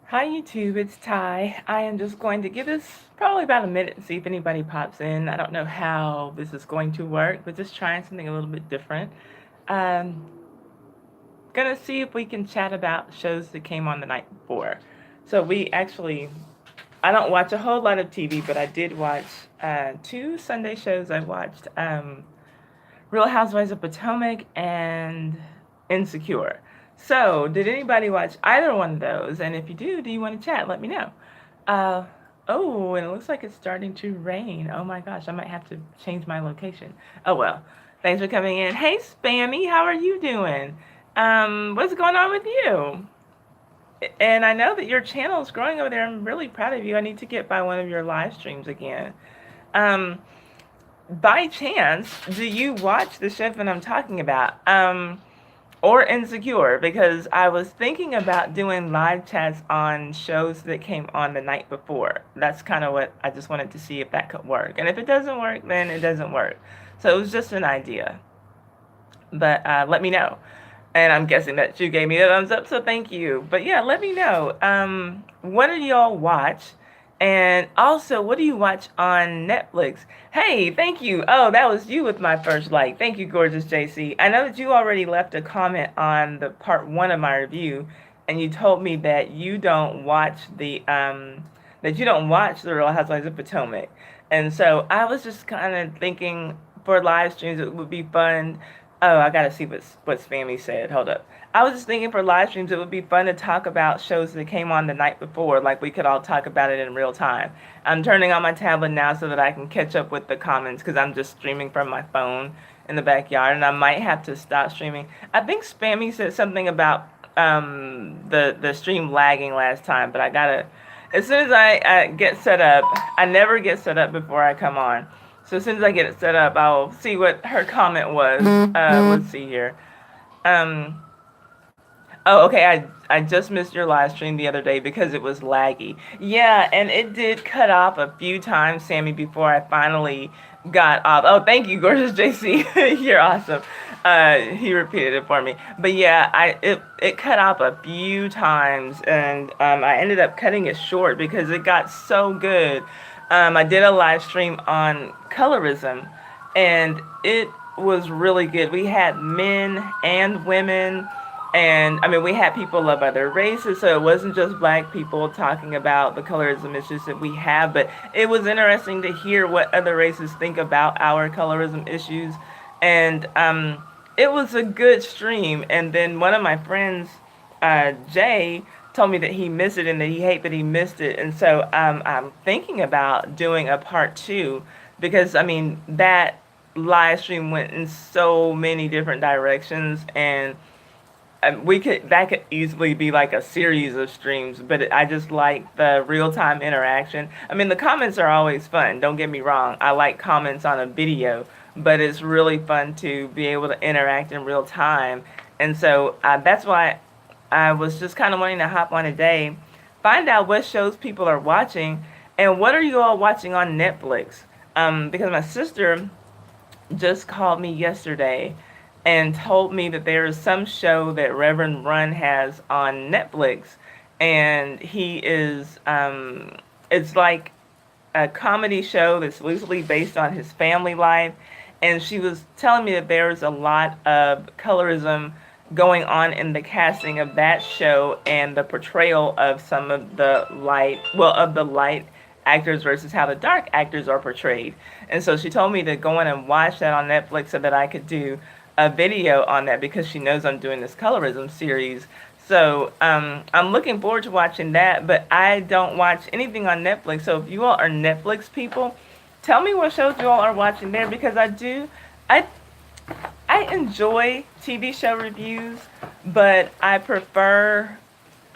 Hi YouTube, it's Ty. I am just going to give this probably about a minute and see if anybody pops in. I don't know how this is going to work, but just trying something a little bit different. Um, gonna see if we can chat about shows that came on the night before. So I don't watch a whole lot of TV, but I did watch two Sunday shows. I watched Real Housewives of Potomac and Insecure. So, did anybody watch either one of those? And if you do you want to chat? Let me know. Uh, oh, and it looks like it's starting to rain. Oh my gosh, I might have to change my location. Oh well. Thanks for coming in. Hey, Spammy, how are you doing? What's going on with you? And I know that your channel is growing over there. I'm really proud of you. I need to get by one of your live streams again. Um, by chance, do you watch the show that I'm talking about? Or Insecure? Because I was thinking about doing live chats on shows that came on the night before. That's kind of what I just wanted to see if that could work. And if it doesn't work, then it doesn't work. So it was just an idea. But let me know. And I'm guessing that you gave me a thumbs up, so thank you. But yeah, let me know. What do y'all watch? And also, what do you watch on Netflix? Hey, thank you. Oh, that was you with my first like. Thank you, gorgeous JC. I know that you already left a comment on the part one of my review, and you told me that you don't watch the Real Housewives of Potomac. And so I was just kind of thinking for live streams it would be fun. Oh, I gotta see what Spammy said. Hold up. I was just thinking for live streams it would be fun to talk about shows that came on the night before, like we could all talk about it in real time. I'm turning on my tablet now so that I can catch up with the comments because I'm just streaming from my phone in the backyard, and I might have to stop streaming. I think Spammy said something about the stream lagging last time, but I gotta as soon as I get set up. I never get set up before I come on. So as soon as I get it set up, I'll see what her comment was. Let's see here. Um, oh, okay. I just missed your live stream the other day because it was laggy. Yeah, and it did cut off a few times, Sammy, before I finally got off. Oh, thank you, gorgeous JC. You're awesome. He repeated it for me. But yeah, it cut off a few times, and I ended up cutting it short because it got so good. I did a live stream on colorism, and it was really good. We had men and women, and I mean, we had people of other races, so it wasn't just black people talking about the colorism issues that we have, but it was interesting to hear what other races think about our colorism issues. And it was a good stream. And then one of my friends, Jay, told me that he missed it and that he hated that he missed it. And so I'm thinking about doing a part two because, I mean, that live stream went in so many different directions, and that could easily be like a series of streams, but I just like the real time interaction. I mean, the comments are always fun. Don't get me wrong. I like comments on a video, but it's really fun to be able to interact in real time. And so that's why I was just kind of wanting to hop on today, find out what shows people are watching, and what are you all watching on Netflix? Because my sister just called me yesterday and told me that there is some show that Reverend Run has on Netflix, and it's like a comedy show that's loosely based on his family life. And she was telling me that there's a lot of colorism going on in the casting of that show and the portrayal of some of the light actors versus how the dark actors are portrayed. And so she told me to go in and watch that on Netflix so that I could do a video on that because she knows I'm doing this colorism series. So I'm looking forward to watching that, but I don't watch anything on Netflix. So if you all are Netflix people, tell me what shows you all are watching there, because I I enjoy TV show reviews, but I prefer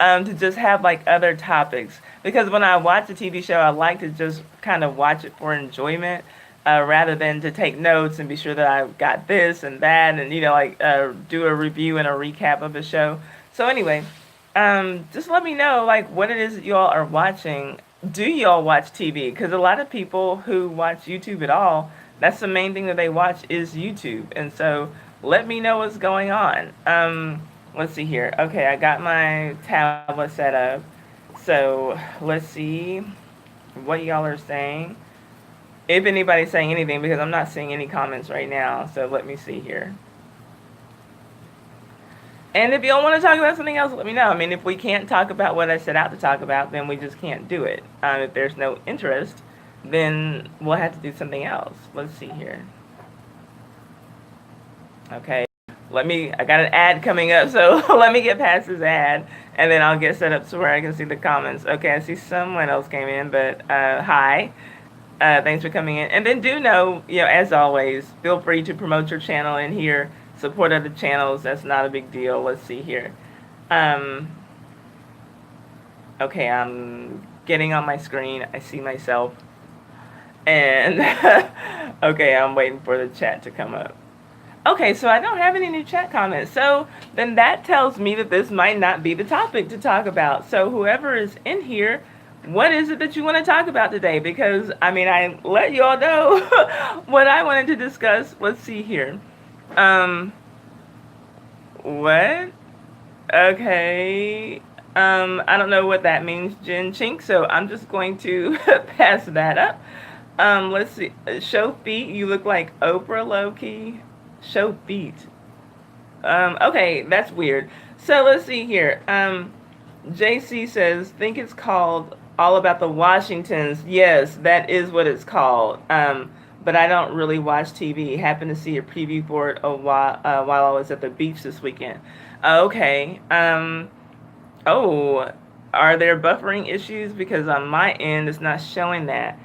to just have like other topics, because when I watch a TV show, I like to just kind of watch it for enjoyment, rather than to take notes and be sure that I got this and that, and like do a review and a recap of the show. So anyway, just let me know like what it is that y'all are watching. Do y'all watch TV? Because a lot of people who watch YouTube at all, that's the main thing that they watch is YouTube. And so let me know what's going on. Let's see here. Okay, I got my tablet set up. So let's see what y'all are saying. If anybody's saying anything, because I'm not seeing any comments right now. So let me see here. And if y'all want to talk about something else, let me know. I mean, if we can't talk about what I set out to talk about, then we just can't do it. If there's no interest, then we'll have to do something else. Let's see here. Okay. I got an ad coming up, so let me get past this ad, and then I'll get set up to where I can see the comments. Okay, I see someone else came in, but hi. Thanks for coming in. And then do know, as always, feel free to promote your channel in here, support other channels. That's not a big deal. Let's see here. Okay, I'm getting on my screen. I see myself. And, okay, I'm waiting for the chat to come up. Okay, so I don't have any new chat comments. So then that tells me that this might not be the topic to talk about. So whoever is in here, what is it that you want to talk about today? Because, I let you all know what I wanted to discuss. Let's see here. What? Okay. I don't know what that means, Jen Chink, so I'm just going to pass that up. Let's see. Show feet. You look like Oprah low-key. Show feet. Okay, that's weird. So let's see here. JC says, think it's called All About the Washingtons. Yes, that is what it's called. But I don't really watch TV. Happened to see a preview for it while I was at the beach this weekend. Okay. Oh, are there buffering issues? Because on my end, it's not showing that.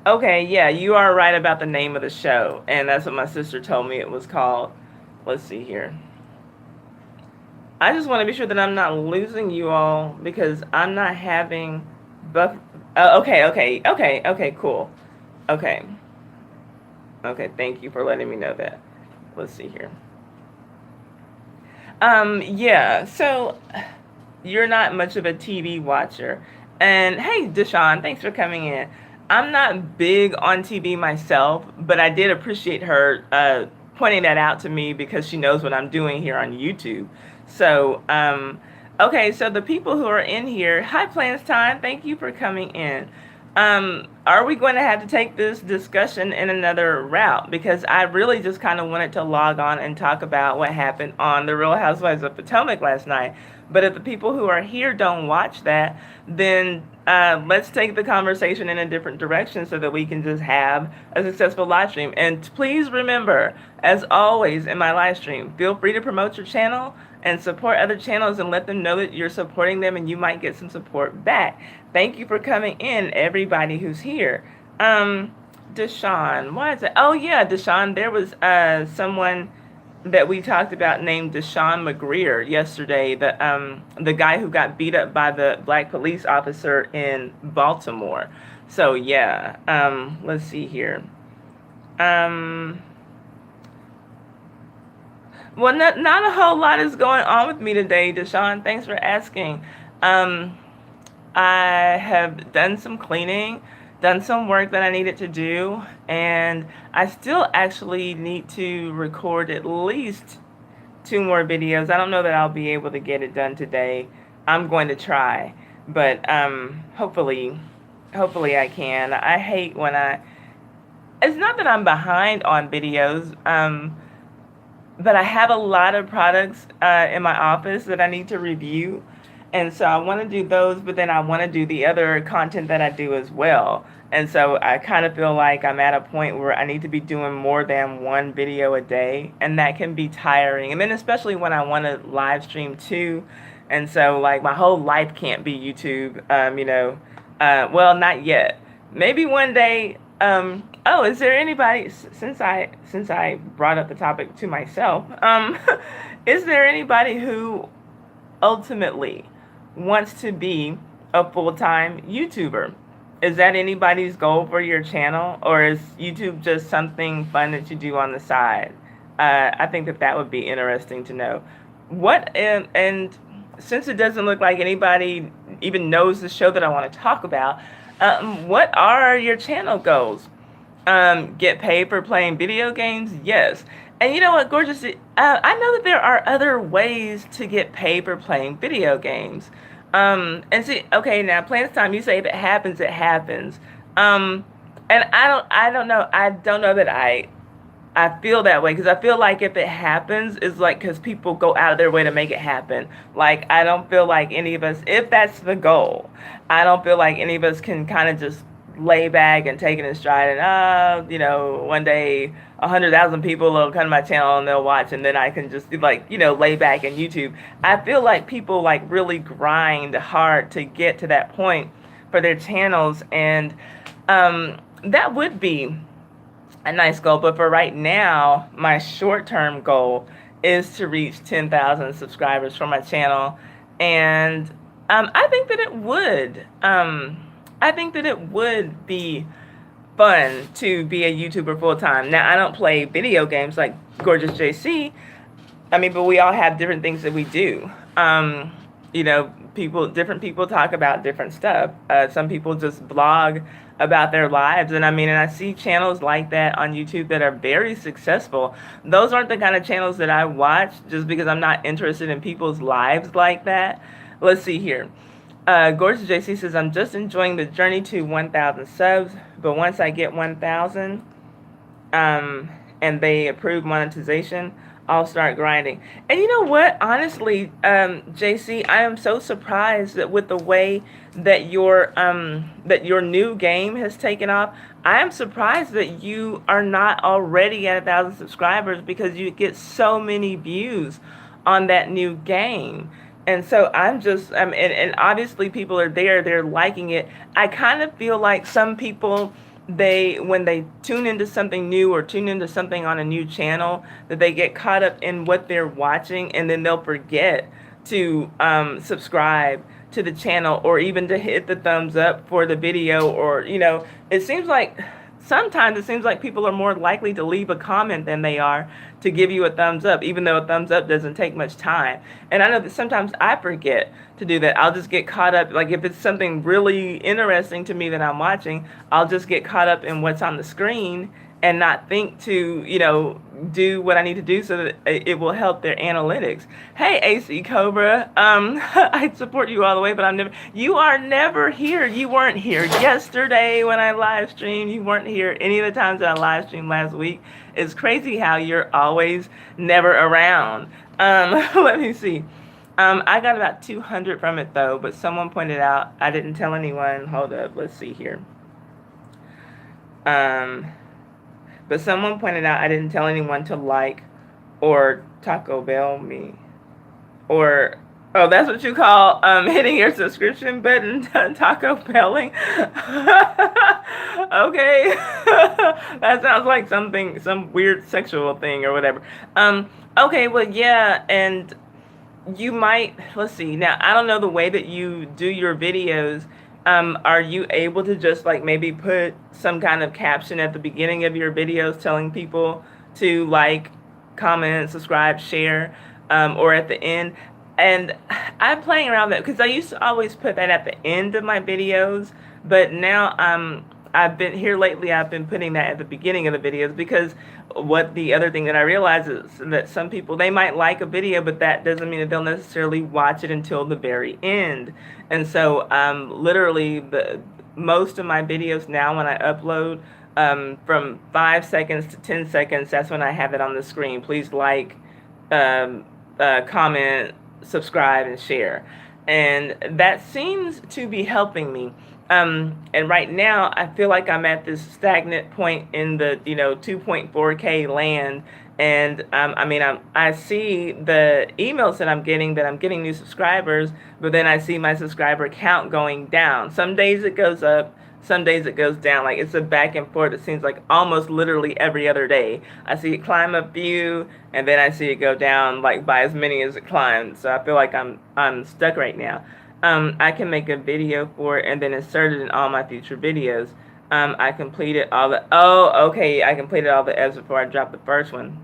Okay, yeah, you are right about the name of the show, and that's what my sister told me it was called. Let's see here. I just want to be sure that I'm not losing you all because I'm not having buff. Okay, cool. Okay, thank you for letting me know that. Let's see here. Yeah, so you're not much of a TV watcher. And hey, Deshawn, thanks for coming in. I'm not big on TV myself, but I did appreciate her pointing that out to me because she knows what I'm doing here on YouTube. So, okay, so the people who are in here, hi Plans Time, thank you for coming in. Are we going to have to take this discussion in another route? Because I really just kind of wanted to log on and talk about what happened on The Real Housewives of Potomac last night. But if the people who are here don't watch that, then let's take the conversation in a different direction so that we can just have a successful live stream. And please remember, as always in my live stream, feel free to promote your channel and support other channels and let them know that you're supporting them and you might get some support back. Thank you for coming in, everybody who's here. Deshawn, why is it? Oh yeah, Deshawn, there was someone that we talked about named Deshawn McGreer yesterday, the guy who got beat up by the black police officer in Baltimore. So yeah, let's see here. Well, not a whole lot is going on with me today, Deshawn. Thanks for asking. I have done some cleaning, done some work that I needed to do, and I still actually need to record at least 2 more videos. I don't know that I'll be able to get it done today. I'm going to try, but hopefully I can. I hate when it's not that I'm behind on videos, but I have a lot of products in my office that I need to review. And so I want to do those, but then I want to do the other content that I do as well. And so I kind of feel like I'm at a point where I need to be doing more than 1 video a day. And that can be tiring. And then especially when I want to live stream too. And so like my whole life can't be YouTube, well, not yet. Maybe one day. Oh, is there anybody, since I brought up the topic to myself, is there anybody who ultimately wants to be a full-time YouTuber? Is that anybody's goal for your channel, or is YouTube just something fun that you do on the side? I think that would be interesting to know. And since it doesn't look like anybody even knows the show that I want to talk about, what are your channel goals? Get paid for playing video games? Yes. And you know what, gorgeous? I know that there are other ways to get paid for playing video games. And see, okay, now playing time. You say if it happens, it happens. Um, and I don't know. I don't know that I feel that way because I feel like if it happens, it's like because people go out of their way to make it happen. Like, I don't feel like any of us, if that's the goal, I don't feel like any of us can kind of just lay back and take it in stride and, one day 100,000 people will come to my channel and they'll watch and then I can just like, lay back in YouTube. I feel like people like really grind hard to get to that point for their channels, and that would be a nice goal. But for right now, my short-term goal is to reach 10,000 subscribers for my channel, and I think that it would. I think that it would be fun to be a YouTuber full time. Now, I don't play video games like Gorgeous JC. I mean, but we all have different things that we do. Different people talk about different stuff. Some people just blog about their lives, and I see channels like that on YouTube that are very successful. Those aren't the kind of channels that I watch just because I'm not interested in people's lives like that. Let's see here. Gorgeous JC says, I'm just enjoying the journey to 1,000 subs, but once I get 1,000, and they approve monetization, I'll start grinding. And you know what? Honestly, JC, I am so surprised that with the way that your new game has taken off. I am surprised that you are not already at 1,000 subscribers because you get so many views on that new game. And so and obviously people are there, they're liking it. I kind of feel like some people, when they tune into something new or tune into something on a new channel, that they get caught up in what they're watching and then they'll forget to subscribe to the channel or even to hit the thumbs up for the video. Or, sometimes it seems like people are more likely to leave a comment than they are to give you a thumbs up, even though a thumbs up doesn't take much time. And I know that sometimes I forget to do that. I'll just get caught up, like if it's something really interesting to me that I'm watching, I'll just get caught up in what's on the screen and not think to, do what I need to do so that it will help their analytics. Hey, AC Cobra, I support you all the way, but you are never here. You weren't here yesterday when I live streamed. You weren't here any of the times that I live streamed last week. It's crazy how you're always never around. Let me see. I got about 200 from it though, but someone pointed out I didn't tell anyone. Hold up, let's see here. But someone pointed out I didn't tell anyone to like or Taco Bell me. Or, oh, that's what you call hitting your subscription button, Taco Belling? Okay. That sounds like some weird sexual thing or whatever. Okay, well, yeah, and you might, let's see. Now, I don't know the way that you do your videos. Are you able to just like maybe put some kind of caption at the beginning of your videos telling people to like, comment, subscribe, share, or at the end? And I'm playing around with that because I used to always put that at the end of my videos, but now I've been putting that at the beginning of the videos because the other thing that I realize is that some people, they might like a video, but that doesn't mean that they'll necessarily watch it until the very end. And so literally most of my videos now when I upload, from 5 seconds to 10 seconds, that's when I have it on the screen. Please like, comment, subscribe, and share. And that seems to be helping me. And right now, I feel like I'm at this stagnant point in the 2.4K land, and I see the emails that I'm getting new subscribers, but then I see my subscriber count going down. Some days it goes up, some days it goes down. Like, it's a back and forth. It seems like almost literally every other day. I see it climb a few, and then I see it go down like by as many as it climbed. So I feel like I'm stuck right now. I can make a video for it and then insert it in all my future videos. I completed all the EVs before I dropped the first one.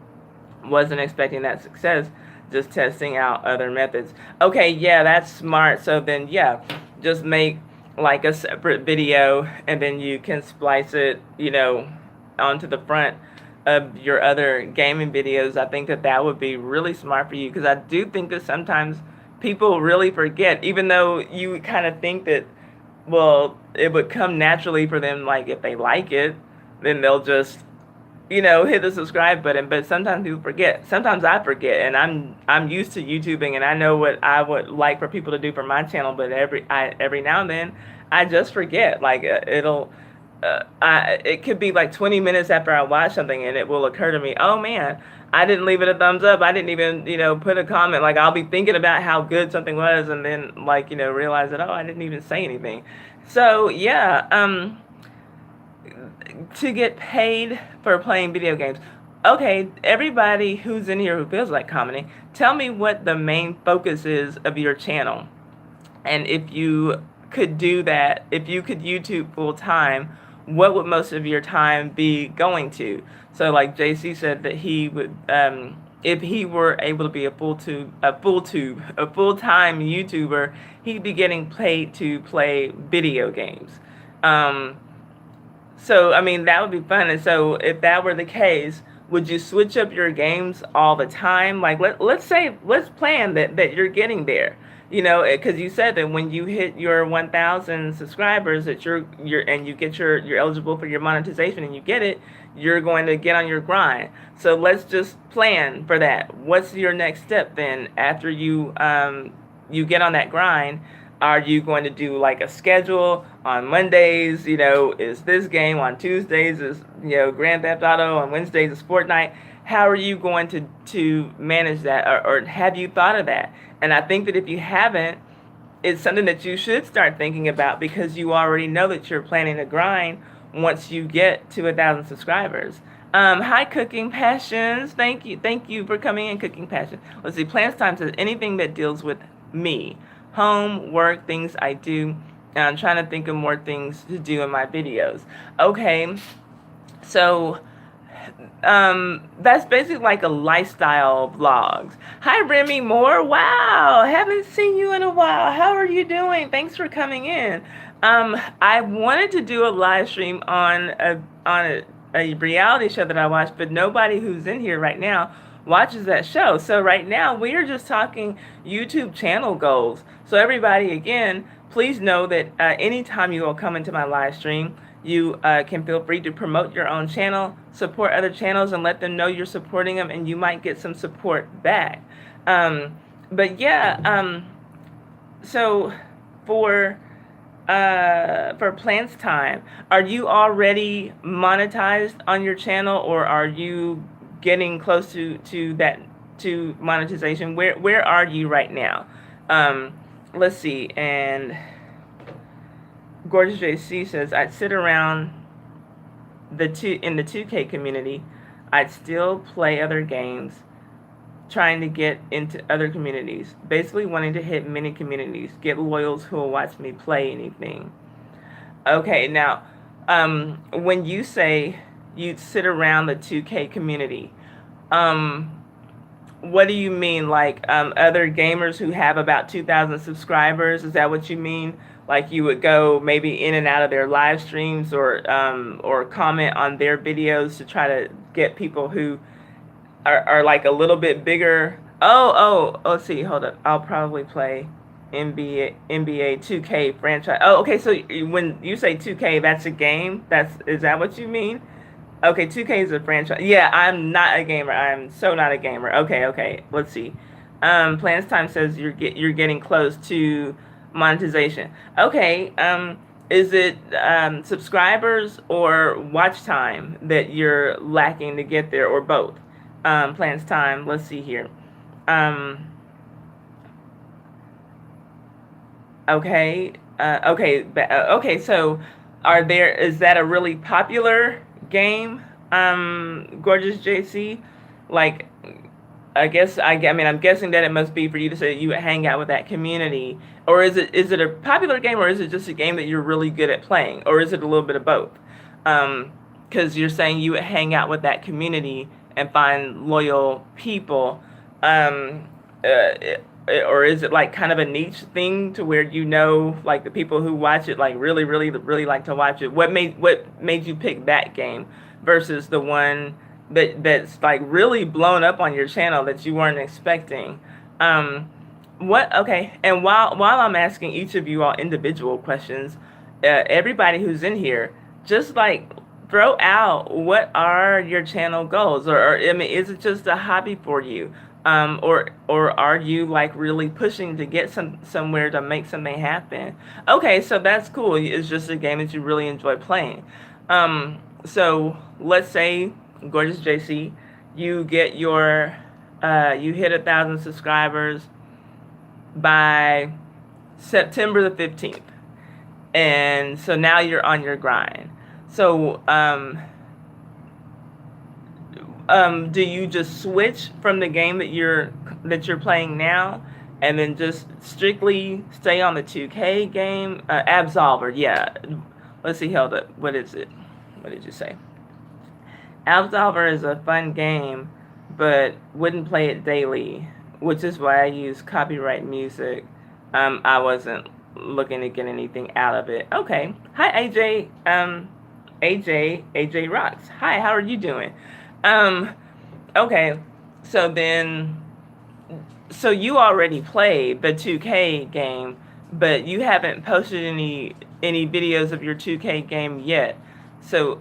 Wasn't expecting that success, just testing out other methods. Okay, yeah, that's smart. So then, yeah, just make like a separate video and then you can splice it, onto the front of your other gaming videos, I think that that would be really smart for you, because I do think that sometimes people really forget, even though you kind of think that, well, it would come naturally for them, like if they like it, then they'll just, hit the subscribe button. But sometimes people forget. Sometimes I forget, and I'm used to YouTubing, and I know what I would like for people to do for my channel. But every now and then, I just forget. Like it could be like 20 minutes after I watch something, and it will occur to me, oh man, I didn't leave it a thumbs up. I didn't even, put a comment. Like I'll be thinking about how good something was, and then like, realize that, oh, I didn't even say anything. So yeah, to get paid for playing video games. Okay, everybody who's in here who feels like commenting, tell me what the main focus is of your channel. And if you could do that, if you could YouTube full time, what would most of your time be going to? So like JC said that he would, if he were able to be a full-time YouTuber, he'd be getting paid to play video games. So, I mean, that would be fun. And so, if that were the case, would you switch up your games all the time? Like, let's plan that you're getting there. Because you said that when you hit your 1,000 subscribers, that and you get you're eligible for your monetization, and you get it, you're going to get on your grind. So let's just plan for that. What's your next step then after you get on that grind? Are you going to do like a schedule on Mondays? Is this game on Tuesdays? Is Grand Theft Auto on Wednesdays? Is Fortnite? How are you going to manage that, or have you thought of that? And I think that if you haven't, it's something that you should start thinking about, because you already know that you're planning to grind once you get to 1,000 subscribers. Hi, Cooking Passions. Thank you for coming in, Cooking Passion. Let's see. Plans Time says anything that deals with me. Home, work, things I do. And I'm trying to think of more things to do in my videos. Okay, so that's basically like a lifestyle vlogs. Hi, Remy Moore. Wow, haven't seen you in a while. How are you doing? Thanks for coming in. I wanted to do a live stream on a reality show that I watched, but nobody who's in here right now watches that show. So right now we are just talking YouTube channel goals. So everybody, again, please know that anytime you will come into my live stream, you can feel free to promote your own channel, support other channels, and let them know you're supporting them, and you might get some support back. But yeah, so for Plants Time, are you already monetized on your channel, or are you getting close to monetization? Where are you right now? Let's see. And Gorgeous JC says, I'd sit around in the 2K community. I'd still play other games, trying to get into other communities, basically wanting to hit many communities, get loyals who will watch me play anything. Okay, now, when you say you'd sit around the 2K community, what do you mean? Like other gamers who have about 2,000 subscribers? Is that what you mean? Like you would go maybe in and out of their live streams, or comment on their videos to try to get people who are like a little bit bigger. Let's see, hold up. I'll probably play NBA 2K franchise. Oh, okay, so when you say 2K, that's a game? Is that what you mean? Okay, 2K is a franchise. Yeah, I'm not a gamer. I'm so not a gamer. Okay. Let's see. Plans Time says you're getting close to monetization. Okay. Is it subscribers or watch time that you're lacking to get there, or both? Plans Time. Let's see here. Okay. Okay. So, is that a really popular game, Gorgeous JC? Like, I'm guessing that it must be for you to say you hang out with that community, or is it a popular game, or is it just a game that you're really good at playing, or is it a little bit of both? Because you're saying you would hang out with that community and find loyal people, or is it like kind of a niche thing to where like the people who watch it like really really really like to watch it? What made you pick that game versus the one that's like really blown up on your channel that you weren't expecting. Um, what? Okay. And while I'm asking each of you all individual questions, everybody who's in here, just like throw out what are your channel goals, or I mean, is it just a hobby for you, or are you like really pushing to get somewhere to make something happen? Okay, so that's cool. It's just a game that you really enjoy playing. So let's say, Gorgeous JC, you get your, you hit 1,000 subscribers by September the 15th. And so now you're on your grind. So, do you just switch from the game that you're playing now, and then just strictly stay on the 2K game? Absolver, yeah. Let's see, held up. What is it? What did you say? Absolver is a fun game, but wouldn't play it daily, which is why I use copyright music. I wasn't looking to get anything out of it. Okay. Hi, AJ. AJ Rocks. Hi, how are you doing? Okay. So then, so you already played the 2K game, but you haven't posted any videos of your 2K game yet. So,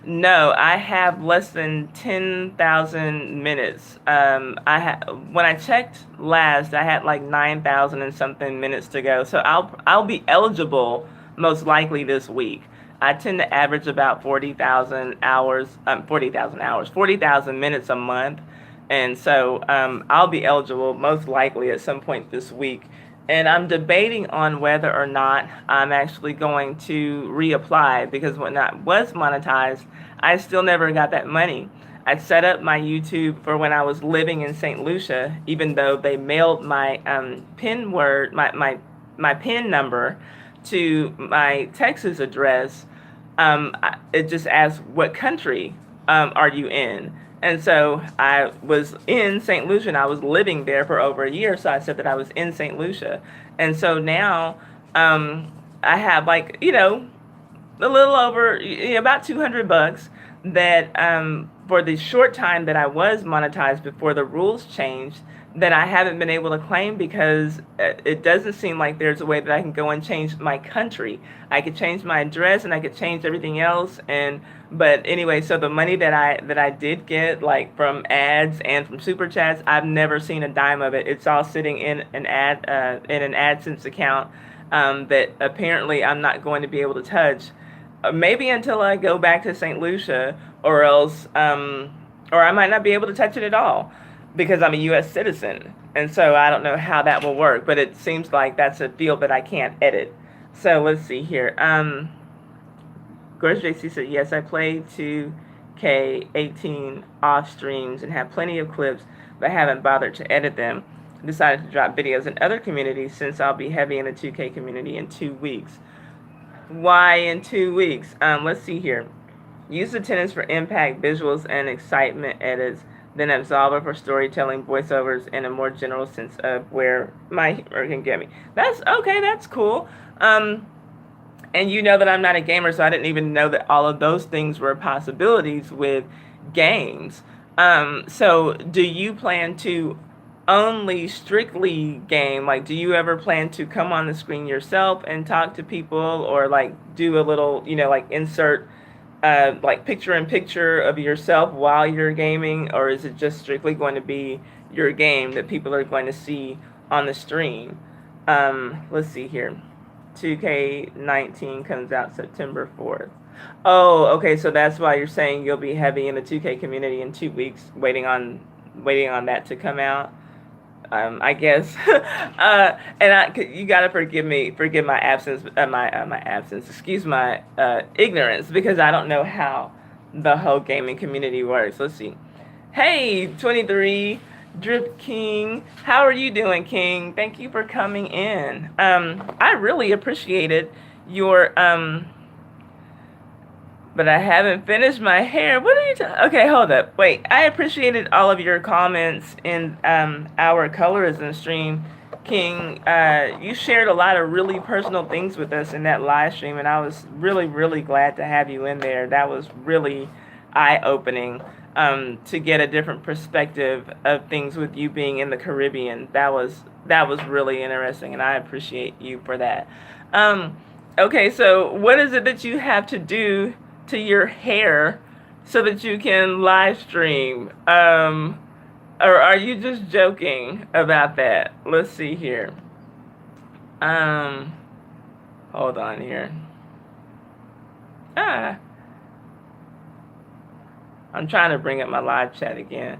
no, I have less than 10,000 minutes. When I checked last, I had like 9,000 and something minutes to go. So I'll be eligible most likely this week. I tend to average about 40,000 hours, 40,000 minutes a month. And so I'll be eligible most likely at some point this week. And I'm debating on whether or not I'm actually going to reapply, because when I was monetized, I still never got that money. I set up my YouTube for when I was living in St. Lucia, even though they mailed my my PIN number to my Texas address. It just asks, what country are you in? And so I was in St. Lucia, and I was living there for over a year, so I said that I was in St. Lucia. And so now I have, like, a little over, about $200 that for the short time that I was monetized before the rules changed, that I haven't been able to claim, because it doesn't seem like there's a way that I can go and change my country. I could change my address and I could change everything else, but anyway, so the money that I did get, like from ads and from super chats, I've never seen a dime of it. It's all sitting in an AdSense account that apparently I'm not going to be able to touch, maybe until I go back to St. Lucia, or else, or I might not be able to touch it at all, because I'm a U.S. citizen. And so I don't know how that will work, but it seems like that's a field that I can't edit. So let's see here. Gorgeous JC said, yes, I play 2K18 off streams and have plenty of clips, but haven't bothered to edit them. Decided to drop videos in other communities since I'll be heavy in the 2K community in 2 weeks. Why in 2 weeks? Let's see here. Use attendance for impact, visuals, and excitement edits. Then Absolver for storytelling, voiceovers, and a more general sense of where my humor can get me. That's okay, that's cool. And you know that I'm not a gamer, so I didn't even know that all of those things were possibilities with games. So do you plan to only strictly game? Like, do you ever plan to come on the screen yourself and talk to people, or like do a little, like insert like picture-in-picture of yourself while you're gaming, or is it just strictly going to be your game that people are going to see on the stream? Let's see here. 2K19 comes out September 4th. Oh, okay, so that's why you're saying you'll be heavy in the 2K community in 2 weeks, waiting on that to come out. I guess, and you gotta forgive my absence, excuse my ignorance, because I don't know how the whole gaming community works. Let's see. Hey, 23 Drip King, how are you doing, King? Thank you for coming in. I really appreciated your but I haven't finished my hair. What are you talking? Okay, hold up. Wait, I appreciated all of your comments in our colorism stream, King. You shared a lot of really personal things with us in that live stream, and I was really, really glad to have you in there. That was really eye-opening. to get a different perspective of things with you being in the Caribbean. That was really interesting, and I appreciate you for that. Um, okay, so what is it that you have to do to your hair so that you can live stream? Or are you just joking about that? Let's see here. Um, hold on here. Ah, I'm trying to bring up my live chat again.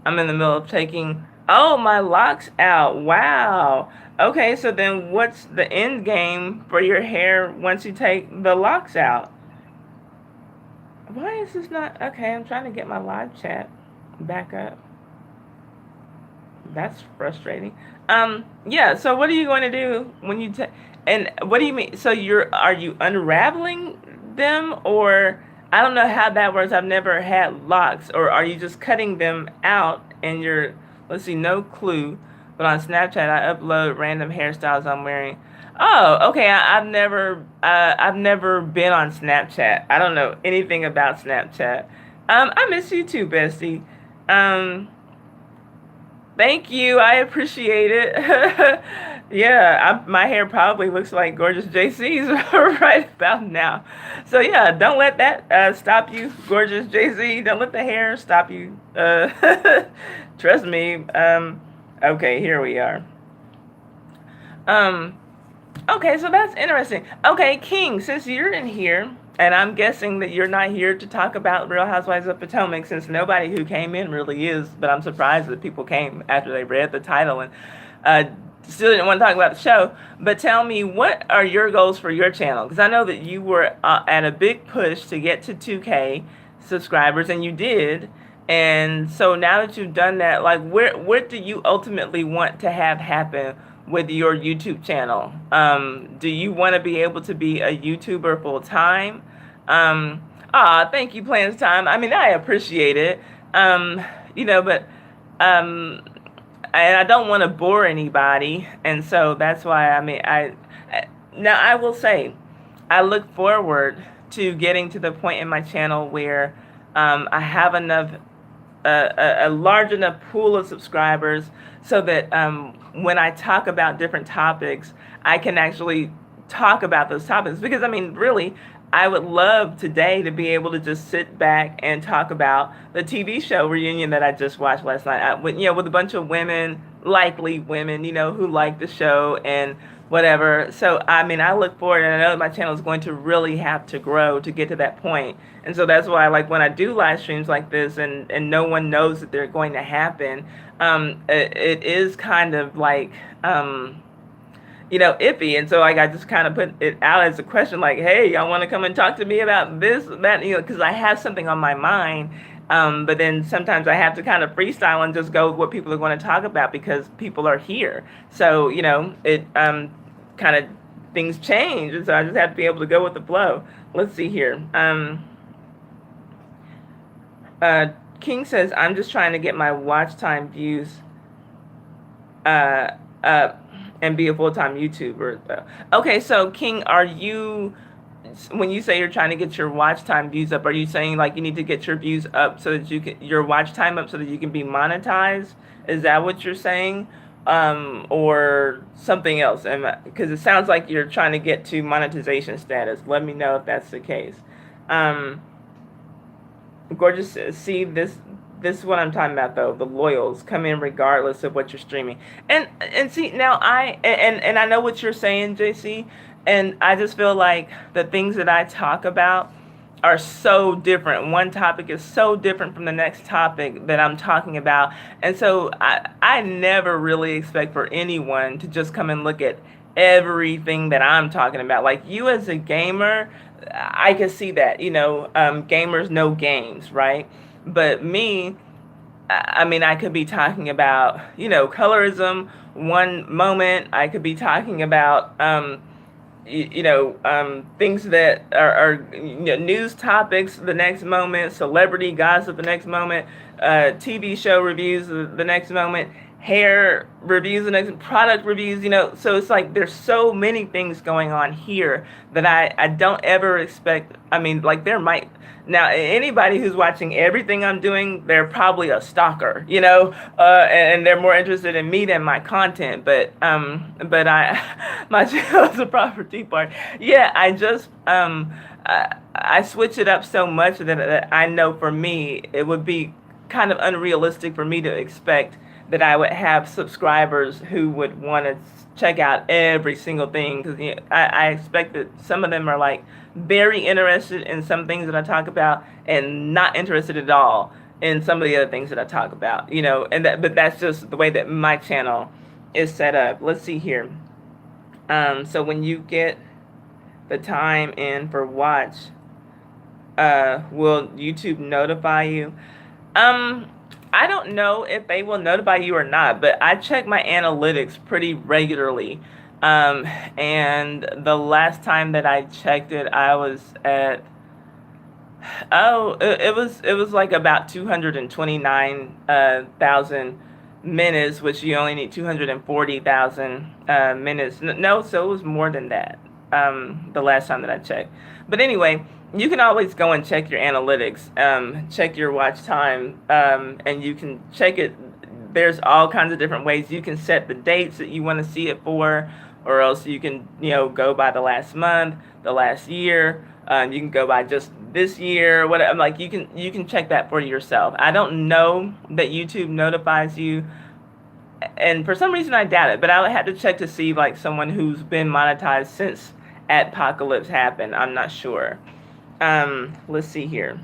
I'm in the middle of taking. Oh, my locks out. Wow. Okay, so then what's the end game for your hair once you take the locks out? Why is this not. Okay, I'm trying to get my live chat back up. That's frustrating. Yeah, so what are you going to do when you take. And what do you mean? So are you unraveling them, or I don't know how that works. I've never had locks, or are you just cutting them out and you're, let's see, no clue. But on Snapchat, I upload random hairstyles I'm wearing. Oh, okay. I've never been on Snapchat. I don't know anything about Snapchat. I miss you too, bestie. Um, Thank you. I appreciate it. Yeah, my hair probably looks like Gorgeous JC's right about now. So yeah, don't let that stop you, Gorgeous JC. Don't let the hair stop you. Trust me. Okay, here we are. Um, Okay, so that's interesting. Okay, King, since you're in here, and I'm guessing that you're not here to talk about Real Housewives of Potomac, since nobody who came in really is, but I'm surprised that people came after they read the title and uh, still didn't want to talk about the show. But tell me, what are your goals for your channel? Because I know that you were at a big push to get to 2K subscribers, and you did. And so now that you've done that, like, what do you ultimately want to have happen with your YouTube channel? Do you want to be able to be a YouTuber full time? Thank you, Plans Time. I mean, I appreciate it. But um, and I don't want to bore anybody, and so that's why. I mean, now I will say, I look forward to getting to the point in my channel where I have enough a large enough pool of subscribers so that when I talk about different topics, I can actually talk about those topics. Because, I mean, really, I would love today to be able to just sit back and talk about the TV show Reunion that I just watched last night. With a bunch of women, likely women, who like the show and whatever. So, I mean, I look forward, and I know that my channel is going to really have to grow to get to that point. And so that's why, like, when I do live streams like this and no one knows that they're going to happen, it is kind of like, iffy. And so, like, I just kind of put it out as a question, like, hey, y'all want to come and talk to me about this, that, because I have something on my mind. But then sometimes I have to kind of freestyle and just go with what people are going to talk about because people are here. So, it kind of things change. And so I just have to be able to go with the flow. Let's see here. King says, I'm just trying to get my watch time views up and be a full-time YouTuber. Okay, so King, when you say you're trying to get your watch time views up, are you saying like you need to get your views up so that your watch time up so that you can be monetized? Is that what you're saying? Or something else? Because it sounds like you're trying to get to monetization status. Let me know if that's the case. Gorgeous, see, this is what I'm talking about, though. The loyals come in regardless of what you're streaming. And see, now and I know what you're saying, JC, and I just feel like the things that I talk about are so different. One topic is so different from the next topic that I'm talking about. And so I never really expect for anyone to just come and look at everything that I'm talking about. Like, you as a gamer, I can see that, gamers know games, right? But me, I mean, I could be talking about, colorism one moment. I could be talking about, things that are news topics the next moment, celebrity gossip the next moment, TV show reviews the next moment. hair reviews, the next product reviews, so it's like there's so many things going on here that I don't ever expect. I mean, like there might now anybody who's watching everything I'm doing, they're probably a stalker, and they're more interested in me than my content. But my channel is a property part. Yeah, I switch it up so much that I know for me it would be kind of unrealistic for me to expect that I would have subscribers who would want to check out every single thing, because I expect that some of them are like very interested in some things that I talk about and not interested at all in some of the other things that I talk about, but that's just the way that my channel is set up. Let's see here. So when you get the time in for watch, will YouTube notify you? I don't know if they will notify you or not, but I check my analytics pretty regularly. And the last time that I checked it, I was at it was like about 229,000 minutes, which you only need 240,000 minutes. No, so it was more than that. The last time that I checked. But anyway, you can always go and check your analytics, check your watch time, and you can check it. There's all kinds of different ways. You can set the dates that you want to see it for, or else you can, go by the last month, the last year. You can go by just this year, whatever. Like you can check that for yourself. I don't know that YouTube notifies you, and for some reason I doubt it. But I would have to check to see like someone who's been monetized since Apocalypse happened. I'm not sure. Let's see here.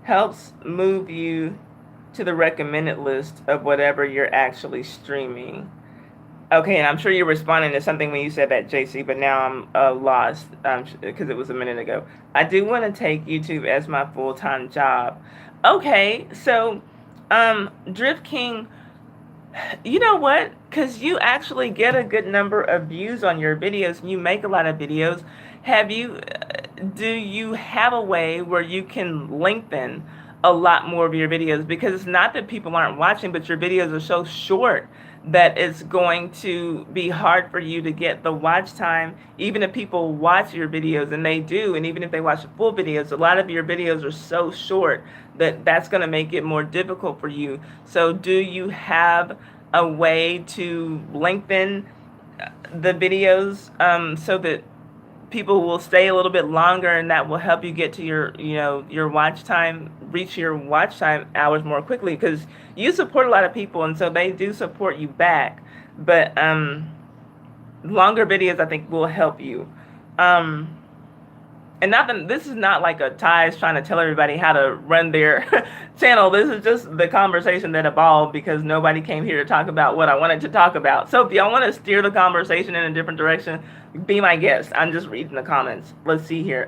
Helps move you to the recommended list of whatever you're actually streaming. Okay, and I'm sure you're responding to something when you said that, JC, but now I'm lost because it was a minute ago. I do want to take YouTube as my full-time job. Okay, so Drift King, you know what? Because you actually get a good number of views on your videos, and you make a lot of videos. Do you have a way where you can lengthen a lot more of your videos? Because it's not that people aren't watching, but your videos are so short that it's going to be hard for you to get the watch time, even if people watch your videos, and they do, and even if they watch the full videos, a lot of your videos are so short that that's going to make it more difficult for you. So do you have a way to lengthen the videos so that people will stay a little bit longer, and that will help you get to your watch time, reach your watch time hours more quickly, because you support a lot of people, and so they do support you back. But longer videos, I think, will help you. And not that this is not like a Ty's trying to tell everybody how to run their channel. This is just the conversation that evolved because nobody came here to talk about what I wanted to talk about. So if y'all want to steer the conversation in a different direction, be my guest. I'm just reading the comments. Let's see here.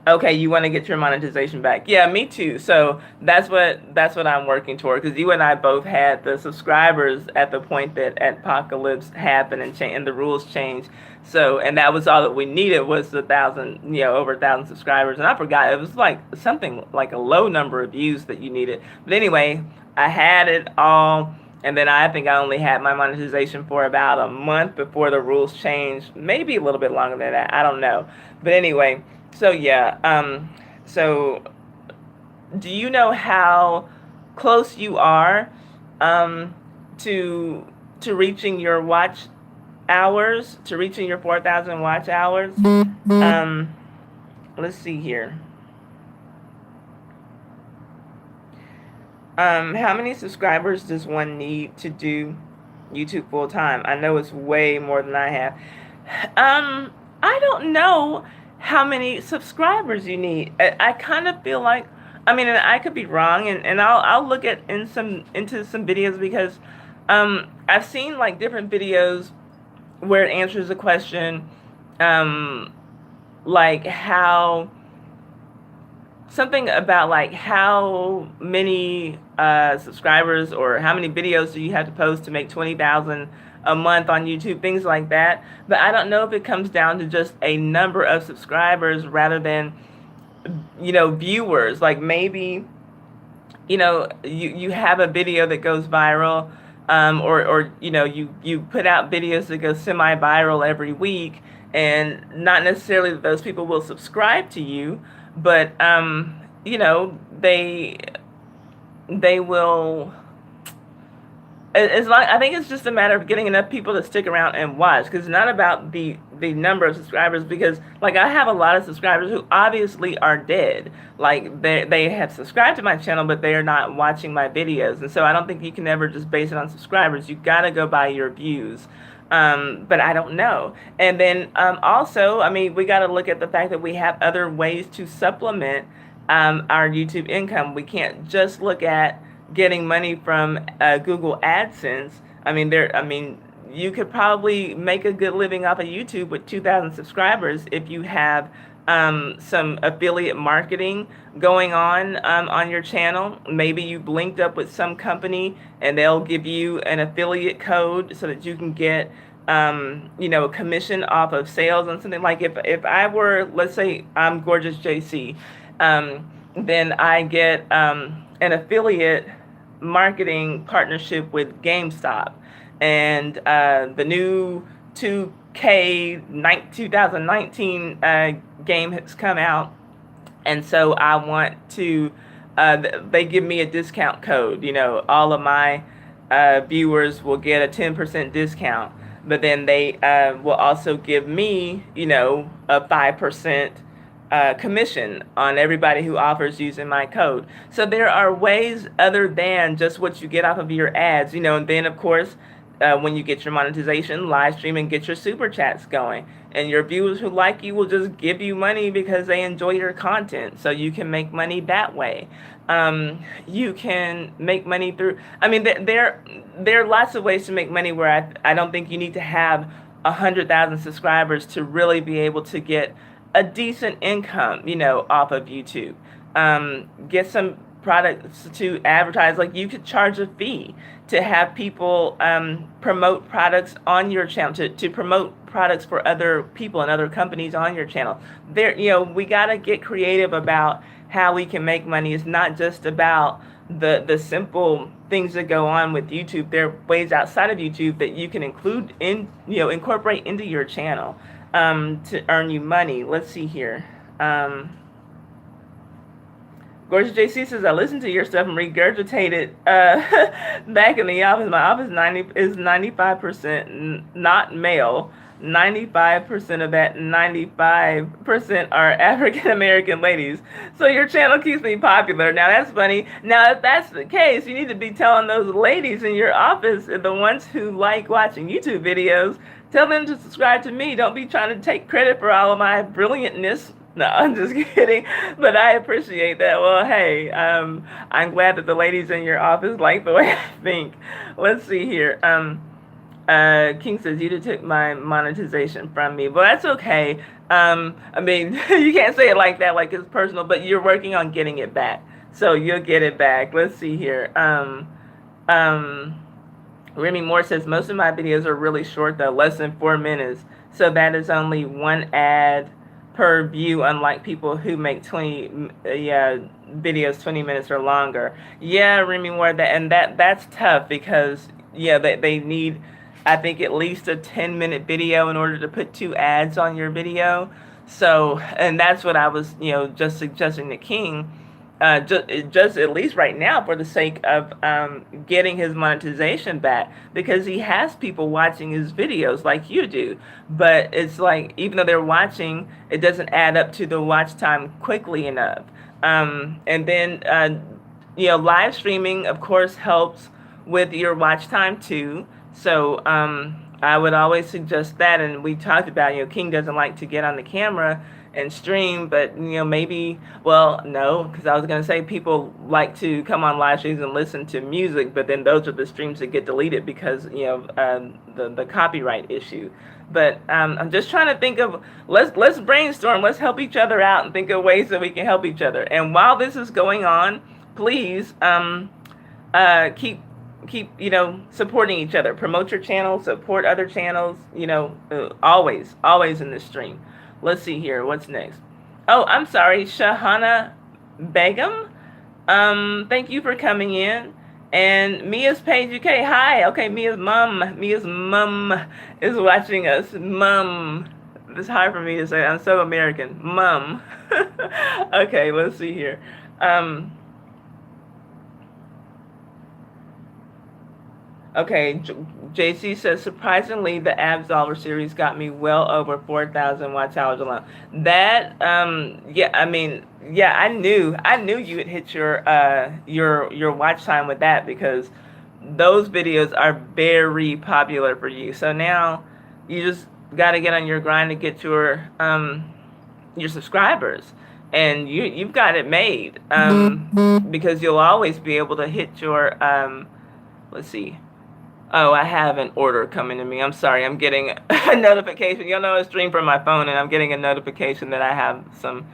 Okay, you want to get your monetization back. Yeah, me too. So that's what I'm working toward, because you and I both had the subscribers at the point that Apocalypse happened and the rules changed. So, and that was all that we needed, was over 1,000 subscribers. And I forgot, it was like something like a low number of views that you needed. But anyway, I had it all. And then I think I only had my monetization for about a month before the rules changed. Maybe a little bit longer than that. I don't know. But anyway, so yeah. So do you know how close you are to reaching your watch hours, to reaching your 4,000 watch hours? Let's see here. How many subscribers does one need to do YouTube full time? I know it's way more than I have. I don't know how many subscribers you need. I kind of feel like, I mean, and I could be wrong, and I'll look into some videos, because I've seen like different videos where it answers a question, like how something about like how many subscribers or how many videos do you have to post to make 20,000 a month on YouTube, things like that. But I don't know if it comes down to just a number of subscribers rather than viewers. Like maybe you have a video that goes viral, or you put out videos that go semi-viral every week, and not necessarily that those people will subscribe to you, but they will. It's like, I think it's just a matter of getting enough people to stick around and watch, because it's not about the number of subscribers. Because like I have a lot of subscribers who obviously are dead. Like they have subscribed to my channel, but they are not watching my videos. And so I don't think you can ever just base it on subscribers. You gotta go by your views. But I don't know. And then also, I mean, we got to look at the fact that we have other ways to supplement our YouTube income. We can't just look at getting money from Google AdSense. I mean, you could probably make a good living off of YouTube with 2,000 subscribers if you have some affiliate marketing going on your channel. Maybe you've linked up with some company and they'll give you an affiliate code so that you can get a commission off of sales on something. Like if I were, let's say I'm Gorgeous JC, then I get an affiliate marketing partnership with GameStop, and the new 2019 game has come out, and so I want to. They give me a discount code. All of my viewers will get a 10% discount, but then they will also give me, a 5% commission on everybody who offers using my code. So there are ways other than just what you get off of your ads, and then of course, when you get your monetization, live stream and get your super chats going. And your viewers who like you will just give you money because they enjoy your content. So you can make money that way. You can make money through, I mean, there are lots of ways to make money where I don't think you need to have 100,000 subscribers to really be able to get a decent income, off of YouTube. Get some products to advertise. Like you could charge a fee to have people promote products on your channel, to promote products for other people and other companies on your channel. We got to get creative about how we can make money. It's not just about the simple things that go on with YouTube. There are ways outside of YouTube that you can incorporate into your channel to earn you money. Let's see here. Gorgeous JC says, I listened to your stuff and regurgitated back in the office. My office is 95% not male. 95% of that 95% are African American ladies. So your channel keeps me popular. Now that's funny. Now if that's the case, you need to be telling those ladies in your office, the ones who like watching YouTube videos, tell them to subscribe to me. Don't be trying to take credit for all of my brilliantness. No, I'm just kidding. But I appreciate that. Well, hey, I'm glad that the ladies in your office like the way I think. Let's see here. King says, you took my monetization from me. Well, that's okay. I mean, you can't say it like that, like it's personal, but you're working on getting it back. So you'll get it back. Let's see here. Remy Moore says, most of my videos are really short, though, less than 4 minutes. So that is only one ad per view, unlike people who make videos 20 minutes or longer. Yeah, Remy Moore, that's tough because, they need, I think, at least a 10-minute video in order to put 2 ads on your video. So, and that's what I was, just suggesting to King. Just at least right now, for the sake of getting his monetization back, because he has people watching his videos like you do, but it's like, even though they're watching, it doesn't add up to the watch time quickly enough. And then live streaming, of course, helps with your watch time too. So I would always suggest that. And we talked about, King doesn't like to get on the camera and stream, but maybe, well, no, because I was going to say people like to come on live streams and listen to music, but then those are the streams that get deleted because the copyright issue. But I'm just trying to think of, let's brainstorm, let's help each other out and think of ways that we can help each other. And while this is going on, please keep supporting each other. Promote your channel, support other channels, always in this stream. Let's see here. What's next? Oh, I'm sorry, Shahana Begum. Thank you for coming in. And Mia's Page UK. Hi. Okay, Mia's mum is watching us. Mum. It's hard for me to say. I'm so American. Mum. Okay, let's see here. Um, Okay, JC says surprisingly the Absolver series got me well over 4,000 watch hours alone. That yeah, I mean, yeah, I knew you would hit your watch time with that because those videos are very popular for you. So now you just got to get on your grind to get your subscribers, and you've got it made because you'll always be able to hit your let's see. Oh, I have an order coming to me. I'm sorry. I'm getting a notification. Y'all know I stream from my phone, and I'm getting a notification that I have some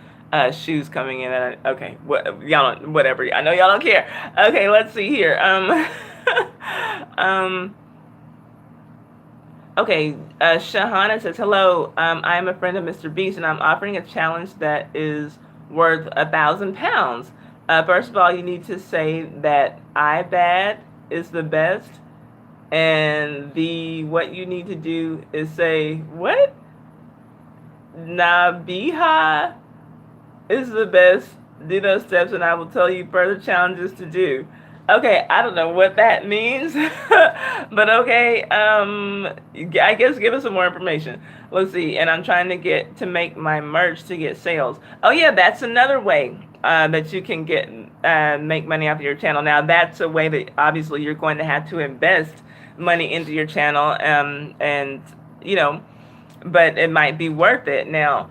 shoes coming in. Okay, y'all don't, whatever. I know y'all don't care. Okay, let's see here. Um, okay, Shahana says, hello, I am a friend of Mr. Beast, and I'm offering a challenge that is worth £1,000. First of all, you need to say that iBad is the best, and what you need to do is say, what? Nabiha is the best. Do those steps, and I will tell you further challenges to do. Okay, I don't know what that means, but okay, I guess give us some more information. Let's see, and I'm trying to make my merch to get sales. Oh yeah, that's another way that you can make money off of your channel. Now that's a way that obviously you're going to have to invest money into your channel, and you know, but it might be worth it. Now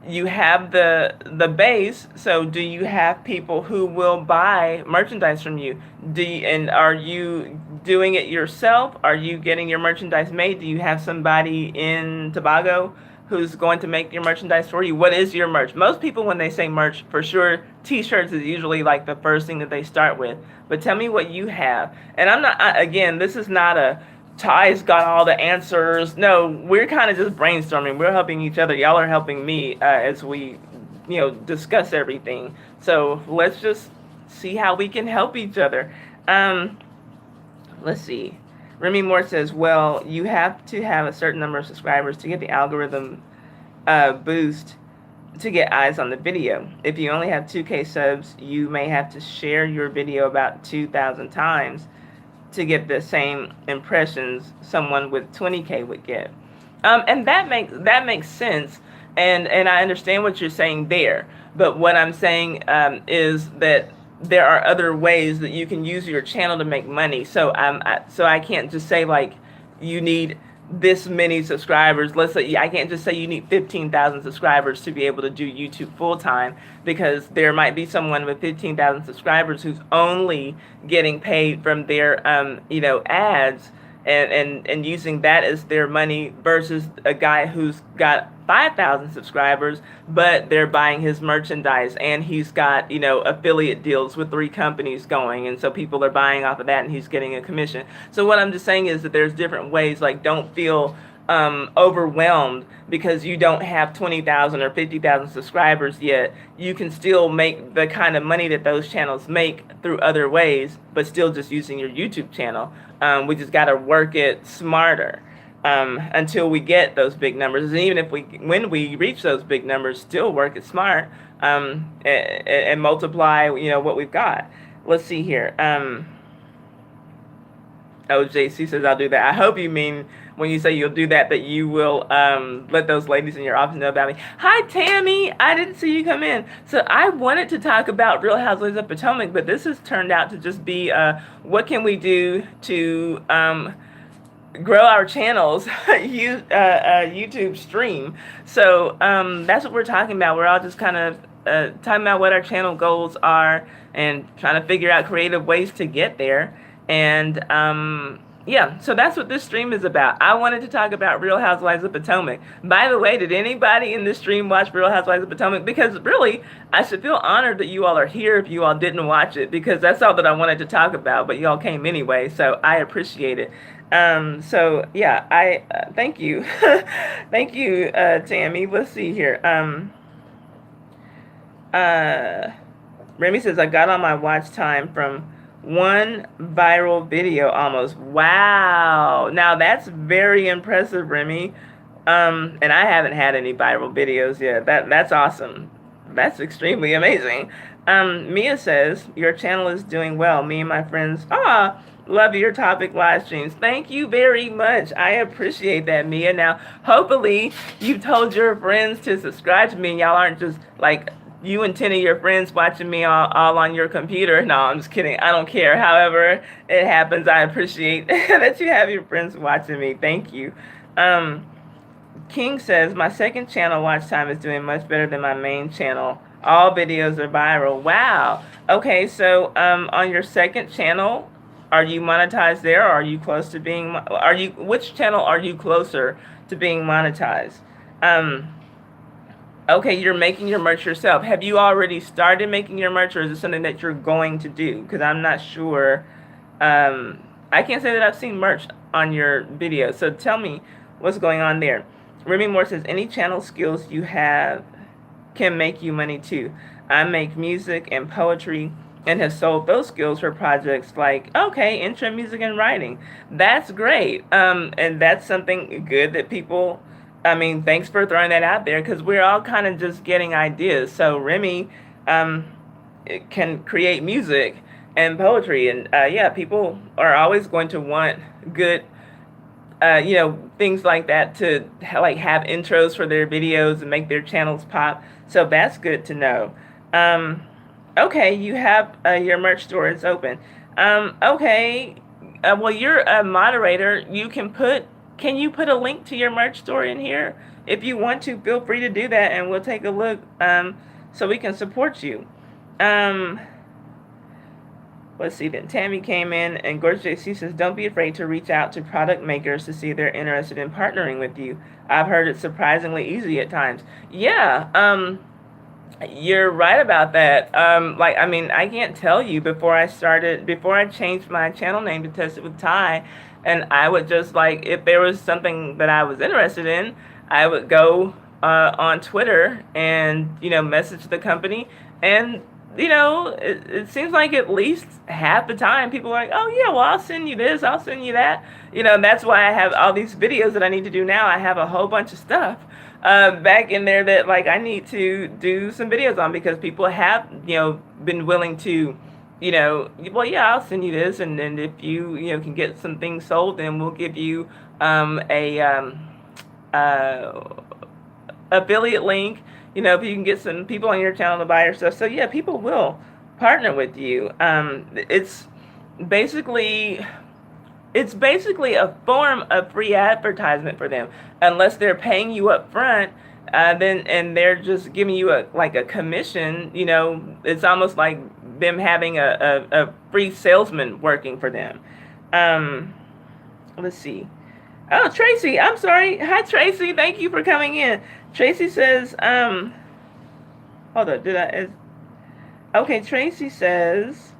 you have the base, so do you have people who will buy merchandise from you? And are you doing it yourself? Are you getting your merchandise made? Do you have somebody in Tobago who's going to make your merchandise for you? What is your merch? Most people, when they say merch, for sure, t-shirts is usually like the first thing that they start with. But tell me what you have. And again, this is not a Ty's got all the answers. No, we're kind of just brainstorming. We're helping each other. Y'all are helping me as we, discuss everything. So let's just see how we can help each other. Let's see. Remy Moore says, well, you have to have a certain number of subscribers to get the algorithm boost to get eyes on the video. If you only have 2K subs, you may have to share your video about 2,000 times to get the same impressions someone with 20K would get. And that makes sense, and I understand what you're saying there. But what I'm saying is that there are other ways that you can use your channel to make money. So I can't just say like you need this many subscribers. Let's say I can't just say you need 15,000 subscribers to be able to do YouTube full time, because there might be someone with 15,000 subscribers who's only getting paid from their ads and using that as their money, versus a guy who's got 5,000 subscribers, but they're buying his merchandise, and he's got affiliate deals with 3 companies going, and so people are buying off of that, and he's getting a commission. So what I'm just saying is that there's different ways. Like, don't feel overwhelmed because you don't have 20,000 or 50,000 subscribers yet. You can still make the kind of money that those channels make through other ways, but still just using your YouTube channel. We just got to work it smarter until we get those big numbers. And even when we reach those big numbers, still work it smart and multiply what we've got. Let's see here. JC says I'll do that. I hope you mean when you say you'll do that you will let those ladies in your office know about me. Hi, Tammy. I didn't see you come in. So I wanted to talk about Real Housewives of Potomac, but this has turned out to just be what can we do to grow our channels YouTube stream. So that's what we're talking about. We're all just kind of talking about what our channel goals are and trying to figure out creative ways to get there. And yeah, so that's what this stream is about. I wanted to talk about Real Housewives of Potomac. By the way, did anybody in this stream watch Real Housewives of Potomac? Because really, I should feel honored that you all are here if you all didn't watch it, because that's all that I wanted to talk about, but you all came anyway, so I appreciate it. So yeah, I thank you. Thank you, Tammy. Let's see here. Uh, Remy says, I got on my watch time from one viral video almost. Wow. Now that's very impressive, Remy. And I haven't had any viral videos yet. That's awesome. That's extremely amazing. Mia says, your channel is doing well. Me and my friends, love your topic live streams. Thank you very much. I appreciate that, Mia. Now, hopefully, you've told your friends to subscribe to me and y'all aren't just like you and 10 of your friends watching me all on your computer. No, I'm just kidding. I don't care. However it happens, I appreciate that you have your friends watching me. Thank you. King says, my second channel watch time is doing much better than my main channel. All videos are viral. Wow. Okay, so on your second channel, are you monetized there, or are you close to being, which channel are you closer to being monetized? Okay, you're making your merch yourself. Have you already started making your merch, or is it something that you're going to do? Because I'm not sure. I can't say that I've seen merch on your video. So tell me what's going on there. Remy Moore says, any channel skills you have can make you money too. I make music and poetry and have sold those skills for projects like, okay, intro music and writing. That's great. And that's something good that people, thanks for throwing that out there, because we're all kind of just getting ideas. So Remy can create music and poetry, and yeah, people are always going to want good things like that to like have intros for their videos and make their channels pop. So that's good to know. Okay, you have your merch store is open. Okay, well, you're a moderator. Can you put a link to your merch store in here? If you want to, feel free to do that, and we'll take a look so we can support you. Let's see, then Tammy came in, and Gorgeous JC says, don't be afraid to reach out to product makers to see if they're interested in partnering with you. I've heard it's surprisingly easy at times. Yeah, you're right about that. I can't tell you, before I changed my channel name to Test It with Ty, and I would just, like, if there was something that I was interested in, I would go on Twitter and, message the company, and it seems like at least half the time people are like, oh yeah, well, I'll send you this, I'll send you that. That's why I have all these videos that I need to do now. I have a whole bunch of stuff back in there that, like, I need to do some videos on, because people have, been willing to, well, yeah, I'll send you this, and then if you, can get some things sold, then we'll give you affiliate link, if you can get some people on your channel to buy your stuff. So yeah, people will partner with you. It's basically a form of free advertisement for them, unless they're paying you up front. And they're just giving you a commission. It's almost like them having a free salesman working for them. Let's see. Oh, Tracy, I'm sorry. Hi, Tracy. Thank you for coming in. Tracy says, hold on, okay, Tracy says,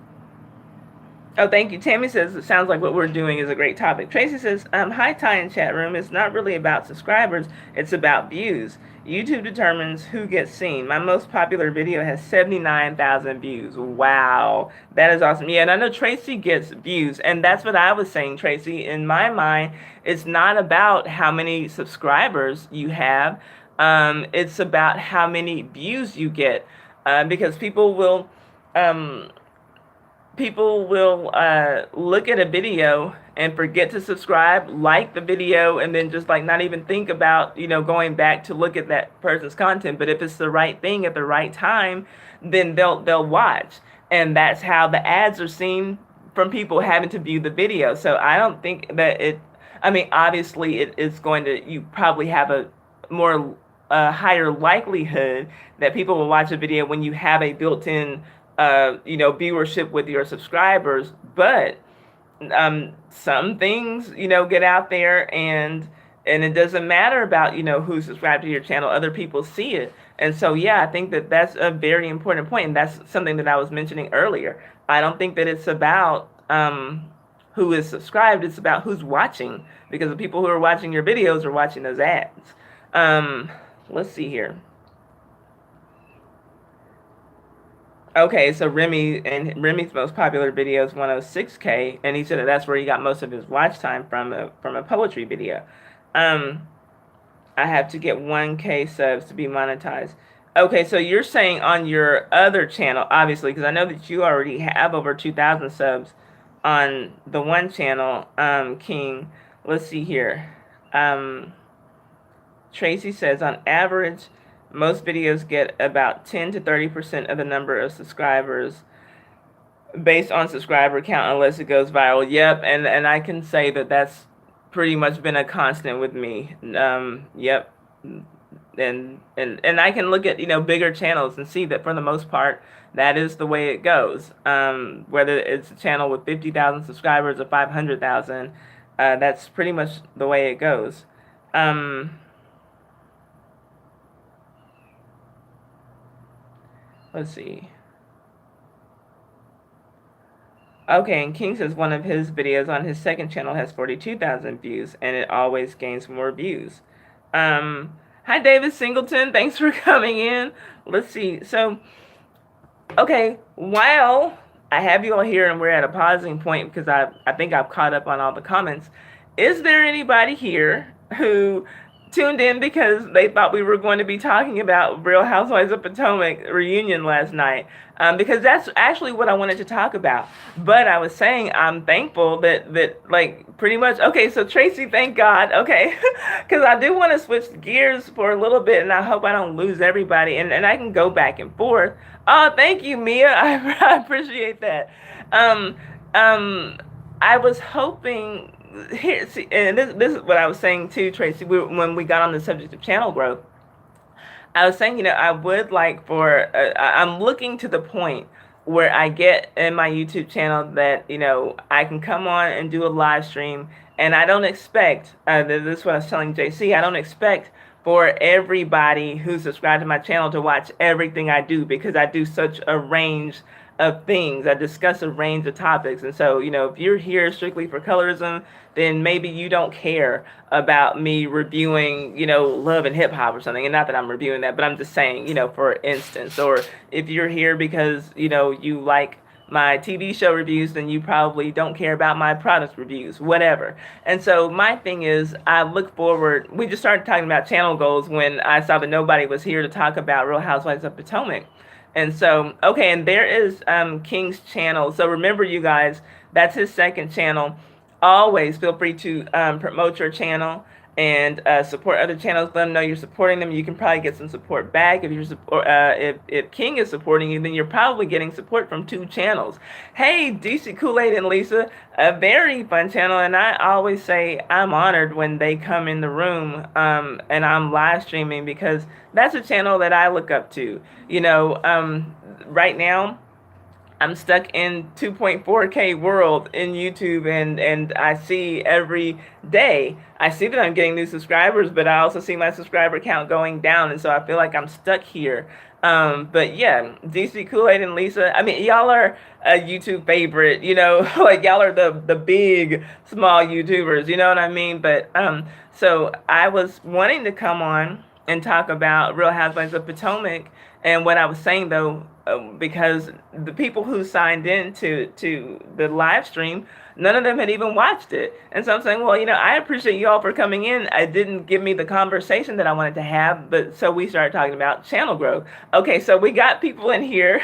oh, thank you. Tammy says, it sounds like what we're doing is a great topic. Tracy says, hi, Ty in chat room. It's not really about subscribers. It's about views. YouTube determines who gets seen. My most popular video has 79,000 views. Wow. That is awesome. Yeah, and I know Tracy gets views, and that's what I was saying, Tracy. In my mind, it's not about how many subscribers you have. It's about how many views you get, because people will look at a video and forget to subscribe, like the video, and then just like not even think about, going back to look at that person's content. But if it's the right thing at the right time, then they'll watch. And that's how the ads are seen, from people having to view the video. So I don't think that obviously it's going to, you probably have a more higher likelihood that people will watch a video when you have a built-in viewership with your subscribers. But some things, get out there, and it doesn't matter about, who's subscribed to your channel. Other people see it. And so, yeah, I think that that's a very important point. And that's something that I was mentioning earlier. I don't think that it's about who is subscribed. It's about who's watching, because the people who are watching your videos are watching those ads. Let's see here. Okay, so Remy's most popular video is 106K, and he said that that's where he got most of his watch time from a poetry video. Um, I have to get 1K subs to be monetized. Okay, so you're saying on your other channel, obviously, because I know that you already have over 2,000 subs on the one channel, King. Let's see here. Um, Tracy says on average, most videos get about 10 to 30% of the number of subscribers based on subscriber count unless it goes viral. Yep, and I can say that that's pretty much been a constant with me. Yep. And I can look at, bigger channels and see that for the most part that is the way it goes. Whether it's a channel with 50,000 subscribers or 500,000, that's pretty much the way it goes. Let's see. Okay, and King says one of his videos on his second channel has 42,000 views, and it always gains more views. Hi, David Singleton. Thanks for coming in. Let's see. So, okay, while I have you all here and we're at a pausing point because I think I've caught up on all the comments, is there anybody here who tuned in because they thought we were going to be talking about Real Housewives of Potomac reunion last night? Because that's actually what I wanted to talk about. But I was saying I'm thankful that like pretty much, okay, so Tracy, thank God, okay, because I do want to switch gears for a little bit and I hope I don't lose everybody and I can go back and forth. Oh, thank you, Mia. I appreciate that. I was hoping here, see, and this is what I was saying too, Tracy. When we got on the subject of channel growth, I was saying, I would like for I'm looking to the point where I get in my YouTube channel that I can come on and do a live stream, and I don't expect. This is what I was telling JC. I don't expect for everybody who's subscribed to my channel to watch everything I do because I do such a range of things. I discuss a range of topics. And so, if you're here strictly for colorism, then maybe you don't care about me reviewing, love and hip hop or something. And not that I'm reviewing that, but I'm just saying, for instance, or if you're here because, you like my TV show reviews, then you probably don't care about my product reviews, whatever. And so my thing is, I look forward, we just started talking about channel goals when I saw that nobody was here to talk about Real Housewives of Potomac. And so, okay, and there is King's channel. So remember, you guys, that's his second channel. Always feel free to promote your channel and support other channels. Let them know you're supporting them. You can probably get some support back if if King is supporting you. Then you're probably getting support from 2 channels. Hey, DC Kool-Aid and Lisa, a very fun channel, and I always say I'm honored when they come in the room and I'm live streaming because that's a channel that I look up to. Right now, I'm stuck in 2.4K world in YouTube, and I see every day, I see that I'm getting new subscribers, but I also see my subscriber count going down, and so I feel like I'm stuck here. But yeah, DC Kool-Aid and Lisa, I mean, y'all are a YouTube favorite, like y'all are the big, small YouTubers, you know what I mean? But, so I was wanting to come on and talk about Real Housewives of Potomac, and what I was saying though, because the people who signed in to the live stream, none of them had even watched it. And so I'm saying, well, I appreciate you all for coming in. It didn't give me the conversation that I wanted to have, but so we started talking about channel growth. Okay, so we got people in here.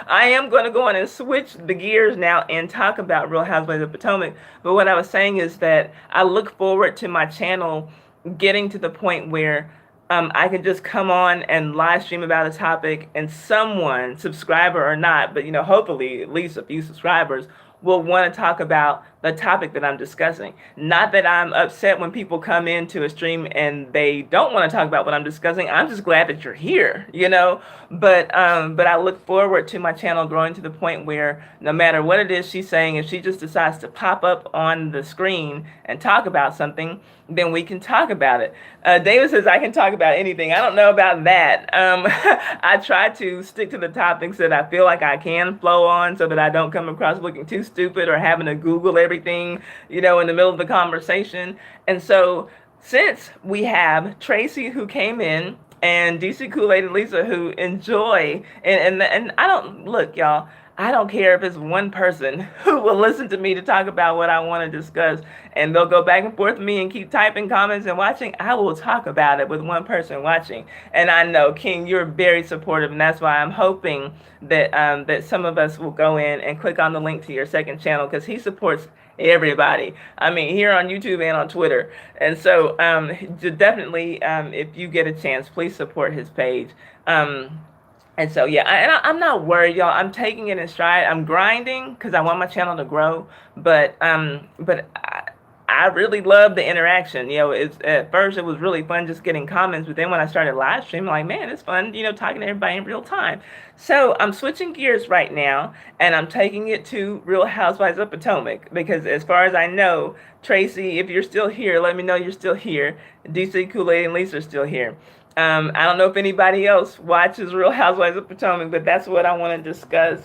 I am going to go on and switch the gears now and talk about Real Housewives of Potomac. But what I was saying is that I look forward to my channel getting to the point where I could just come on and live stream about a topic, and someone, subscriber or not, but hopefully at least a few subscribers, will want to talk about the topic that I'm discussing. Not that I'm upset when people come into a stream and they don't want to talk about what I'm discussing. I'm just glad that you're here, But I look forward to my channel growing to the point where no matter what it is she's saying, if she just decides to pop up on the screen and talk about something, then we can talk about it. David says I can talk about anything. I don't know about that. I try to stick to the topics that I feel like I can flow on so that I don't come across looking too stupid or having to Google everything, in the middle of the conversation. And so since we have Tracy who came in and DC Kool-Aid and Lisa, who enjoy, and I don't, look, y'all, I don't care if it's one person who will listen to me to talk about what I want to discuss, and they'll go back and forth with me and keep typing comments and watching. I will talk about it with one person watching. And I know, King, you're very supportive, and that's why I'm hoping that that some of us will go in and click on the link to your second channel, because he supports everybody. I mean, here on YouTube and on Twitter. And so definitely, if you get a chance, please support his page. And so, yeah, I'm not worried, y'all. I'm taking it in stride. I'm grinding because I want my channel to grow. But I really love the interaction. You know, at first it was really fun just getting comments, but then when I started live streaming, I'm like, man, it's fun, you know, talking to everybody in real time. So I'm switching gears right now, and I'm taking it to Real Housewives of Potomac, because as far as I know, Tracy, if you're still here, let me know you're still here. DC Kool-Aid and Lisa are still here. I don't know if anybody else watches Real Housewives of Potomac, but that's what I want to discuss.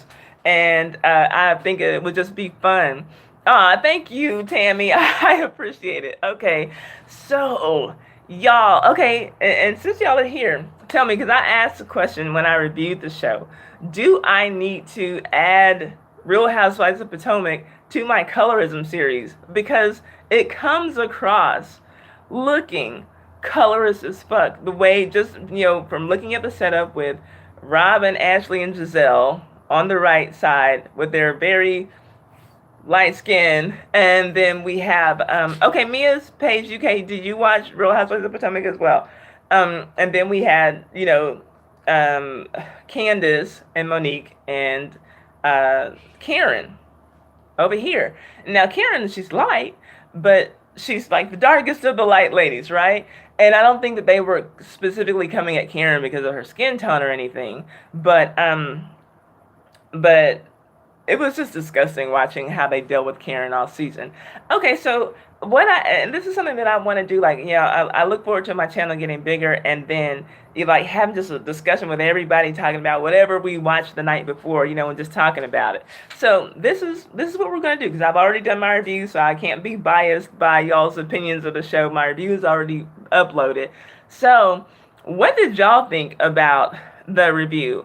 And I think it would just be fun. Thank you, Tammy. I appreciate it. Okay, so y'all, okay, and since y'all are here, tell me, because I asked a question when I reviewed the show, do I need to add Real Housewives of Potomac to my colorism series? Because it comes across looking colorist as fuck. The way, just, you know, from looking at the setup with Robin, Ashley, and Giselle on the right side with their very light skin, and then we have okay, Mia's page UK. Did you watch Real Housewives of Potomac as well? And then we had, you know, Candace and Monique and Karen over here. Now Karen, she's light, but she's like the darkest of the light ladies, right? And I don't think that they were specifically coming at Karen because of her skin tone or anything, but it was just disgusting watching how they dealt with Karen all season. Okay, so and this is something that I want to do, like, you know, I look forward to my channel getting bigger, and then you like having just a discussion with everybody, talking about whatever we watched the night before, you know, and just talking about it. So this is what we're gonna do, because I've already done my review, so I can't be biased by y'all's opinions of the show. My review is already uploaded. So what did y'all think about the reunion?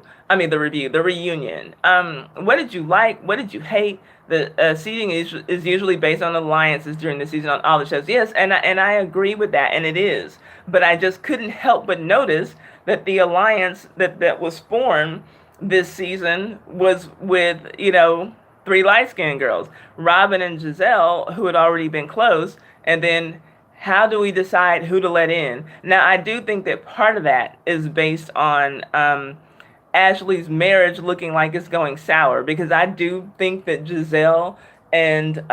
What did you like? What did you hate? The seating is usually based on alliances during the season on all the shows. Yes, and I agree with that, and it is. But I just couldn't help but notice that the alliance that was formed this season was with, you know, 3 light-skinned girls, Robin and Giselle, who had already been close, and then how do we decide who to let in? Now, I do think that part of that is based on Ashley's marriage looking like it's going sour, because I do think that Giselle and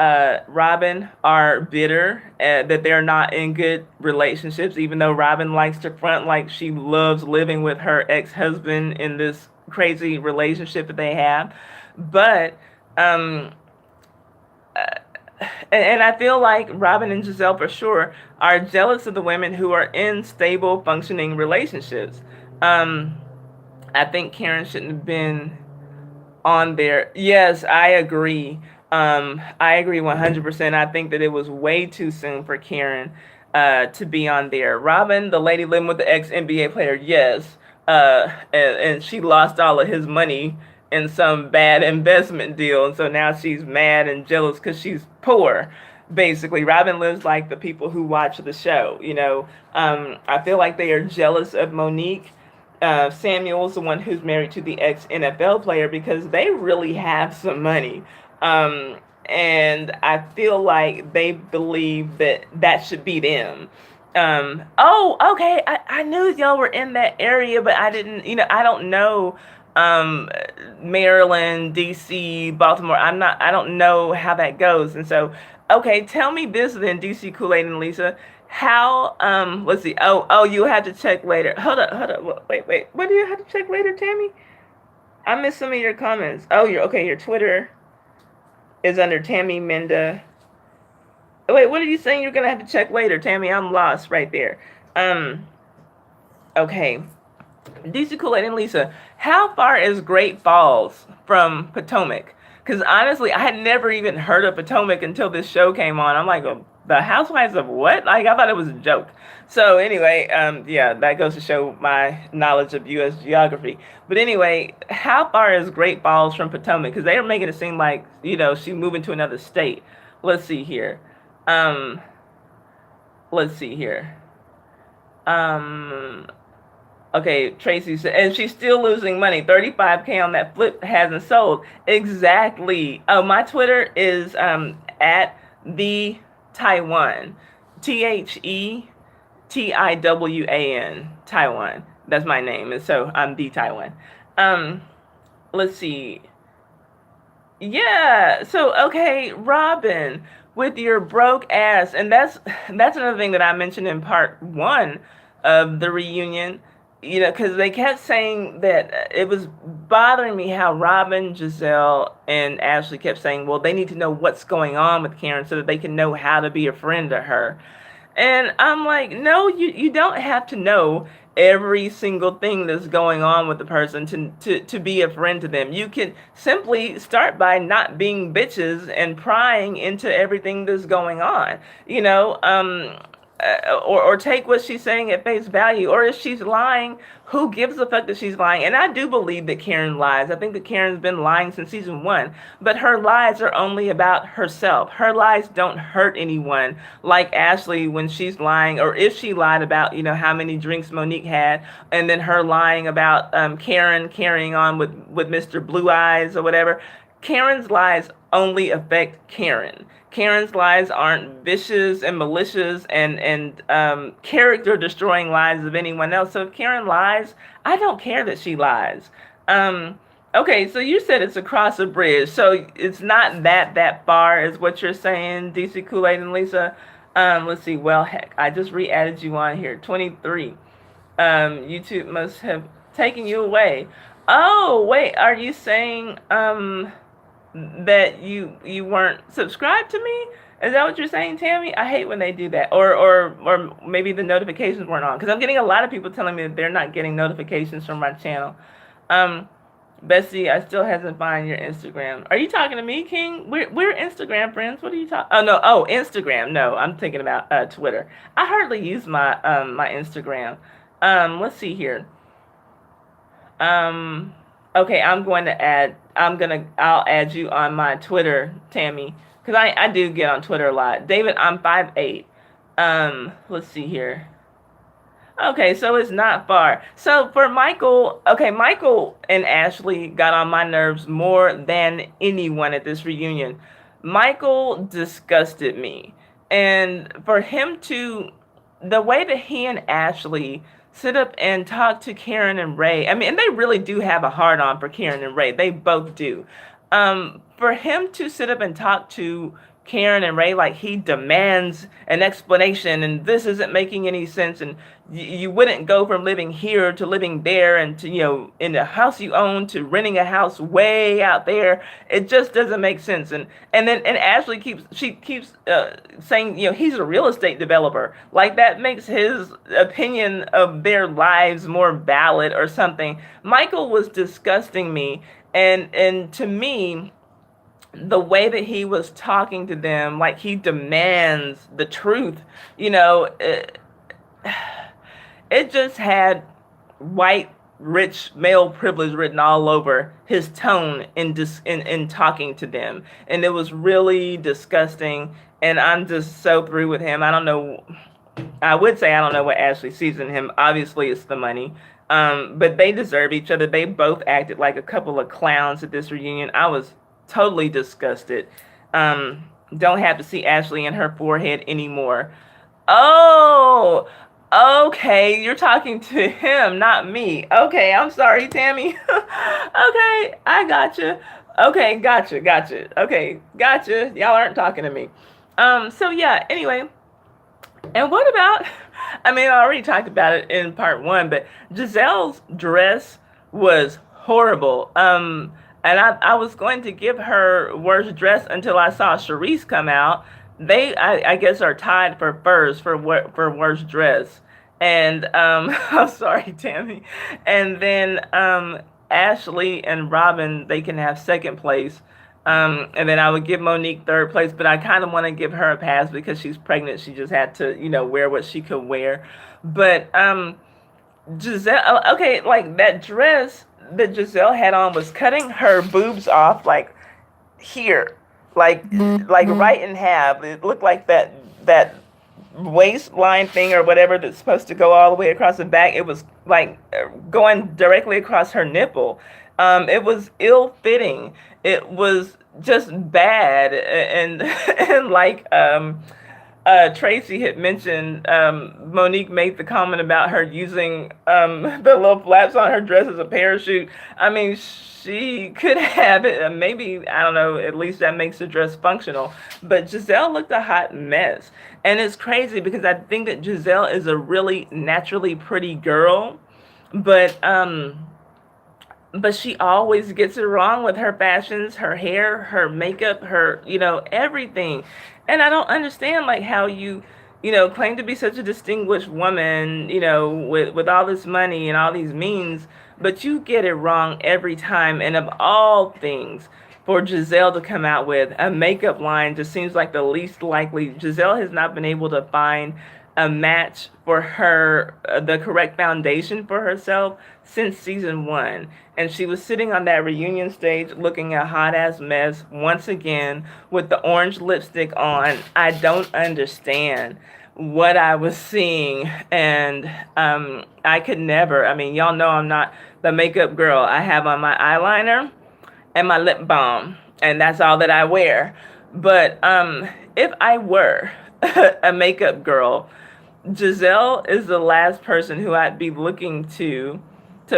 Robin are bitter, that they're not in good relationships, even though Robin likes to front like she loves living with her ex-husband in this crazy relationship that they have. But and I feel like Robin and Giselle for sure are jealous of the women who are in stable, functioning relationships. I think Karen shouldn't have been on there. Yes, I agree. I agree 100%. I think that it was way too soon for Karen to be on there. Robin, the lady living with the ex-NBA player, yes. And she lost all of his money in some bad investment deal, and so now she's mad and jealous because she's poor. Basically, Robin lives like the people who watch the show, you know. I feel like they are jealous of Monique Samuel's, the one who's married to the ex-NFL player, because they really have some money. And I feel like they believe that should be them. Oh, okay, I knew y'all were in that area, but I didn't, you know, I don't know Maryland, DC, Baltimore. I don't know how that goes. And so, okay, tell me this then, DC Kool-Aid and Lisa. How, let's see. Oh, you have to check later. Hold up. Wait. What do you have to check later, Tammy? I missed some of your comments. Oh, your Twitter is under Tammy Minda. Wait, what are you saying you're going to have to check later, Tammy? I'm lost right there. Okay. DC Kool-Aid and Lisa, how far is Great Falls from Potomac? Because honestly, I had never even heard of Potomac until this show came on. I'm like, oh, the Housewives of what? Like, I thought it was a joke. So anyway, yeah, that goes to show my knowledge of U.S. geography. But anyway, how far is Great Falls from Potomac? Because they are making it seem like, she's moving to another state. Let's see here. Um, let's see here. Um, Okay, Tracy said, and she's still losing money. 35K on that flip hasn't sold. Exactly. Oh, my Twitter is at the Taiwan. TheTiwan. Taiwan. That's my name. And so I'm the Taiwan. Um, let's see. Yeah. So okay, Robin, with your broke ass, and that's another thing that I mentioned in part one of the reunion. Because they kept saying that it was bothering me how Robin, Giselle, and Ashley kept saying, well, they need to know what's going on with Karen so that they can know how to be a friend to her. And I'm like, no, you don't have to know every single thing that's going on with the person to be a friend to them. You can simply start by not being bitches and prying into everything that's going on. Or take what she's saying at face value. Or if she's lying, who gives a fuck that she's lying? And I do believe that Karen lies. I think that Karen's been lying since season one. But her lies are only about herself. Her lies don't hurt anyone, like Ashley when she's lying, or if she lied about, how many drinks Monique had, and then her lying about Karen carrying on with Mr. Blue Eyes or whatever. Karen's lies only affect Karen. Karen's lies aren't vicious and malicious and character destroying lies of anyone else. So if Karen lies, I don't care that she lies. Okay, so you said it's across a bridge, so it's not that far, is what you're saying, DC Kool-Aid and Lisa. Let's see. Well, heck, I just re-added you on here. 23. YouTube must have taken you away. Oh, wait, are you saying that you weren't subscribed to me? Is that what you're saying, Tammy? I hate when they do that. Or maybe the notifications weren't on, because I'm getting a lot of people telling me that they're not getting notifications from my channel. Bessie, I still hasn't found your Instagram. Are you talking to me, King? We're Instagram friends. What are you talking? Oh no. Oh, Instagram. No, I'm thinking about Twitter. I hardly use my my Instagram. Let's see here. Okay, I'll add you on my Twitter, Tammy, because I do get on Twitter a lot. David, I'm 5'8". Let's see here. Okay, so it's not far. So for Michael, okay, Michael and Ashley got on my nerves more than anyone at this reunion. Michael disgusted me. And for him to, the way that he and Ashley sit up and talk to Karen and Ray, I mean, and they really do have a hard on for Karen and Ray. They both do. For him to sit up and talk to Karen and Ray like he demands an explanation and this isn't making any sense, and you wouldn't go from living here to living there and to, in the house you own to renting a house way out there. It just doesn't make sense. And Ashley keeps saying, he's a real estate developer, like that makes his opinion of their lives more valid or something. Michael was disgusting me, and to me, the way that he was talking to them, like he demands the truth, it just had white, rich male privilege written all over his tone in talking to them. And it was really disgusting. And I'm just so through with him. I don't know. I would say I don't know what Ashley sees in him. Obviously, it's the money. But they deserve each other. They both acted like a couple of clowns at this reunion. I was totally disgusted. Don't have to see Ashley in her forehead anymore. Oh, okay. You're talking to him, not me. Okay, I'm sorry, Tammy. Okay, I gotcha. Okay, gotcha. Okay, gotcha. Y'all aren't talking to me. So yeah, anyway. And what about, I mean, I already talked about it in part one, but Giselle's dress was horrible. And I was going to give her worst dress until I saw Charisse come out. They, I guess, are tied for first for worst dress. And I'm sorry, Tammy. And then Ashley and Robin, they can have second place. And then I would give Monique third place, but I kind of want to give her a pass because she's pregnant. She just had to, wear what she could wear. But Giselle, okay, like that dress that Giselle had on was cutting her boobs off like here, like right in half. It looked like that waistline thing or whatever that's supposed to go all the way across the back. It was like going directly across her nipple. It was ill fitting. It was just bad, and and like Tracy had mentioned, Monique made the comment about her using the little flaps on her dress as a parachute. I mean, she could have it. Maybe, I don't know, at least that makes the dress functional. But Giselle looked a hot mess. And it's crazy because I think that Giselle is a really naturally pretty girl. But she always gets it wrong with her fashions, her hair, her makeup, her, everything. And I don't understand like how you, claim to be such a distinguished woman, with all this money and all these means, but you get it wrong every time. And of all things, for Giselle to come out with a makeup line just seems like the least likely. Giselle has not been able to find a match for her, the correct foundation for herself since season 1. And she was sitting on that reunion stage looking a hot ass mess once again with the orange lipstick on. I don't understand what I was seeing. And I could never, I mean, y'all know I'm not the makeup girl. I have on my eyeliner and my lip balm, and that's all that I wear. But if I were a makeup girl, Giselle is the last person who I'd be looking to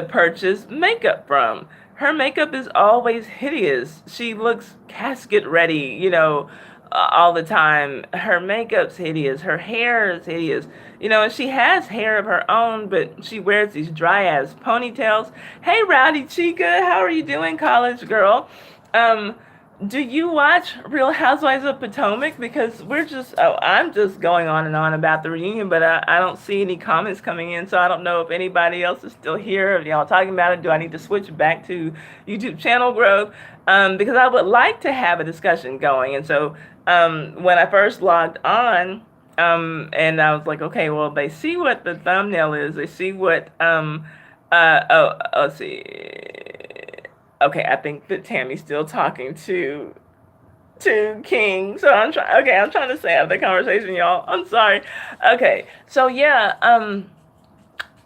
purchase makeup from. Her makeup is always hideous. She looks casket ready, all the time. Her makeup's hideous. Her hair is hideous. And she has hair of her own, but she wears these dry ass ponytails. Hey, Rowdy Chica, how are you doing, college girl? Do you watch Real Housewives of Potomac? Because I'm just going on and on about the reunion, but I don't see any comments coming in, so I don't know if anybody else is still here, if y'all talking about it. Do I need to switch back to YouTube channel growth? Because I would like to have a discussion going. And so when I first logged on, and I was like, okay, well, they see what the thumbnail is. They see what, let's see. Okay, I think that Tammy's still talking to King. So I'm trying to stay out of the conversation, y'all. I'm sorry. Okay. So yeah,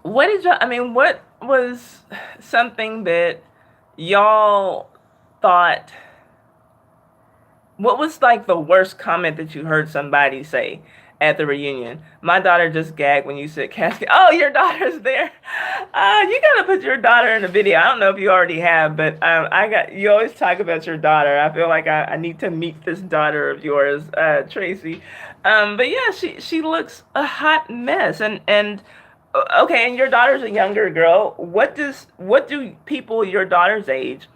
what was something that y'all thought, what was like the worst comment that you heard somebody say at the reunion? My daughter just gagged when you said casket. Oh, your daughter's there. You gotta put your daughter in the video. I don't know if you already have, but you always talk about your daughter. I feel like I need to meet this daughter of yours, Tracy. But yeah, she looks a hot mess. And okay, and your daughter's a younger girl. What do people your daughter's age,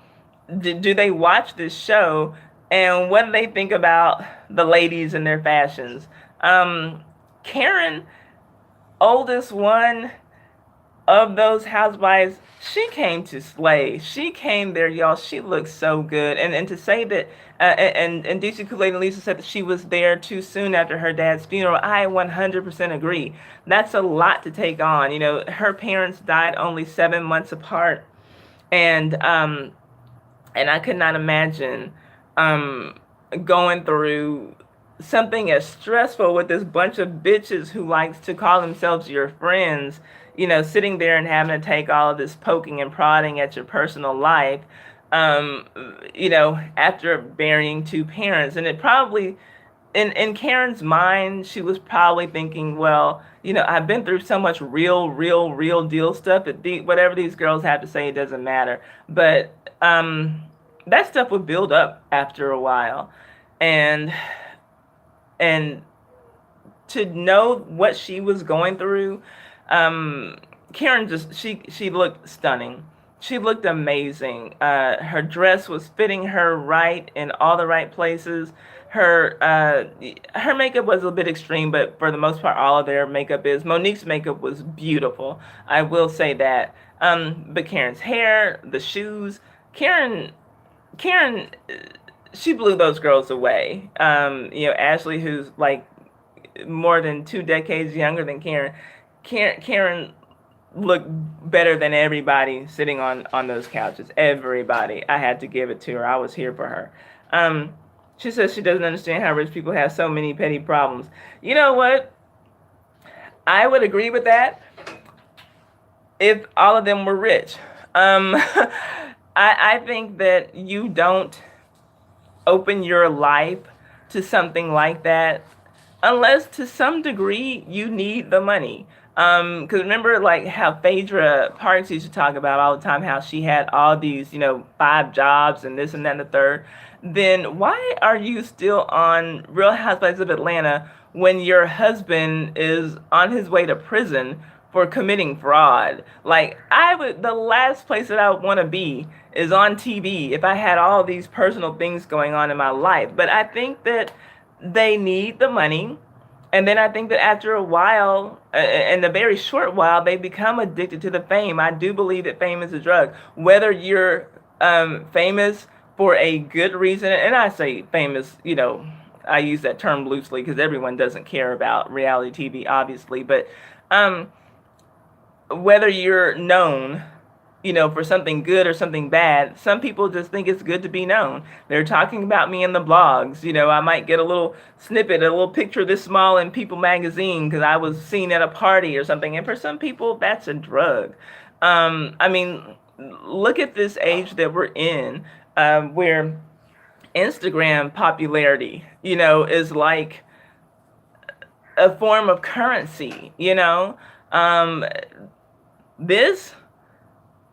do they watch this show, and what do they think about the ladies and their fashions? Karen, oldest one of those housewives, she came to slay. She came there, y'all. She looks so good. And to say that, and DC Kool-Aid and Lisa said that she was there too soon after her dad's funeral, I 100% agree. That's a lot to take on. Her parents died only 7 months apart. And I could not imagine going through something as stressful with this bunch of bitches who likes to call themselves your friends, sitting there and having to take all of this poking and prodding at your personal life, after burying 2 parents. And it probably, in Karen's mind, she was probably thinking, well, I've been through so much real deal stuff that whatever these girls have to say, it doesn't matter. But that stuff would build up after a while. And to know what she was going through, Karen she looked stunning. She looked amazing. Her dress was fitting her right in all the right places. Her makeup was a bit extreme, but for the most part, all of their makeup is. Monique's makeup was beautiful. I will say that. But Karen's hair, the shoes, Karen, she blew those girls away. Ashley, who's like more than 2 decades younger than Karen. Karen looked better than everybody sitting on those couches. Everybody. I had to give it to her. I was here for her. Um, she says she doesn't understand how rich people have so many petty problems. You know what? I would agree with that if all of them were rich. I think that you don't open your life to something like that unless to some degree you need the money. Because remember, like how Phaedra Parks used to talk about all the time how she had all these, 5 jobs and this and that and the third. Then why are you still on Real Housewives of Atlanta when your husband is on his way to prison for committing fraud? Like, the last place that I would want to be is on TV if I had all these personal things going on in my life. But I think that they need the money. And then I think that after a while, in a very short while, they become addicted to the fame. I do believe that fame is a drug. Whether you're famous for a good reason, and I say famous, I use that term loosely because everyone doesn't care about reality TV, obviously. But whether you're known, for something good or something bad, some people just think it's good to be known. They're talking about me in the blogs. I might get a little snippet, a little picture this small in People magazine because I was seen at a party or something. And for some people, that's a drug. I mean, look at this age that we're in, where Instagram popularity, is like a form of currency, this,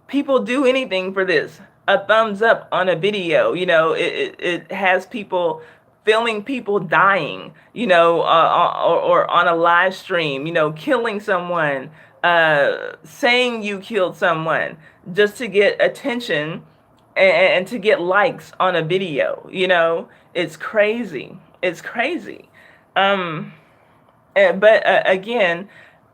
people do anything for this. A thumbs up on a video, it has people filming people dying, or on a live stream, killing someone, saying you killed someone just to get attention and to get likes on a video, it's crazy. It's crazy. But again,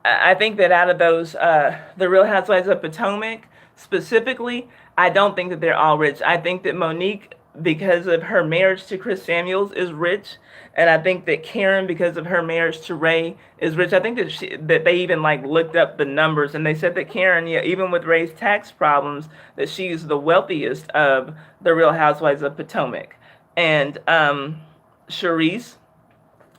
I think that out of those, the Real Housewives of Potomac specifically, I don't think that they're all rich. I think that Monique, because of her marriage to Chris Samuels, is rich, and I think that Karen, because of her marriage to Ray, is rich. I think that they even like looked up the numbers, and they said that Karen, yeah, even with Ray's tax problems, that she's the wealthiest of the Real Housewives of Potomac, and Charisse,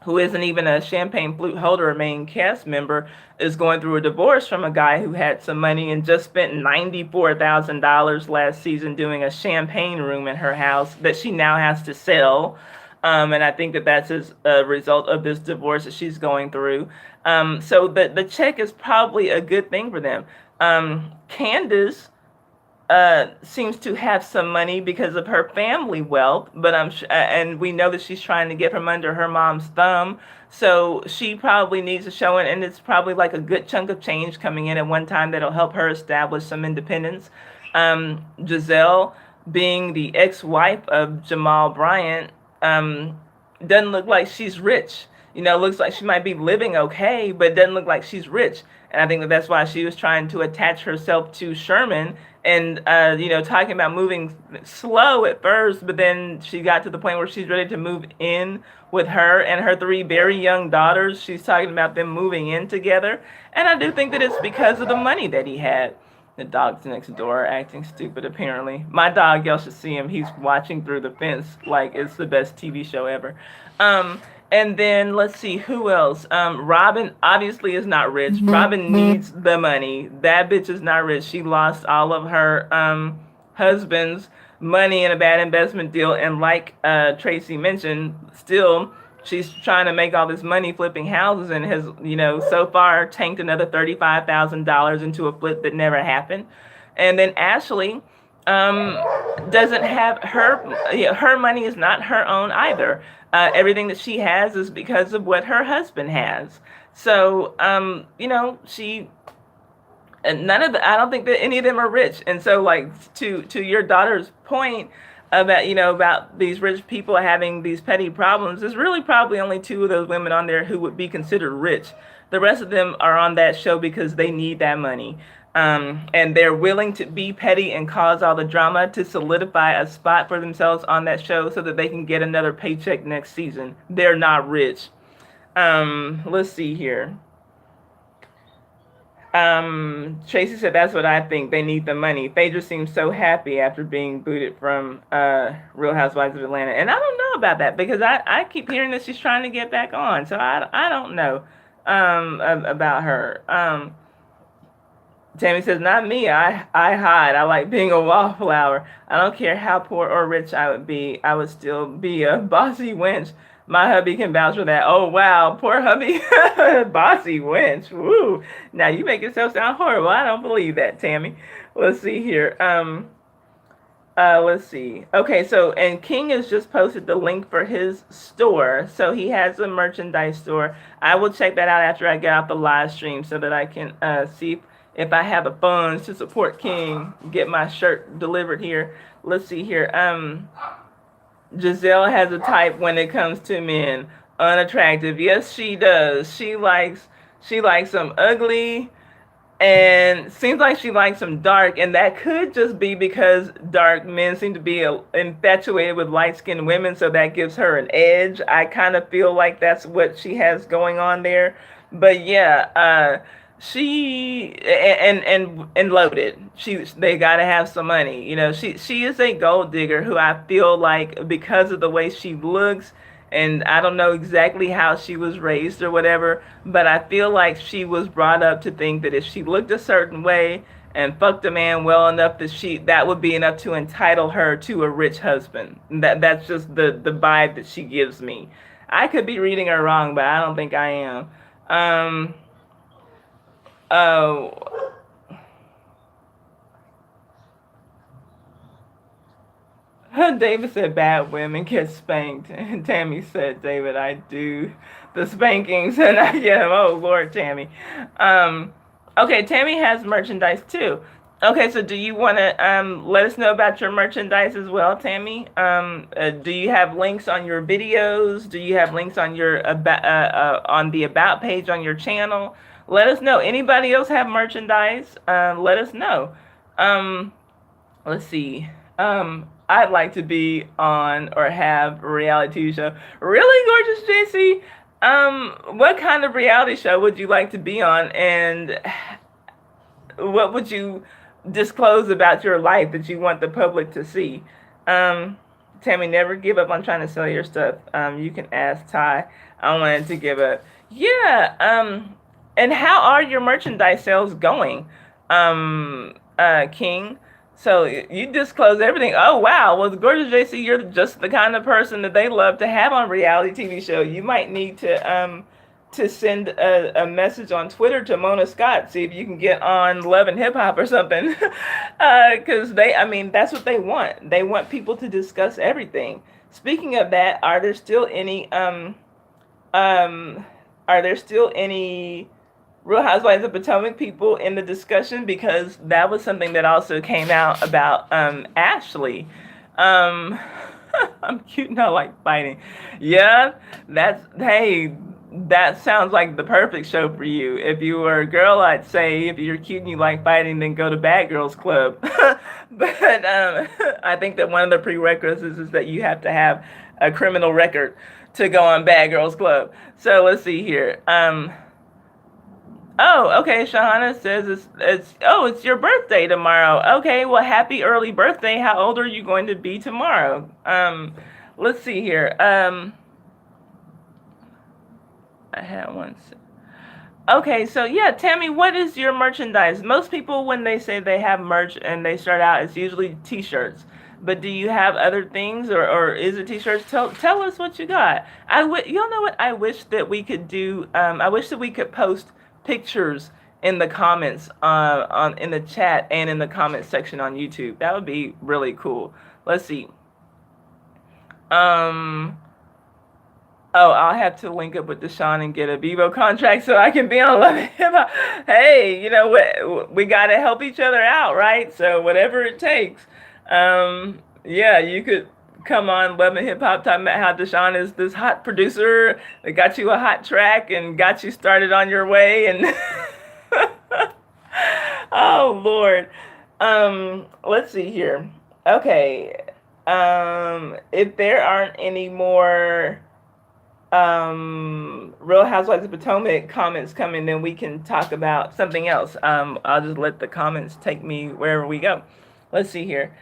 who isn't even a champagne flute holder or main cast member, is going through a divorce from a guy who had some money and just spent $94,000 last season doing a champagne room in her house that she now has to sell. And I think that that's as a result of this divorce that she's going through. So the check is probably a good thing for them. Candace seems to have some money because of her family wealth, but and we know that she's trying to get from under her mom's thumb, so she probably needs to show it, and it's probably like a good chunk of change coming in at one time that'll help her establish some independence. Giselle, being the ex-wife of Jamal Bryant, doesn't look like she's rich. Looks like she might be living okay, but doesn't look like she's rich. And I think that that's why she was trying to attach herself to Sherman and, talking about moving slow at first, but then she got to the point where she's ready to move in with her and her 3 very young daughters. She's talking about them moving in together. And I do think that it's because of the money that he had. The dog's next door acting stupid, apparently. My dog, y'all should see him. He's watching through the fence like it's the best TV show ever. And then let's see who else. Robin obviously is not rich. Robin needs the money. That bitch is not rich. She lost all of her husband's money in a bad investment deal. And like Tracy mentioned, still she's trying to make all this money flipping houses and has, so far tanked another $35,000 into a flip that never happened. And then Ashley doesn't have her money is not her own either. Everything that she has is because of what her husband has. So, she, and I don't think that any of them are rich. And so, like, to your daughter's point about, about these rich people having these petty problems, there's really probably only 2 of those women on there who would be considered rich. The rest of them are on that show because they need that money. And they're willing to be petty and cause all the drama to solidify a spot for themselves on that show so that they can get another paycheck next season. They're not rich. Let's see here. Tracy said, that's what I think. They need the money. Phaedra seems so happy after being booted from Real Housewives of Atlanta. And I don't know about that because I keep hearing that she's trying to get back on. So I don't know about her. Tammy says, not me. I hide. I like being a wallflower. I don't care how poor or rich I would be. I would still be a bossy wench. My hubby can vouch for that. Oh, wow. Poor hubby. Bossy wench. Woo. Now, you make yourself sound horrible. I don't believe that, Tammy. Let's see here. Let's see. Okay, so, and King has just posted the link for his store. So he has a merchandise store. I will check that out after I get off the live stream so that I can see if I have the funds to support King, get my shirt delivered here. Let's see here. Giselle has a type when it comes to men. Unattractive. Yes, she does. She likes some ugly, and seems like she likes some dark, and that could just be because dark men seem to be infatuated with light-skinned women, so that gives her an edge. I kind of feel like that's what she has going on there. But yeah, she and loaded. They gotta have some money. You know, she is a gold digger who I feel like because of the way she looks, and I don't know exactly how she was raised or whatever, but I feel like she was brought up to think that if she looked a certain way and fucked a man well enough that would be enough to entitle her to a rich husband. That's just the vibe that she gives me. I could be reading her wrong, but I don't think I am. Oh, David said bad women get spanked. And Tammy said, David, I do the spankings and I get them. Oh, Lord, Tammy. Okay, Tammy has merchandise too. Okay, so do you want to let us know about your merchandise as well, Tammy? Do you have links on your videos? Do you have links on your on the about page on your channel? Let us know. Anybody else have merchandise? Let us know. Let's see. I'd like to be on or have a reality TV show. Really, gorgeous JC? What kind of reality show would you like to be on, and what would you disclose about your life that you want the public to see? Tammy, never give up on trying to sell your stuff. You can ask Ty. I wanted to give up. Yeah. And how are your merchandise sales going, King? So you disclose everything. Oh, wow. Well, gorgeous JC, you're just the kind of person that they love to have on reality TV show. You might need to send a message on Twitter to Mona Scott, see if you can get on Love and Hip Hop or something. Because that's what they want. They want people to discuss everything. Speaking of that, are there still any Real Housewives of Potomac people in the discussion? Because that was something that also came out about Ashley. I'm cute and I like fighting. Yeah, that sounds like the perfect show for you. If you were a girl, I'd say if you're cute and you like fighting, then go to Bad Girls Club. But I think that one of the prerequisites is that you have to have a criminal record to go on Bad Girls Club. So let's see here. Oh, okay. Shahana says it's your birthday tomorrow. Okay, well, happy early birthday. How old are you going to be tomorrow? Let's see here. I had one. Okay, so yeah, Tammy, what is your merchandise? Most people, when they say they have merch and they start out, it's usually t-shirts. But do you have other things, or is it t-shirts? Tell us what you got. You know what? I wish that we could do. I wish that we could post pictures in the comments in the chat and in the comment section on YouTube. That would be really cool. Let's see. Oh, I'll have to link up with Deshaun and get a Vivo contract so I can be on Love and Hip Hop. Hey, you know what? We got to help each other out, right? So whatever it takes. Yeah, you could come on Love and Hip Hop talking about how Deshaun is this hot producer that got you a hot track and got you started on your way. And Oh Lord. Let's see here. Okay. If there aren't any more Real Housewives of Potomac comments coming, then we can talk about something else. I'll just let the comments take me wherever we go. Let's see here.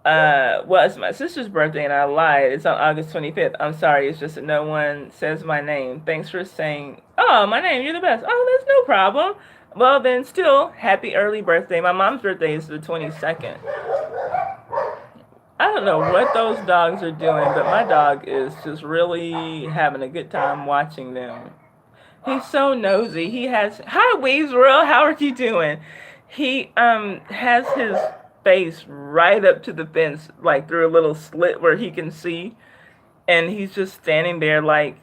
Well, it's my sister's birthday and I lied. It's on August 25th. I'm sorry. It's just that no one says my name. Thanks for saying, oh, my name. You're the best. Oh, that's no problem. Well, then still, happy early birthday. My mom's birthday is the 22nd. I don't know what those dogs are doing, but my dog is just really having a good time watching them. He's so nosy. He has, hi Weasel, how are you doing? He has his face right up to the fence, like through a little slit where he can see, and he's just standing there like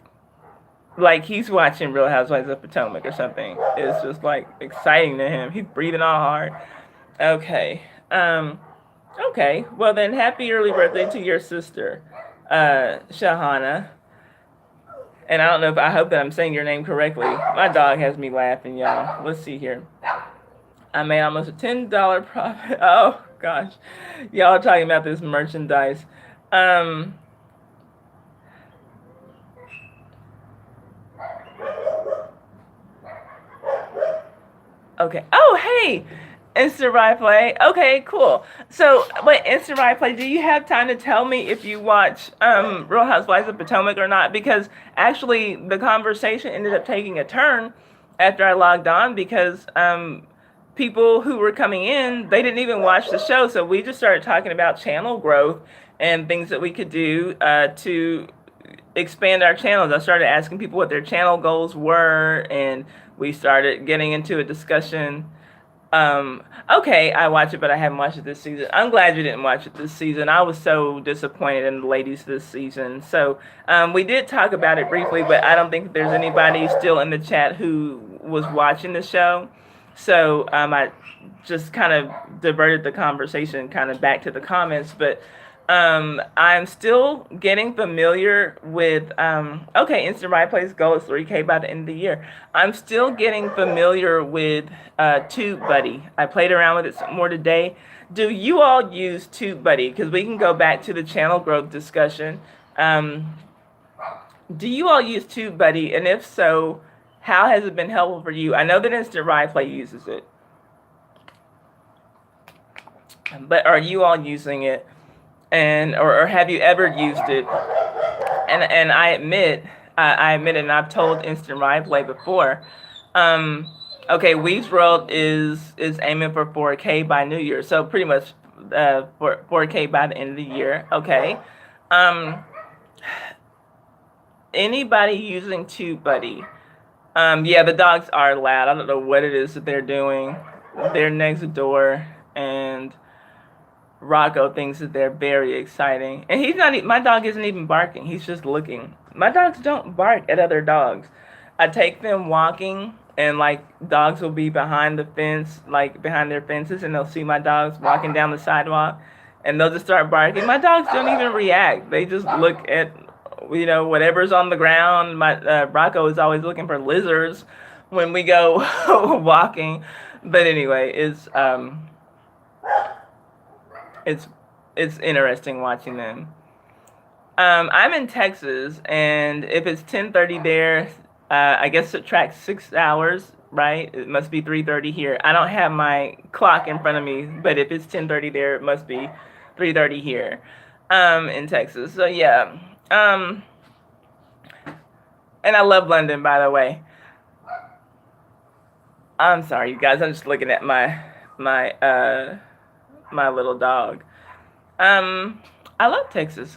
he's watching Real Housewives of Potomac or something. It's just like exciting to him. He's breathing all hard. Okay. Okay. Well then, happy early birthday to your sister, Shahana. And I don't know if I hope that I'm saying your name correctly. My dog has me laughing, y'all. Let's see here. I made almost a $10 profit. Oh gosh, y'all are talking about this merchandise. Okay. Oh hey, instant replay. Okay, cool. So wait, instant replay. Do you have time to tell me if you watch Real Housewives of Potomac or not? Because actually, the conversation ended up taking a turn after I logged on because people who were coming in, they didn't even watch the show. So we just started talking about channel growth and things that we could do to expand our channels. I started asking people what their channel goals were, and we started getting into a discussion. Okay, I watch it, but I haven't watched it this season. I'm glad you didn't watch it this season. I was so disappointed in the ladies this season. So we did talk about it briefly, but I don't think there's anybody still in the chat who was watching the show. So I just kind of diverted the conversation kind of back to the comments. But I'm still getting familiar with, okay, Instant Replay's goal is 3K by the end of the year. I'm still getting familiar with TubeBuddy. I played around with it some more today. Do you all use TubeBuddy? Because we can go back to the channel growth discussion. Do you all use TubeBuddy? And if so, how has it been helpful for you? I know that Instant Replay uses it. But are you all using it? And or have you ever used it? And I admit, and I've told Instant Replay before. Okay, Weave's World is aiming for 4K by New Year, so pretty much 4K by the end of the year. Okay. Anybody using TubeBuddy? Yeah, the dogs are loud. I don't know what it is that they're doing. They're next door, and Rocco thinks that they're very exciting. And he's not, my dog isn't even barking. He's just looking. My dogs don't bark at other dogs. I take them walking, and like dogs will be behind the fence, like behind their fences, and they'll see my dogs walking down the sidewalk, and they'll just start barking. My dogs don't even react. They just look at, you know, whatever's on the ground. My Rocco is always looking for lizards when we go walking. But anyway, it's interesting watching them. I'm in Texas, and if it's 10:30 there, I guess subtract 6 hours, right? It must be 3:30 here. I don't have my clock in front of me, but if it's 10:30 there, it must be 3:30 here, in Texas. So yeah, and I love London, by the way. I'm sorry, you guys. I'm just looking at my little dog. I love Texas.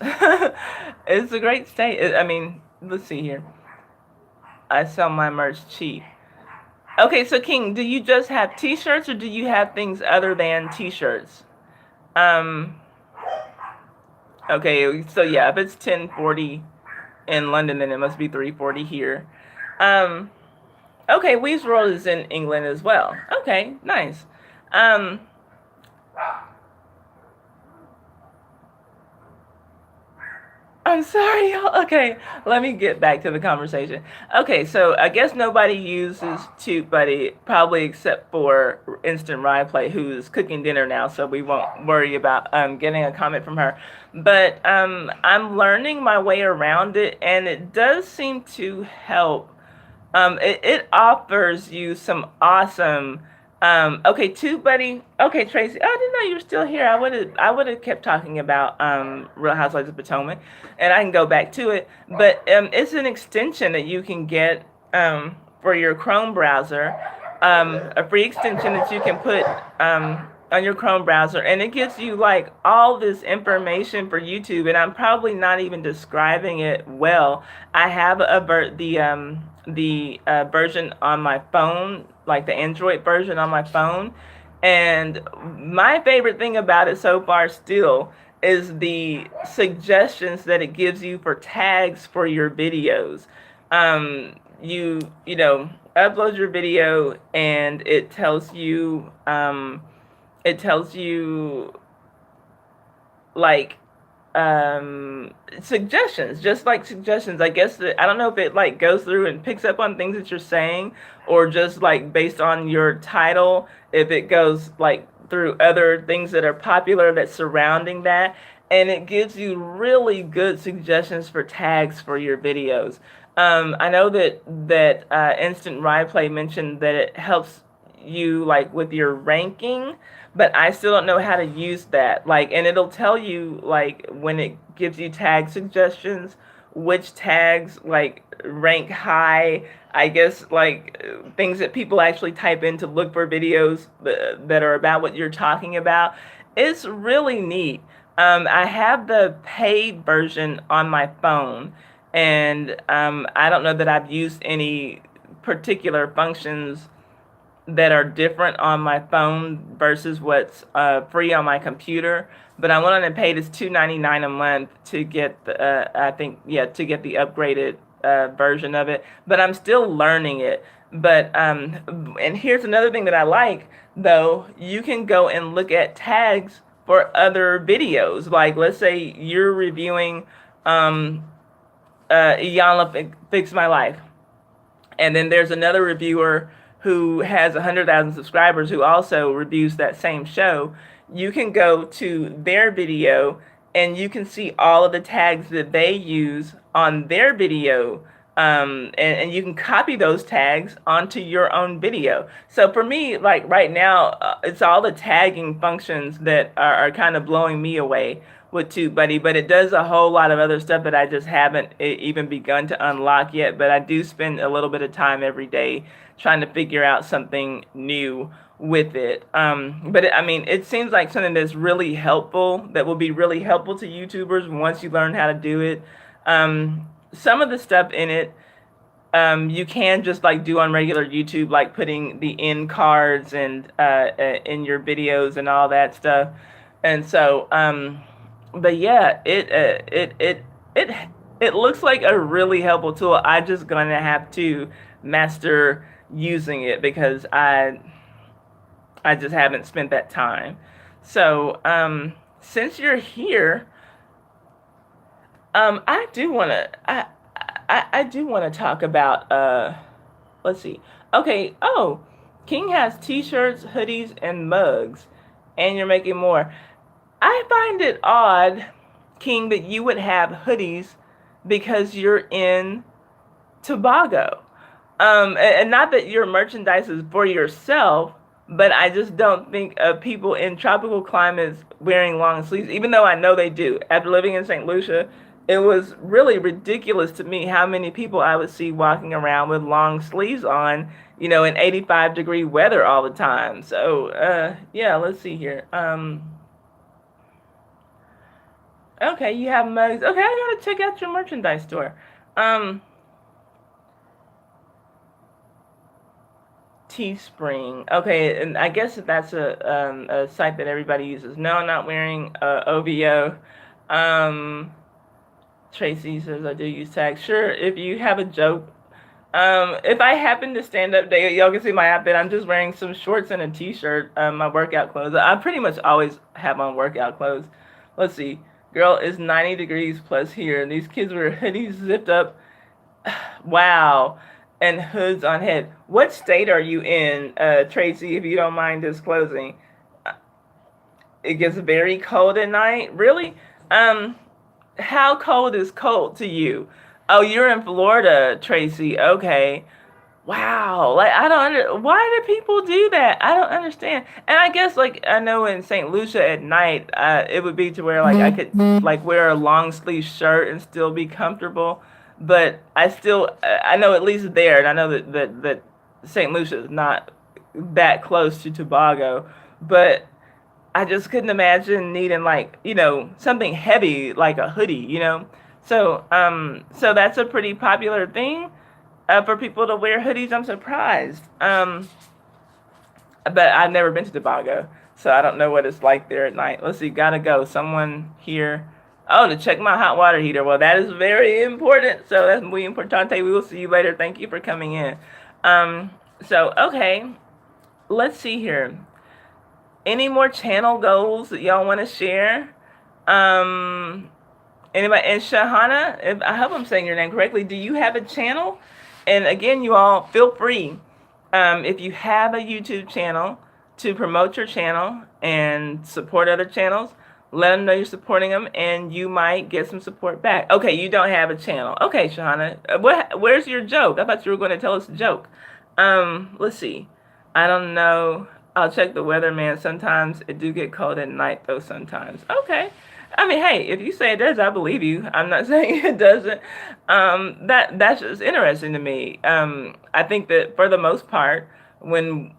It's a great state. I mean, let's see here. I sell my merch cheap. Okay, so King, do you just have t-shirts or do you have things other than t-shirts? Okay, so yeah, if it's 10:40 in London, then it must be 3:40 here. Okay, Weave's World is in England as well. Okay, nice. I'm sorry, y'all. Okay, let me get back to the conversation. Okay, so I guess nobody uses TubeBuddy, probably except for Instant Replay, who's cooking dinner now, so we won't worry about getting a comment from her. But I'm learning my way around it, and it does seem to help. It offers you some awesome. Okay, TubeBuddy. Okay, Tracy. Oh, I didn't know you were still here. I would have kept talking about Real Housewives of Potomac, and I can go back to it. But it's an extension that you can get for your Chrome browser, a free extension that you can put on your Chrome browser, and it gives you like all this information for YouTube. And I'm probably not even describing it well. I have the version on my phone, like the Android version on my phone. And my favorite thing about it so far still is the suggestions that it gives you for tags for your videos. You upload your video and it tells you like suggestions, just like suggestions. I guess that I don't know if it like goes through and picks up on things that you're saying, or just like based on your title, if it goes like through other things that are popular that's surrounding that. And it gives you really good suggestions for tags for your videos. I know that Instant Replay mentioned that it helps you like with your ranking, but I still don't know how to use that. Like, and it'll tell you like when it gives you tag suggestions, which tags like rank high. I guess like things that people actually type in to look for videos that are about what you're talking about. It's really neat. I have the paid version on my phone, and I don't know that I've used any particular functions that are different on my phone versus what's free on my computer. But I went on and paid is $2.99 a month to get the I think, yeah, to get the upgraded version of it. But I'm still learning it. But and here's another thing that I like though. You can go and look at tags for other videos. Like let's say you're reviewing Iyanla Fix My Life, and then there's another reviewer who has 100,000 subscribers who also reviews that same show. You can go to their video and you can see all of the tags that they use on their video. And you can copy those tags onto your own video. So for me, like right now, it's all the tagging functions that are kind of blowing me away with TubeBuddy, but it does a whole lot of other stuff that I just haven't even begun to unlock yet. But I do spend a little bit of time every day trying to figure out something new with it. But I mean, it seems like something that's really helpful, that will be really helpful to YouTubers once you learn how to do it. Some of the stuff in it, you can just like do on regular YouTube, like putting the end cards and in your videos and all that stuff. And so, but yeah, it looks like a really helpful tool. I just gonna have to master using it because I just haven't spent that time. So, since you're here, I do wanna I do wanna talk about let's see. Okay, oh, King has t-shirts, hoodies, and mugs, and you're making more. I find it odd, King, that you would have hoodies because you're in Tobago. And not that your merchandise is for yourself, but I just don't think of people in tropical climates wearing long sleeves, even though I know they do. After living in St. Lucia, it was really ridiculous to me how many people I would see walking around with long sleeves on, in 85-degree weather all the time. So, yeah, let's see here. Okay, you have mugs. Okay, I gotta check out your merchandise store. Um, Teespring. Okay, and I guess that's a site that everybody uses. No, I'm not wearing OVO. Um, Tracy says I do use tags. Sure, if you have a joke. If I happen to stand up, y'all can see my outfit. I'm just wearing some shorts and a t-shirt. My workout clothes. I pretty much always have on workout clothes. Let's see. Girl, it's 90 degrees plus here, and these kids were hoodies zipped up. Wow. And hoods on head. What state are you in, Tracy, if you don't mind disclosing? It gets very cold at night. Really? Um, how cold is cold to you? Oh, you're in Florida, Tracy. Okay. Wow. Like I don't why do people do that? I don't understand. And I guess like I know in St. Lucia at night, it would be to where like I could like wear a long sleeve shirt and still be comfortable. But I still I know at least there, and I know that St. Lucia is not that close to Tobago, but I just couldn't imagine needing like, something heavy like a hoodie. So that's a pretty popular thing for people to wear hoodies. I'm surprised. But I've never been to Tobago, so I don't know what it's like there at night. Let's see, gotta go. Someone here. Oh, to check my hot water heater. Well, that is very important. So that's muy importante. We will see you later. Thank you for coming in. So, okay. Let's see here. Any more channel goals that y'all want to share? Anybody? And Shahana, I hope I'm saying your name correctly. Do you have a channel? And again, you all feel free, if you have a YouTube channel, to promote your channel and support other channels. Let them know you're supporting them, and you might get some support back. Okay, you don't have a channel. Okay, Shahana, where's your joke? I thought you were going to tell us a joke. Let's see. I don't know. I'll check the weather, man. Sometimes it do get cold at night, though. Sometimes. Okay. I mean, hey, if you say it does, I believe you. I'm not saying it doesn't. That's just interesting to me. I think that for the most part, when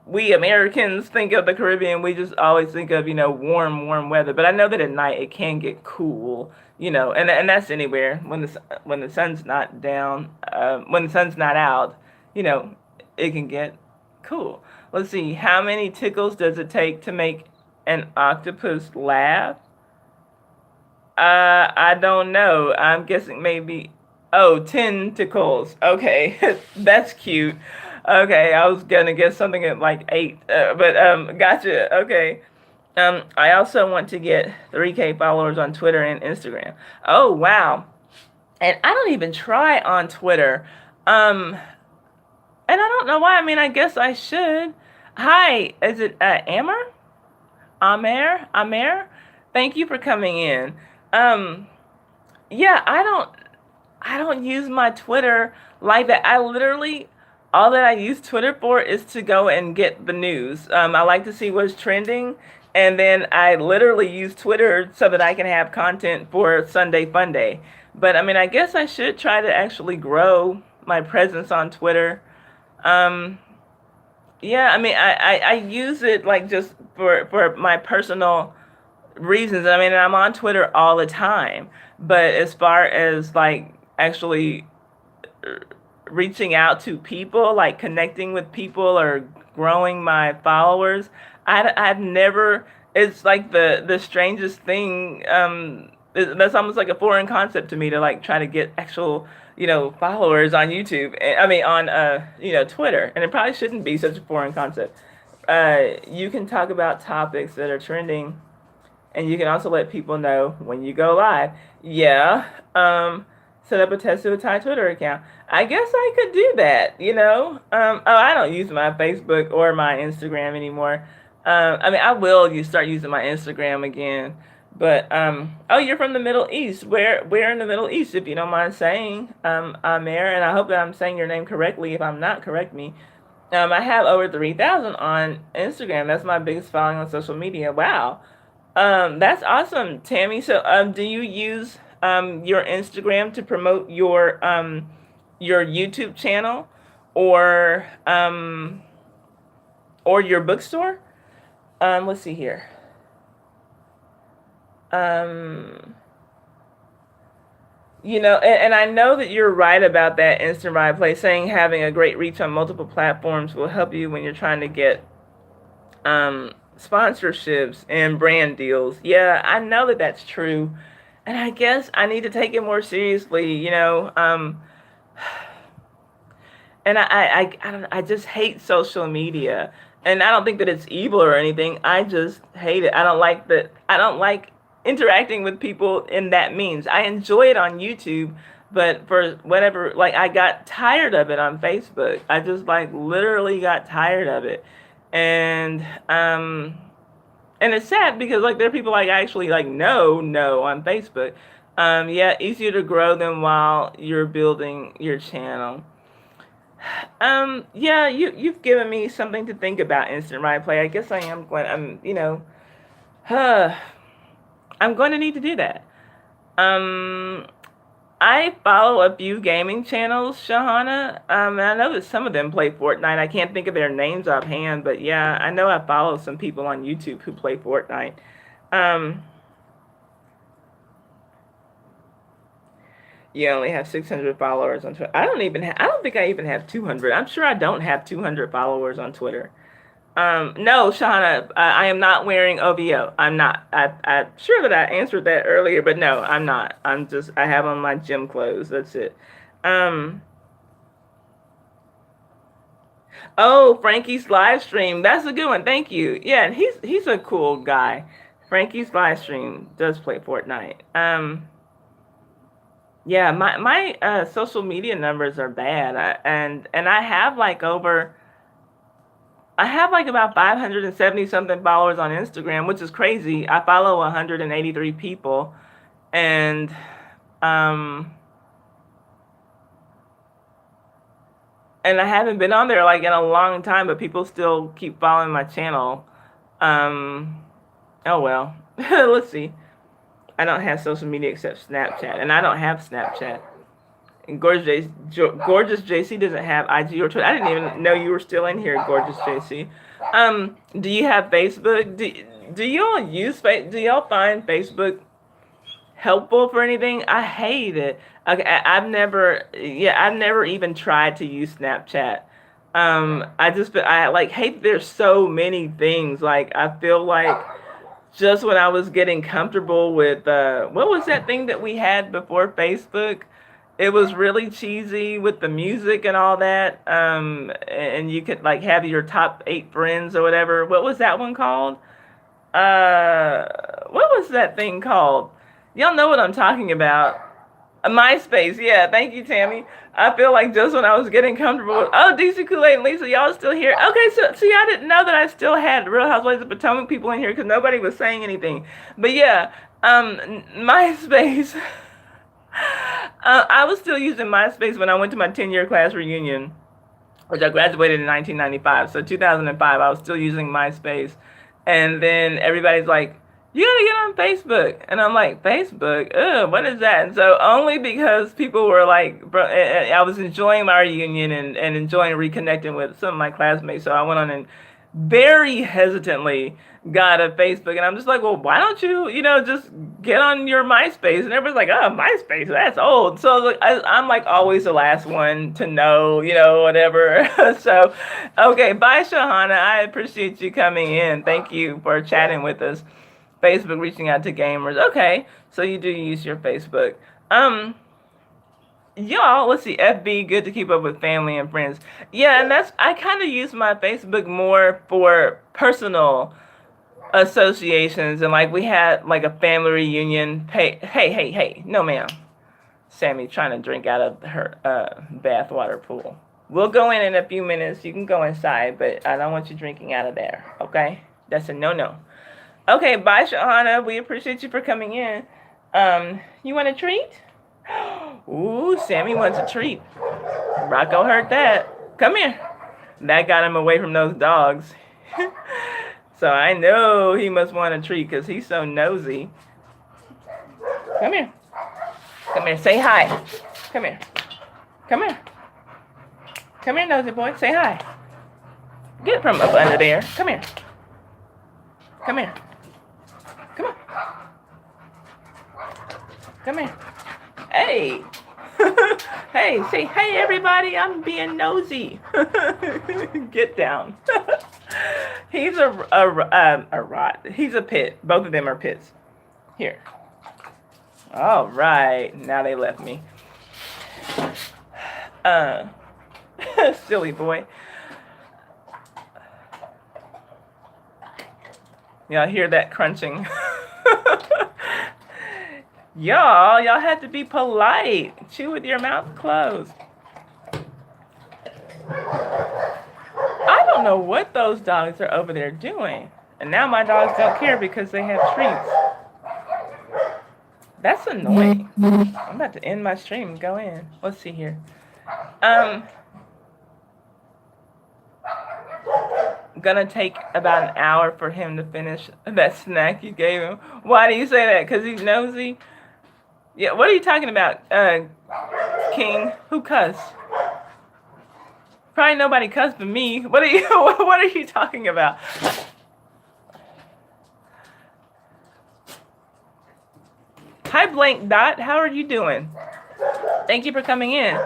we Americans think of the Caribbean, we just always think of, warm weather. But I know that at night it can get cool, and that's anywhere when the sun's not down, when the sun's not out, it can get cool. Let's see, how many tickles does it take to make an octopus laugh? I don't know. I'm guessing maybe, 10 tickles. Okay, that's cute. Okay, I was gonna guess something at like 8, but gotcha. Okay. I also want to get 3K followers on Twitter and Instagram. Oh wow, and I don't even try on Twitter. And I don't know why. I mean, I guess I should. Hi, is it Amer? Amer? Thank you for coming in. Um, yeah, I don't use my Twitter like that. I literally all that I use Twitter for is to go and get the news. I like to see what's trending, and then I literally use Twitter so that I can have content for Sunday Fun Day. But I mean, I guess I should try to actually grow my presence on Twitter. Um, yeah, I mean, I use it like just for my personal reasons. I mean, I'm on Twitter all the time, but as far as like actually reaching out to people, like connecting with people or growing my followers, I've never. It's like the strangest thing. That's almost like a foreign concept to me to like try to get actual followers on YouTube. I mean on Twitter, and it probably shouldn't be such a foreign concept. You can talk about topics that are trending, and you can also let people know when you go live. Yeah. Set up a test to a Thai Twitter account. I guess I could do that. I don't use my Facebook or my Instagram anymore. I mean, I will start using my Instagram again. But oh, you're from the Middle East. Where in the Middle East, if you don't mind saying? Amer, and I hope that I'm saying your name correctly. If I'm not, correct me. I have over 3,000 on Instagram. That's my biggest following on social media. Wow. That's awesome, Tammy. So, do you use your Instagram to promote your YouTube channel, or your bookstore? Let's see here. Um, and I know that you're right about that instant replay, saying having a great reach on multiple platforms will help you when you're trying to get sponsorships and brand deals. Yeah, I know that that's true. And I guess I need to take it more seriously. And I just hate social media. And I don't think that it's evil or anything. I just hate it. I don't like interacting with people in that means. I enjoy it on YouTube, but for whatever, like I got tired of it on Facebook. I just like literally got tired of it, and and it's sad because like there are people like I actually like know on Facebook. Yeah, easier to grow them while you're building your channel. Yeah, you've given me something to think about, Instant Replay. I guess I am going. I'm going to need to do that. I follow a few gaming channels, Shahana. And I know that some of them play Fortnite. I can't think of their names offhand, but yeah, I know I follow some people on YouTube who play Fortnite. You only have 600 followers on Twitter. I don't think I even have 200. I'm sure I don't have 200 followers on Twitter. No, Shahana, I am not wearing OVO. I'm not. I'm sure that I answered that earlier, but no, I'm not. I have on my gym clothes. That's it. Um, oh, Frankie's live stream. That's a good one. Thank you. Yeah, and he's a cool guy. Frankie's live stream does play Fortnite. Yeah, my social media numbers are bad, and I have like about 570 something followers on Instagram, which is crazy. I follow 183 people, and um, and I haven't been on there like in a long time, but people still keep following my channel. Um, oh well, let's see. I don't have social media except Snapchat, and I don't have Snapchat. And Gorgeous JC doesn't have IG or Twitter. I didn't even know you were still in here, Gorgeous JC. Do you have Facebook? Do y'all do y'all find Facebook helpful for anything? I hate it. Okay, I've never even tried to use Snapchat. I like hate there's so many things. Like I feel like just when I was getting comfortable with what was that thing that we had before Facebook? It was really cheesy with the music and all that. And you could like have your top 8 friends or whatever. What was that one called? What was that thing called? Y'all know what I'm talking about. MySpace, yeah. Thank you, Tammy. I feel like just when I was getting comfortable with, oh, DC Kool-Aid and Lisa, y'all still here? Okay, so see, I didn't know that I still had Real Housewives of Potomac people in here because nobody was saying anything. But yeah, MySpace. I was still using MySpace when I went to my 10-year class reunion, which I graduated in 1995. So 2005, I was still using MySpace. And then everybody's like, you gotta get on Facebook. And I'm like, Facebook? Ugh, what is that? And so only because people were like, I was enjoying my reunion and enjoying reconnecting with some of my classmates. So I went on and very hesitantly got a Facebook, and I'm just like, well, why don't you, just get on your MySpace? And everybody's like, oh, MySpace, that's old. So like, I'm like always the last one to know, whatever. So, okay, bye, Shahana. I appreciate you coming in. Thank you for chatting with us. Facebook reaching out to gamers. Okay, so you do use your Facebook. Y'all, let's see, FB, good to keep up with family and friends. Yeah, and I kind of use my Facebook more for personal associations, and like we had like a family reunion. Hey, no ma'am. Sammy trying to drink out of her bathwater pool. We'll go in a few minutes. You can go inside, but I don't want you drinking out of there, okay? That's a no. Okay, bye, Shahana. We appreciate you for coming in. You want a treat? Ooh, Sammy wants a treat. Rocco heard that. Come here. That got him away from those dogs. So I know he must want a treat because he's so nosy. Come here. Come here. Say hi. Come here. Come here. Come here, nosy boy. Say hi. Get from up under there. Come here. Come here. Come on. Come here. Hey. Hey, say, hey everybody, I'm being nosy. Get down. He's a rot. He's a pit. Both of them are pits. Here. All right. Now they left me. Silly boy. Y'all hear that crunching? Y'all have to be polite. Chew with your mouth closed. I don't know what those dogs are over there doing. And now my dogs don't care because they have treats. That's annoying. I'm about to end my stream and go in. Let's see here. Gonna take about an hour for him to finish that snack you gave him. Why do you say that? Because he's nosy? Yeah, what are you talking about, King? Who cussed? Probably nobody cussed but me. What are you talking about? Hi, Blank Dot. How are you doing? Thank you for coming in.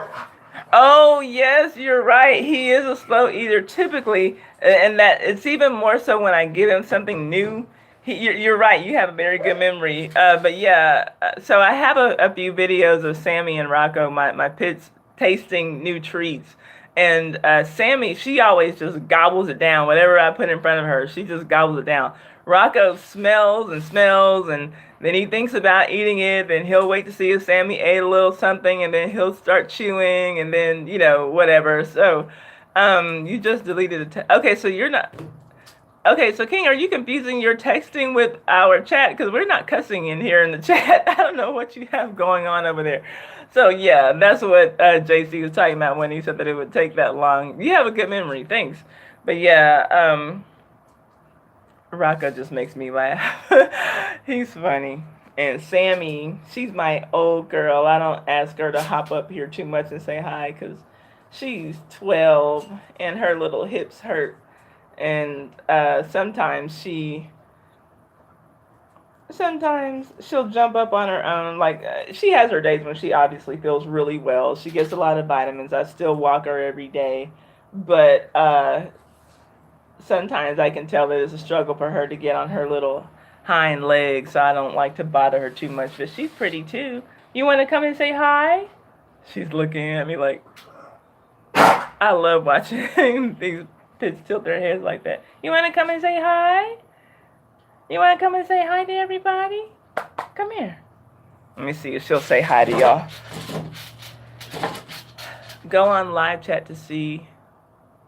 Oh, yes, you're right. He is a slow eater typically, and that it's even more so when I give him something new. You're right. You have a very good memory. But yeah, so I have a few videos of Sammy and Rocco, my pits, tasting new treats. And Sammy, she always just gobbles it down. Whatever I put in front of her, she just gobbles it down. Rocco smells and smells, and then he thinks about eating it, then he'll wait to see if Sammy ate a little something, and then he'll start chewing, and then, whatever. So, you just deleted it. Okay, so you're not... Okay, so King, are you confusing your texting with our chat? Because we're not cussing in here in the chat. I don't know what you have going on over there. So yeah, that's what JC was talking about when he said that it would take that long. You have a good memory, thanks. But yeah, Rocco just makes me laugh. He's funny. And Sammy, she's my old girl. I don't ask her to hop up here too much and say hi because she's 12 and her little hips hurt. And sometimes she'll jump up on her own. Like, she has her days when she obviously feels really well. She gets a lot of vitamins. I still walk her every day. But sometimes I can tell that it's a struggle for her to get on her little hind legs. So I don't like to bother her too much. But she's pretty too. You want to come and say hi? She's looking at me like, I love watching these kids tilt their heads like that. You want to come and say hi? You want to come and say hi to everybody? Come here. Let me see if she'll say hi to y'all. Go on live chat to see.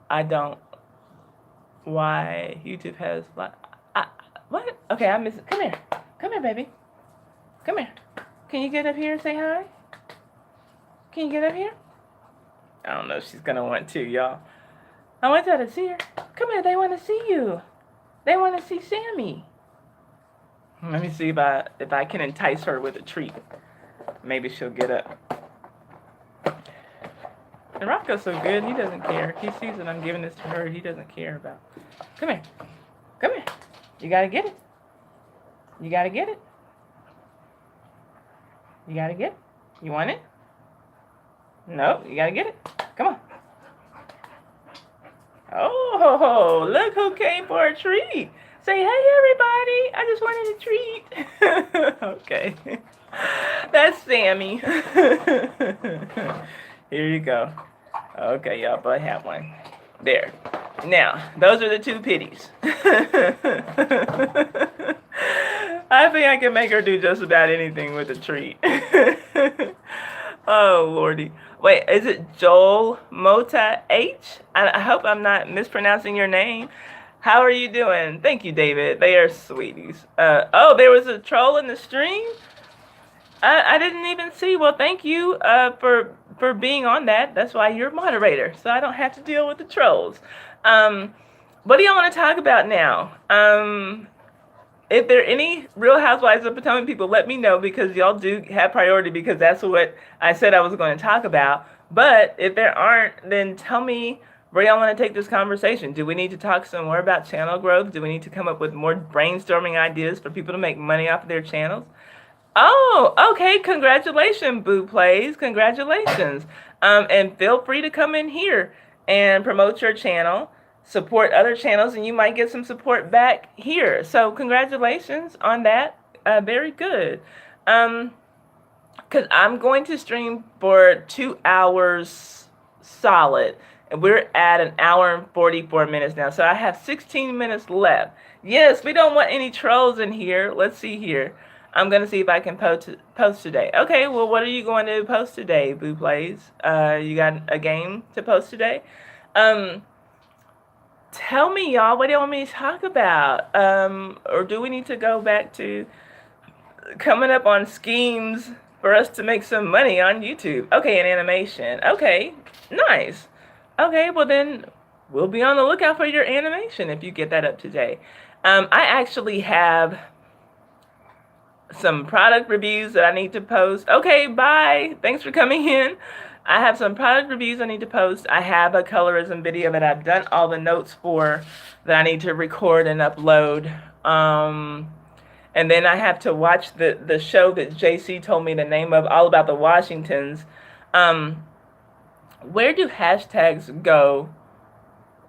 I don't. Why YouTube has. What? Okay, I miss it. Come here. Come here, baby. Come here. Can you get up here and say hi? Can you get up here? I don't know if she's going to want to, y'all. I want y'all to see her. Come here, they want to see you. They want to see Sammy. Let me see if I can entice her with a treat. Maybe she'll get up. And Rocco's so good, he doesn't care. He sees that I'm giving this to her, he doesn't care about. Come here. Come here. You gotta get it. You gotta get it. You gotta get it. You want it? No, you gotta get it. Come on. Oh, look who came for a treat. Say, hey, everybody. I just wanted a treat. Okay. That's Sammy. Here you go. Okay, y'all, but have one. There. Now, those are the two pitties. I think I can make her do just about anything with a treat. Oh, Lordy. Wait, is it Joel Mota H? I hope I'm not mispronouncing your name. How are you doing? Thank you, David. They are sweeties. Oh, there was a troll in the stream? I didn't even see. Well, thank you for being on that. That's why you're a moderator, so I don't have to deal with the trolls. What do y'all want to talk about now? If there are any Real Housewives of Potomac people, let me know because y'all do have priority because that's what I said I was going to talk about. But if there aren't, then tell me where y'all want to take this conversation. Do we need to talk some more about channel growth? Do we need to come up with more brainstorming ideas for people to make money off of their channels? Oh, okay. Congratulations, Boo Plays. Congratulations. And feel free to come in here and promote your channel, support other channels, and you might get some support back here. So congratulations on that. Very good. Because I'm going to stream for 2 hours solid. And we're at 1 hour and 44 minutes now. So I have 16 minutes left. Yes, we don't want any trolls in here. Let's see here. I'm gonna see if I can post today. Okay, well, what are you going to post today, Boo Plays? You got a game to post today? Tell me, y'all, what do you want me to talk about? Or do we need to go back to coming up on schemes for us to make some money on YouTube? Okay, an animation. Okay, nice. Okay, well then we'll be on the lookout for your animation if you get that up today. I actually have some product reviews that I need to post. Okay, bye. Thanks for coming in. I have some product reviews I need to post. I have a colorism video that I've done all the notes for that I need to record and upload. And then I have to watch the show that JC told me the name of, all about the Washingtons. Where do hashtags go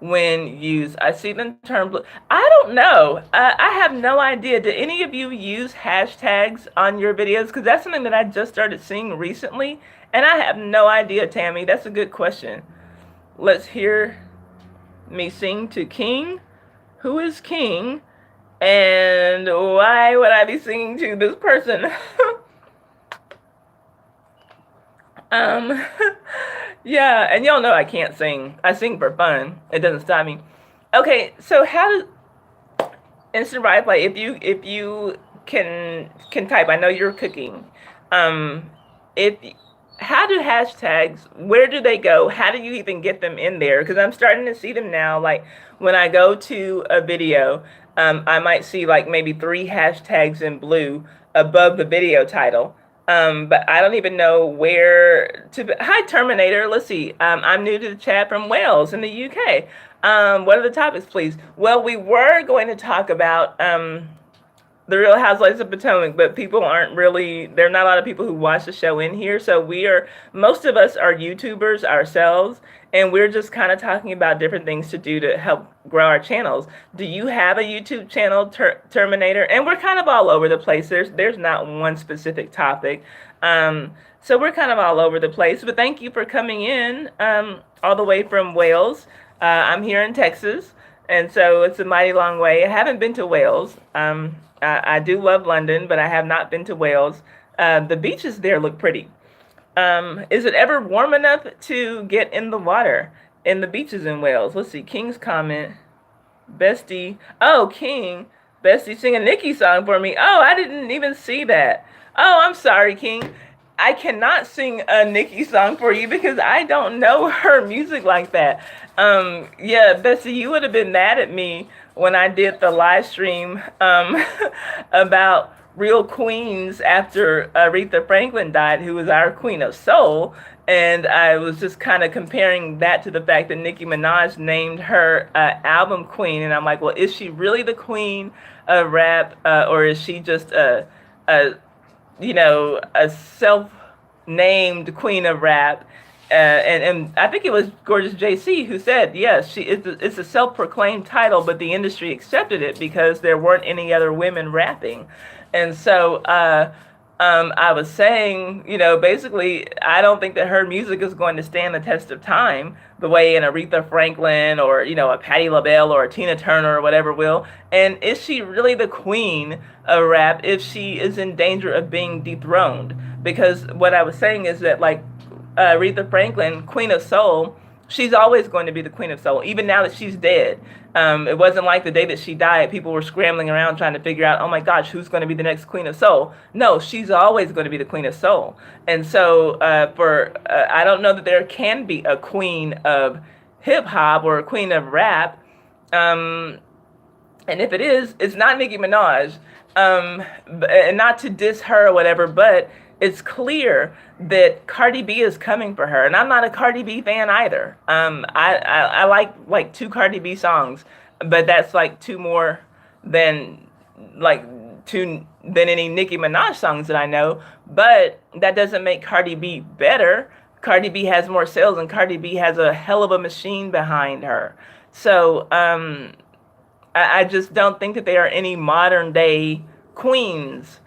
when used? I see the term. I don't know. I have no idea. Do any of you use hashtags on your videos? Because that's something that I just started seeing recently, and I have no idea, Tammy. That's a good question. Let's hear me sing to King. Who is King? And why would I be singing to this person? Yeah, and y'all know I can't sing. I sing for fun. It doesn't stop me. Okay, so how does instant replay? If you can type, I know you're cooking. If how do hashtags? Where do they go? How do you even get them in there? Because I'm starting to see them now. Like when I go to a video, I might see like maybe 3 hashtags in blue above the video title. But I don't even know where to. Hi, Terminator. Let's see. I'm new to the chat from Wales in the UK. What are the topics, please? Well, we were going to talk about the Real Housewives of Potomac, but people aren't really. There are not a lot of people who watch the show in here, so most of us are YouTubers ourselves, and we're just kind of talking about different things to do to help grow our channels. Do you have a YouTube channel, Terminator? And we're kind of all over the place. There's not one specific topic. So we're kind of all over the place. But thank you for coming in all the way from Wales. I'm here in Texas, and so it's a mighty long way. I haven't been to Wales. I do love London, but I have not been to Wales. The beaches there look pretty. Is it ever warm enough to get in the water in the beaches in Wales? Let's see. King's comment. Bestie. Oh, King. Bestie, sing a Nicki song for me. Oh, I didn't even see that. Oh, I'm sorry, King. I cannot sing a Nicki song for you because I don't know her music like that. Yeah, Bessie, you would have been mad at me when I did the live stream about real queens after Aretha Franklin died, who was our queen of soul. And I was just kind of comparing that to the fact that Nicki Minaj named her album queen. And I'm like, well, is she really the queen of rap, or is she just a self-named queen of rap? And I think it was Gorgeous JC who said, yes, it's a self-proclaimed title, but the industry accepted it because there weren't any other women rapping. And so I was saying, basically, I don't think that her music is going to stand the test of time the way an Aretha Franklin or, a Patti LaBelle or a Tina Turner or whatever will. And is she really the queen of rap if she is in danger of being dethroned? Because what I was saying is that, like, Aretha Franklin, Queen of Soul, she's always going to be the Queen of Soul, even now that she's dead. It wasn't like the day that she died, people were scrambling around trying to figure out, oh my gosh, who's going to be the next Queen of Soul? No, she's always going to be the Queen of Soul. And so I don't know that there can be a Queen of hip hop or a Queen of rap. And if it is, it's not Nicki Minaj. And not to diss her or whatever, but it's clear that Cardi B is coming for her, and I'm not a Cardi B fan either. I like 2 Cardi B songs, but that's like 2 more than any Nicki Minaj songs that I know. But that doesn't make Cardi B better. Cardi B has more sales, and Cardi B has a hell of a machine behind her. So I just don't think that there are any modern day queens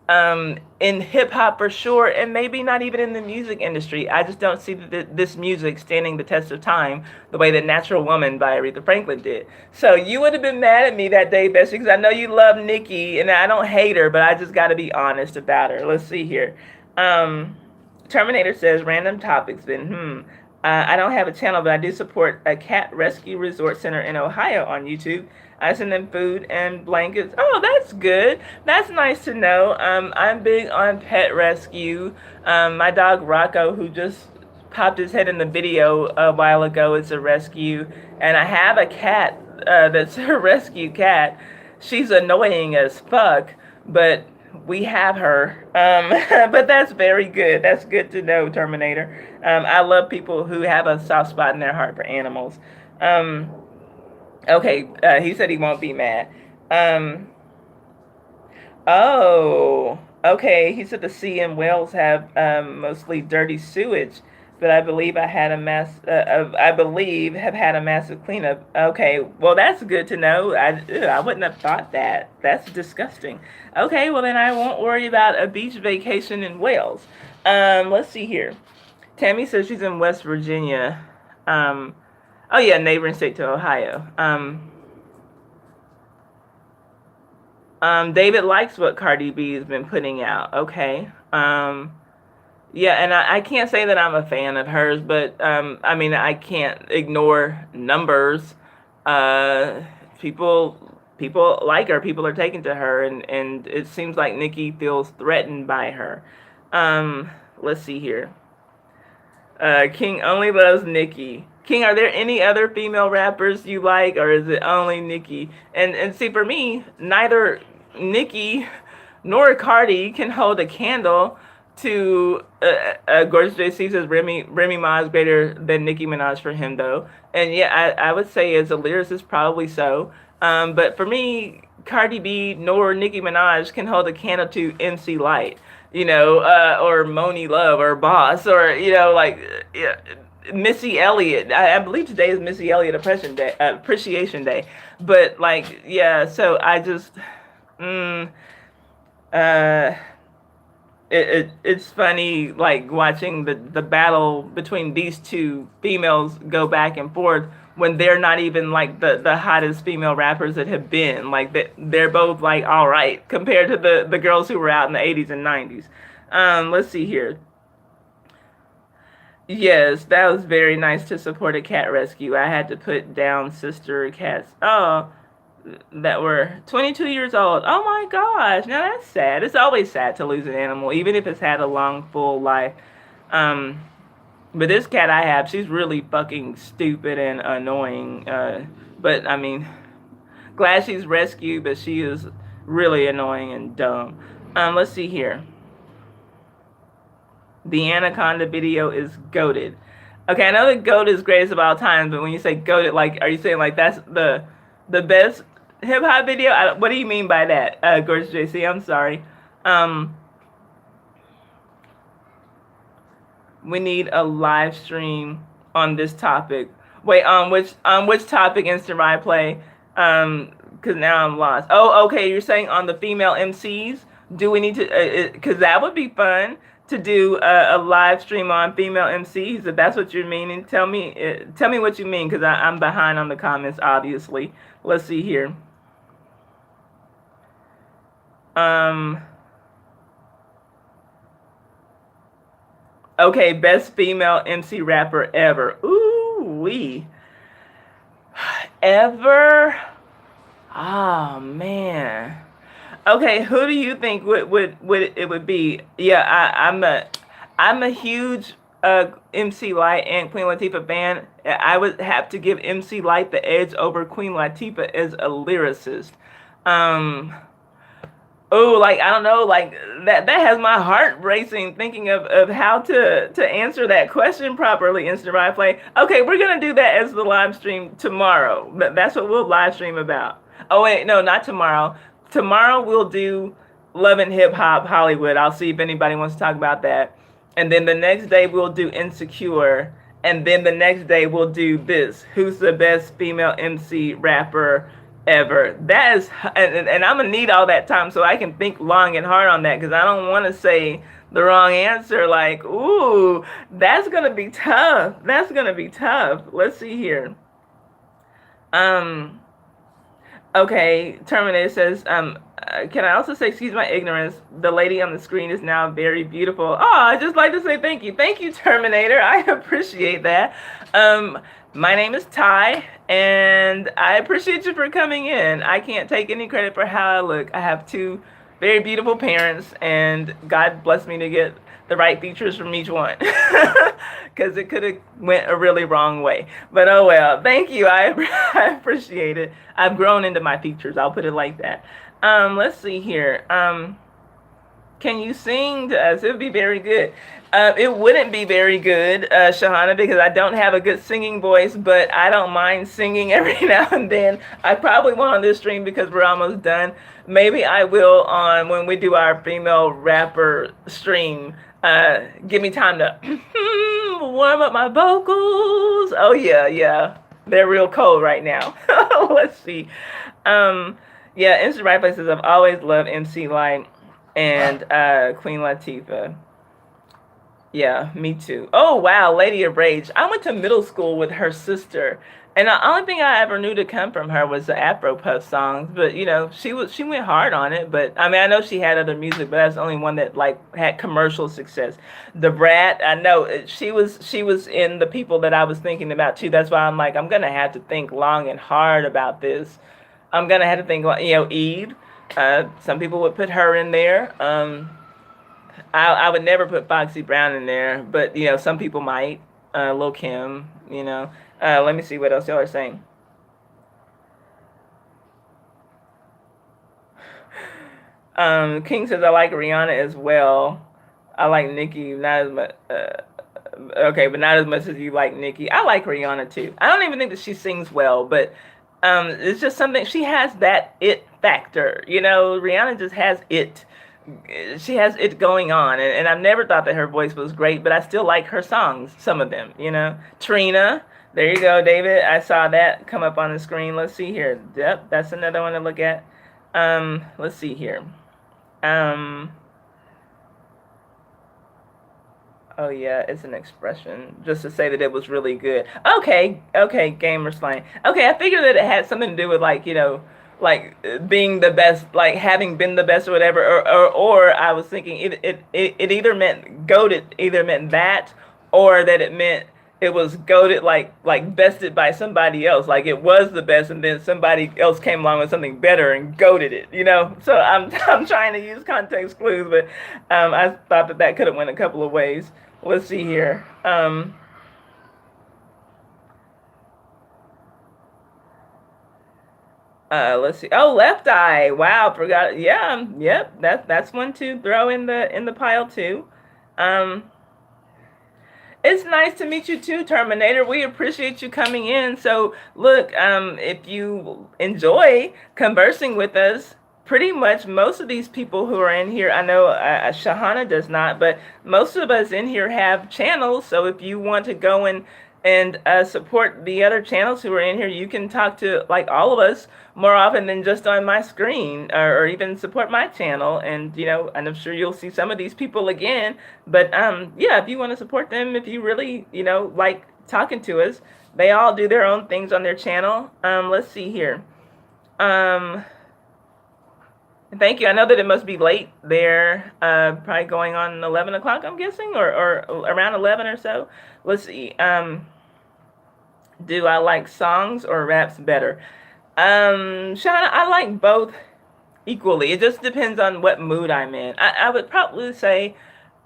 in hip hop for sure, and maybe not even in the music industry. I just don't see this music standing the test of time the way that Natural Woman by Aretha Franklin did. So you would have been mad at me that day, Bessie, because I know you love Nicki, and I don't hate her, but I just got to be honest about her. Let's see here. Um, Terminator says, random topics then. I don't have a channel, but I do support a cat rescue resort center in Ohio on YouTube. I send them food and blankets. Oh, that's good. That's nice to know. I'm big on pet rescue. My dog Rocco, who just popped his head in the video a while ago, is a rescue. And I have a cat that's a rescue cat. She's annoying as fuck, but we have her. But that's very good. That's good to know, Terminator. I love people who have a soft spot in their heart for animals. Okay, he said he won't be mad. Oh, okay. He said the sea and Wales have mostly dirty sewage, but I believe I believe have had a massive cleanup. Okay, well that's good to know. I wouldn't have thought that. That's disgusting. Okay, well then I won't worry about a beach vacation in Wales. Let's see here. Tammy says she's in West Virginia. Oh yeah, neighboring state to Ohio. David likes what Cardi B has been putting out. Okay. Yeah, and I can't say that I'm a fan of hers, but I mean I can't ignore numbers. Uh, people like her. People are taken to her, and it seems like Nicki feels threatened by her. Let's see here. King only loves Nicki. King, are there any other female rappers you like, or is it only Nicki? And see, for me, neither Nicki nor Cardi can hold a candle to Gorgeous JC says Remy Ma is greater than Nicki Minaj for him though, and yeah, I would say as a lyricist probably so. But for me, Cardi B nor Nicki Minaj can hold a candle to MC Lyte, or Moni Love or Boss or yeah, Missy Elliott. I believe today is Missy Elliott Appreciation Day, but like yeah, so I just uh it's funny like watching the battle between these two females go back and forth when they're not even like the hottest female rappers that have been like they're both like all right compared to the girls who were out in the 80s and 90s. Let's see here. Yes, that was very nice to support a cat rescue. I had to put down sister cats. Oh, that were 22 years old. Oh my gosh. Now that's sad. It's always sad to lose an animal, even if it's had a long, full life. Um, but this cat I have, she's really fucking stupid and annoying. But I mean, glad she's rescued, but she is really annoying and dumb. Let's see here. The Anaconda video is goated. Okay, I know the goat is greatest of all time, but when you say goated, like, are you saying like that's the best hip hop video? What do you mean by that, Gorgeous JC? I'm sorry. We need a live stream on this topic. Wait, which topic? Instant replay. Because now I'm lost. Oh, okay. You're saying on the female MCs? Do we need to? Because that would be fun to do a live stream on female MCs. If that's what you're meaning, tell me what you mean. Because I'm behind on the comments, obviously. Let's see here. Okay, best female MC rapper ever. Ooh wee. Ever? Oh man. Okay, who do you think would it would be? Yeah, I'm a huge MC Lyte and Queen Latifah fan. I would have to give MC Lyte the edge over Queen Latifah as a lyricist. Oh, like I don't know, like that has my heart racing thinking of how to answer that question properly, Instant Replay. Okay, we're gonna do that as the live stream tomorrow. That's what we'll live stream about. Oh wait, no, not tomorrow. Tomorrow we'll do Love and Hip Hop Hollywood. I'll see if anybody wants to talk about that. And then the next day we'll do Insecure. And then the next day we'll do this. Who's the best female MC rapper ever. That is, and I'm gonna need all that time so I can think long and hard on that because I don't want to say the wrong answer. Like, ooh, that's gonna be tough. That's gonna be tough. Let's see here. Um, Okay, Terminator says, can I also say, excuse my ignorance, the lady on the screen is now very beautiful. Oh, I'd just like to say thank you. Thank you, Terminator. I appreciate that. Um, my name is Ty, and I appreciate you for coming in. I can't take any credit for how I look. I have two very beautiful parents, and God blessed me to get the right features from each one. Because it could have went a really wrong way. But oh well. Thank you. I appreciate it. I've grown into my features. I'll put it like that. Let's see here. Can you sing to us? It would be very good. It wouldn't be very good, Shahana, because I don't have a good singing voice, but I don't mind singing every now and then. I probably won't on this stream because we're almost done. Maybe I will on when we do our female rapper stream. Give me time to warm up my vocals. Oh yeah, yeah. They're real cold right now. Let's see. Yeah, Instant Right Places. I've always loved MC Light and Queen Latifah. Yeah, me too. Oh wow, Lady of Rage. I went to middle school with her sister, and the only thing I ever knew to come from her was the Afro Puff songs. But you know, she went hard on it. But I mean, I know she had other music, but that's the only one that like had commercial success. The Brat, I know she was in the people that I was thinking about too. That's why I'm like, I'm gonna have to think long and hard about this. I'm gonna have to think, you know, Eve. Some people would put her in there. I would never put Foxy Brown in there, but you know, some people might. Lil Kim, you know. Let me see what else y'all are saying. King says I like Rihanna as well. I like Nicki, not as much. Okay, but not as much as you like Nicki. I like Rihanna too. I don't even think that she sings well, but it's just something. She has that it factor, you know. Rihanna just has it. She has it going on, and I've never thought that her voice was great, but I still like her songs, some of them, you know. Trina, there you go, David. I saw that come up on the screen. Let's see here. Yep, that's another one to look at. Let's see here. Um, oh yeah, it's an expression just to say that it was really good. Okay, okay, gamer slang. Okay, I figured that it had something to do with like, you know, like being the best, like having been the best or whatever, or I was thinking it either meant goated, either meant that, or that it meant it was goated like bested by somebody else, like it was the best, and then somebody else came along with something better and goated it, you know. So I'm trying to use context clues, but I thought that that could have went a couple of ways. Let's see here. Let's see. Oh, Left Eye. Wow, forgot. Yeah, yep. That's one to throw in the pile too. Um, it's nice to meet you too, Terminator. We appreciate you coming in. So look, if you enjoy conversing with us, pretty much most of these people who are in here, I know Shahana does not, but most of us in here have channels. So if you want to go and support the other channels who are in here, you can talk to like all of us more often than just on my screen, or even support my channel. And you know, and I'm sure you'll see some of these people again. But yeah, if you want to support them, if you really, you know, like talking to us, they all do their own things on their channel. Let's see here. Thank you. I know that it must be late there, probably going on 11 o'clock, I'm guessing, or around 11 or so. Let's see. Do I like songs or raps better? Shauna, I like both equally. It just depends on what mood I'm in. I would probably say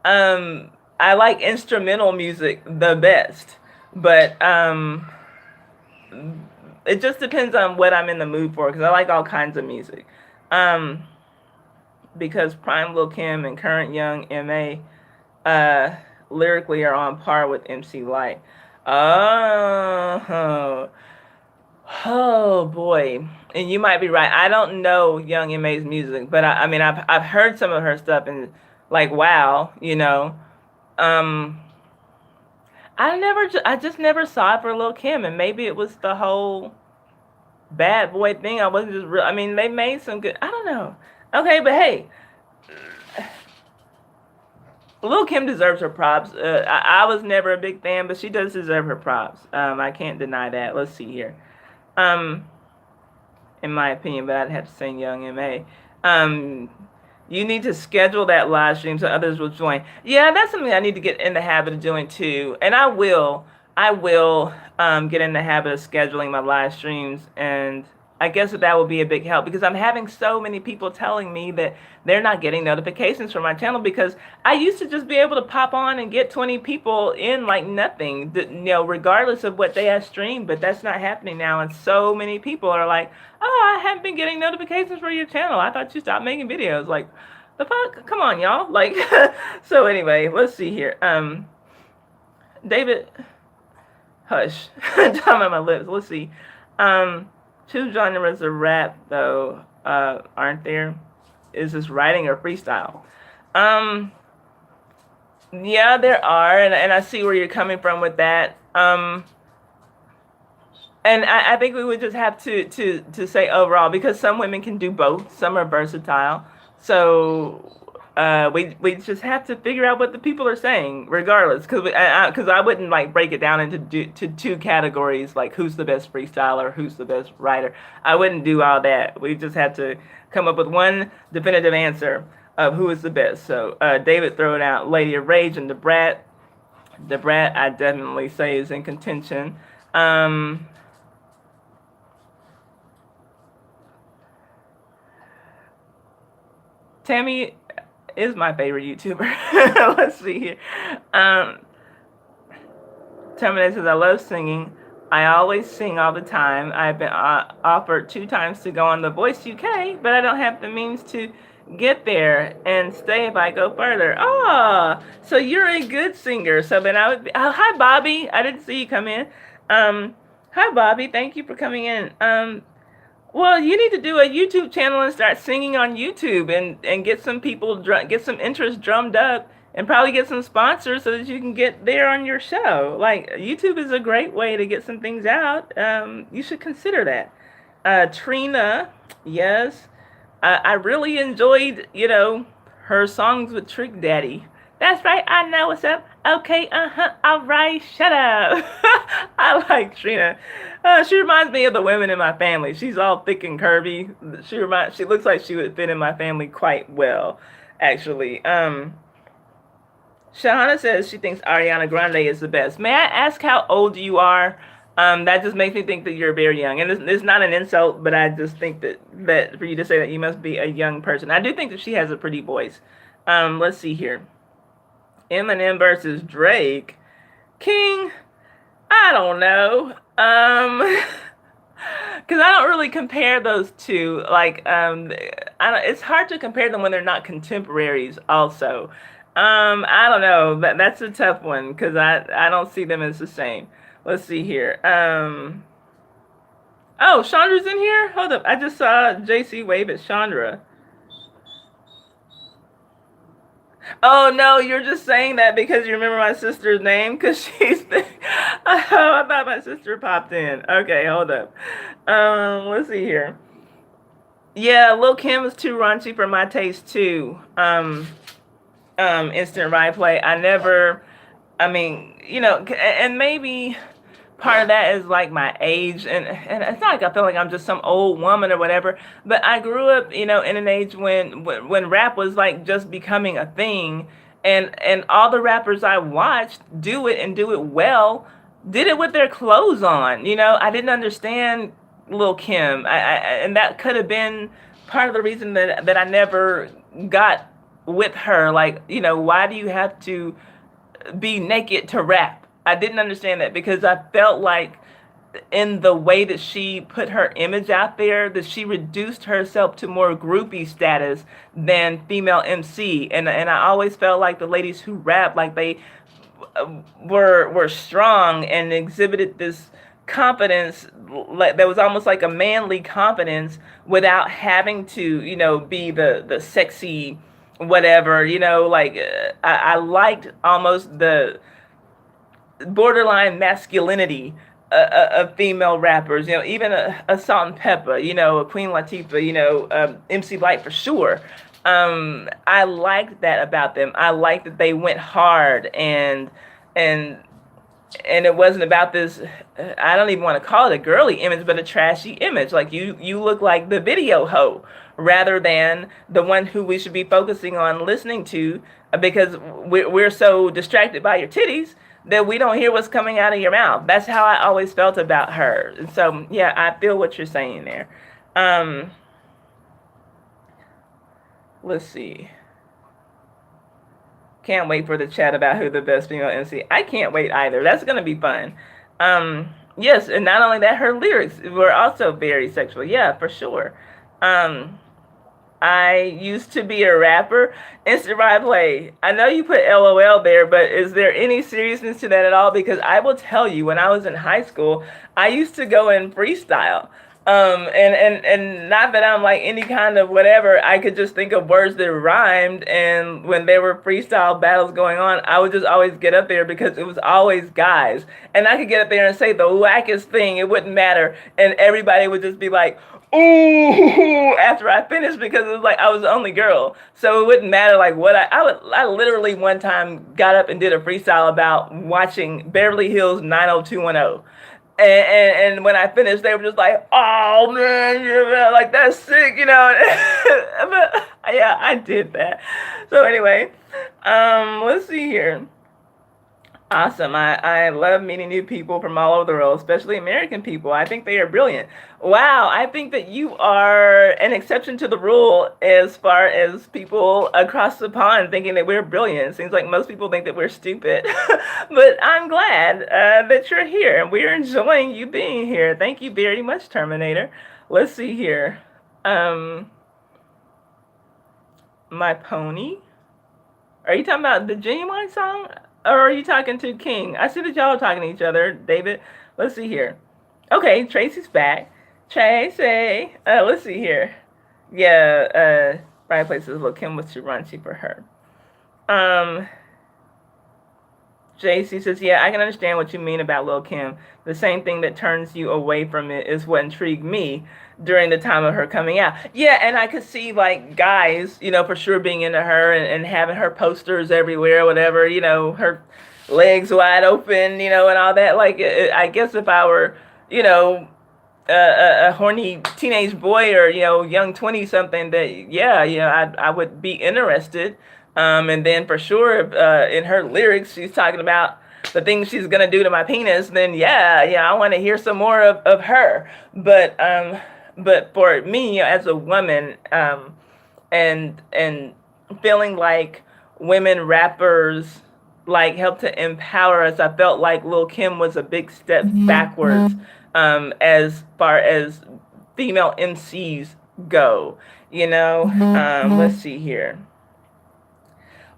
I like instrumental music the best, but it just depends on what I'm in the mood for, because I like all kinds of music. Because Prime Lil Kim and Current Young M.A. Lyrically are on par with MC Light. Oh, oh boy. And you might be right. I don't know Young M.A.'s music, but I mean, I've heard some of her stuff and like, wow, you know. I just never saw it for Lil Kim, and maybe it was the whole bad boy thing. I wasn't just real. I mean, they made some good. I don't know. Okay, but hey, Lil Kim deserves her props. I was never a big fan, but she does deserve her props. I can't deny that. Let's see here. Um, in my opinion, but I'd have to say Young M.A. Um, you need to schedule that live stream so others will join. Yeah, that's something I need to get in the habit of doing too, and I will. Get in the habit of scheduling my live streams, and I guess that will be a big help because I'm having so many people telling me that they're not getting notifications from my channel because I used to just be able to pop on and get 20 people in like nothing, regardless of what they have streamed, but that's not happening now, and so many people are like, oh, I haven't been getting notifications for your channel. I thought you stopped making videos. Like, the fuck? Come on, y'all. Like, so anyway, let's see here. David, hush. Time on my lips. Let's see. Two genres of rap, though, aren't there? Is this writing or freestyle? Yeah, there are, and I see where you're coming from with that. And I think we would just have to say overall, because some women can do both. Some are versatile. So we just have to figure out what the people are saying, regardless. Because I wouldn't like break it down into two categories, like who's the best freestyler, who's the best writer. I wouldn't do all that. We just have to come up with one definitive answer of who is the best. So David throwing out Lady of Rage and the Brat. The Brat, I definitely say, is in contention. Tammy is my favorite YouTuber. Let's see here. Terminator says, I love singing. I always sing all the time. I've been offered 2 times to go on The Voice UK, but I don't have the means to get there and stay if I go further. Oh, so you're a good singer. So then I would be, hi, Bobby. I didn't see you come in. Hi, Bobby. Thank you for coming in. Well, you need to do a YouTube channel and start singing on YouTube and get some people, get some interest drummed up and probably get some sponsors so that you can get there on your show. Like, YouTube is a great way to get some things out. You should consider that. Trina, yes. I really enjoyed, her songs with Trick Daddy. That's right, I know what's up. Okay, all right, shut up. I like Trina. She reminds me of the women in my family. She's all thick and curvy. She looks like she would fit in my family quite well, actually. Shahana says she thinks Ariana Grande is the best. May I ask how old you are? That just makes me think that you're very young. And it's not an insult, but I just think that for you to say that you must be a young person. I do think that she has a pretty voice. Let's see here. Eminem versus Drake. King, I don't know. Because I don't really compare those two. Like, it's hard to compare them when they're not contemporaries also. I don't know. That's a tough one because I don't see them as the same. Let's see here. Oh, Chandra's in here? Hold up. I just saw JC wave at Chandra. Oh, no, you're just saying that because you remember my sister's name? Because she's the... Oh, I thought my sister popped in. Okay, hold up. Let's see here. Yeah, Lil Kim was too raunchy for my taste, too. Instant right play. And maybe part of that is like my age, and it's not like I feel like I'm just some old woman or whatever, but I grew up, in an age when rap was like just becoming a thing, and all the rappers I watched do it and do it well, did it with their clothes on. I didn't understand Lil Kim, and that could have been part of the reason that I never got with her. Like, why do you have to be naked to rap? I didn't understand that because I felt like in the way that she put her image out there, that she reduced herself to more groupie status than female MC. And I always felt like the ladies who rap, like they were strong and exhibited this confidence that was almost like a manly confidence without having to, be the sexy whatever, I liked almost the borderline masculinity of female rappers. You know, even a Salt and Pepper. You know, a Queen Latifah. You know, MC Light for sure. I liked that about them. I liked that they went hard and and it wasn't about this. I don't even want to call it a girly image, but a trashy image. Like you look like the video hoe rather than the one who we should be focusing on listening to, because we're so distracted by your titties that we don't hear what's coming out of your mouth. That's how I always felt about her. And so yeah, I feel what you're saying there. Um, let's see. Can't wait for the chat about who the best female MC. I can't wait either. That's gonna be fun. Yes, and not only that, her lyrics were also very sexual. Yeah, for sure. Um, I used to be a rapper. Instant replay. I know you put LOL there, but is there any seriousness to that at all? Because I will tell you, when I was in high school, I used to go and freestyle. And not that I'm like any kind of whatever, I could just think of words that rhymed, and when there were freestyle battles going on, I would just always get up there because it was always guys. And I could get up there and say the wackest thing, it wouldn't matter, and everybody would just be like, ooh, after I finished, because it was like I was the only girl. So it wouldn't matter like what I literally one time got up and did a freestyle about watching Beverly Hills 90210. And when I finished, they were just like, "Oh man, yeah, like that's sick," you know. But yeah, I did that. So anyway, let's see here. Awesome. I love meeting new people from all over the world, especially American people. I think they are brilliant. Wow, I think that you are an exception to the rule as far as people across the pond thinking that we're brilliant. It seems like most people think that we're stupid. But I'm glad that you're here, and we're enjoying you being here. Thank you very much, Terminator. Let's see here. Um, my pony. Are you talking about the Genuine song? Or are you talking to King? I see that y'all are talking to each other, David. Let's see here. Okay, Tracy's back. Tracy. Let's see here. Yeah, right places. Look, Kim was too raunchy for her. JC says, yeah, I can understand what you mean about Lil' Kim. The same thing that turns you away from it is what intrigued me during the time of her coming out. Yeah, and I could see, like, guys, you know, for sure being into her and having her posters everywhere, whatever, you know, her legs wide open, you know, and all that. Like, I guess if I were, you know, a horny teenage boy or, you know, young 20-something, that, yeah, you know, I would be interested. And then for sure, in her lyrics, she's talking about the things she's gonna do to my penis. Then yeah, I want to hear some more of her. But for me as a woman, and feeling like women rappers like help to empower us, I felt like Lil' Kim was a big step backwards, as far as female MCs go. You know, let's see here.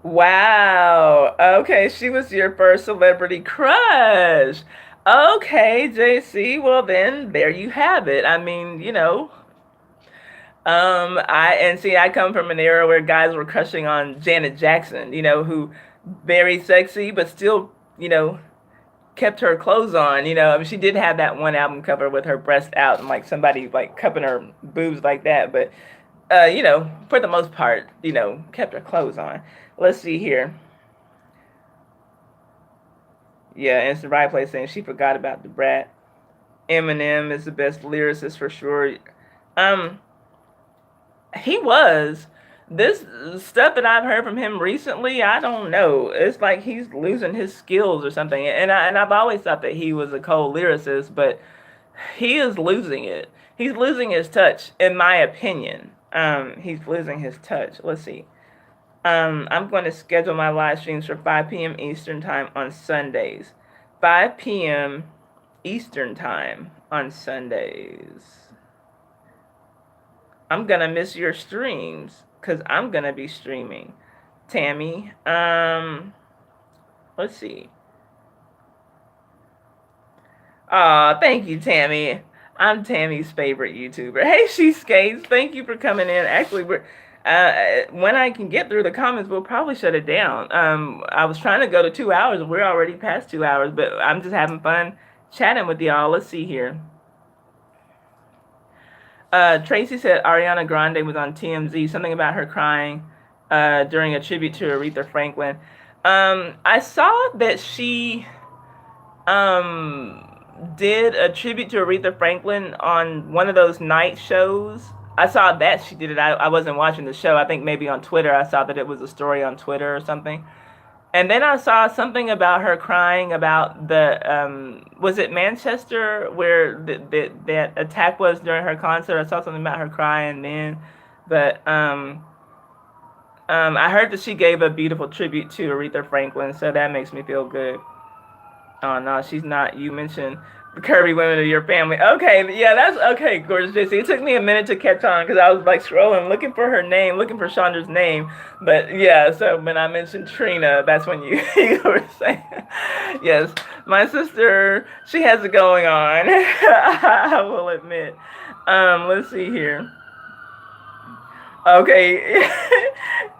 Wow. Okay, she was your first celebrity crush. Okay, JC. Well, then there you have it. I mean, you know, I come from an era where guys were crushing on Janet Jackson. You know, who very sexy, but still, you know, kept her clothes on. You know, I mean, she did have that one album cover with her breast out and like somebody like cupping her boobs like that, but you know, for the most part, you know, kept her clothes on. Let's see here. Yeah, and it's the right place saying she forgot about the brat. Eminem is the best lyricist for sure. He was. This stuff that I've heard from him recently, I don't know. It's like he's losing his skills or something. And I've always thought that he was a cold lyricist, but he is losing it. He's losing his touch, in my opinion. He's losing his touch. Let's see. I'm going to schedule my live streams for 5 p.m. Eastern Time on Sundays. 5 p.m. Eastern Time on Sundays. I'm going to miss your streams because I'm going to be streaming. Tammy. Let's see. Aw, thank you, Tammy. I'm Tammy's favorite YouTuber. Hey, She Skates. Thank you for coming in. Actually, when I can get through the comments, we'll probably shut it down. I was trying to go to 2 hours. We're already past 2 hours, but I'm just having fun chatting with y'all. Let's see here. Tracy said Ariana Grande was on TMZ, something about her crying during a tribute to Aretha Franklin. I saw that she did a tribute to Aretha Franklin on one of those night shows. I saw that she did it. I wasn't watching the show. I think maybe on Twitter I saw that it was a story on Twitter or something. And then I saw something about her crying about was it Manchester where that attack was during her concert? I saw something about her crying then. But I heard that she gave a beautiful tribute to Aretha Franklin, so that makes me feel good. Oh no, she's not. You mentioned the curvy women of your family. Okay, yeah, that's okay, gorgeous JC. It took me a minute to catch on because I was like scrolling, looking for her name, looking for Chandra's name. But yeah, so when I mentioned Trina, that's when you, you were saying, yes, my sister, she has it going on. I will admit. Let's see here. Okay,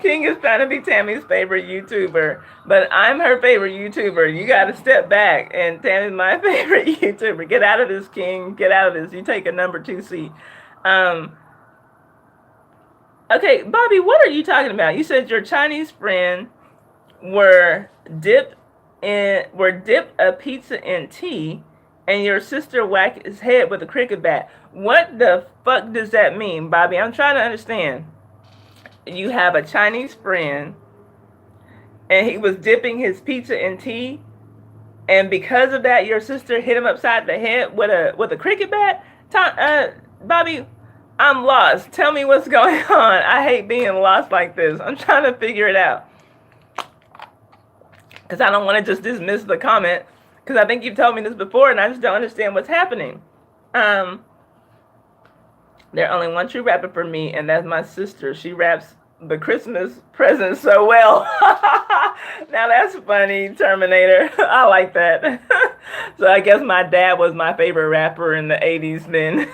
King is trying to be Tammy's favorite YouTuber, but I'm her favorite YouTuber. You gotta step back, and Tammy's my favorite YouTuber. Get out of this, King. Get out of this. You take a number 2 seat. Okay, Bobby, what are you talking about? You said your Chinese friend were dipped a pizza in tea, and your sister whacked his head with a cricket bat. What the fuck does that mean, Bobby? I'm trying to understand. You have a Chinese friend, and he was dipping his pizza in tea, and because of that, your sister hit him upside the head with a cricket bat. Bobby, I'm lost. Tell me what's going on. I hate being lost like this. I'm trying to figure it out because I don't want to just dismiss the comment because I think you've told me this before, and I just don't understand what's happening. There's only one true rapper for me, and that's my sister. She raps the Christmas presents so well. Now that's funny, Terminator. I like that. So I guess my dad was my favorite rapper in the 80s then.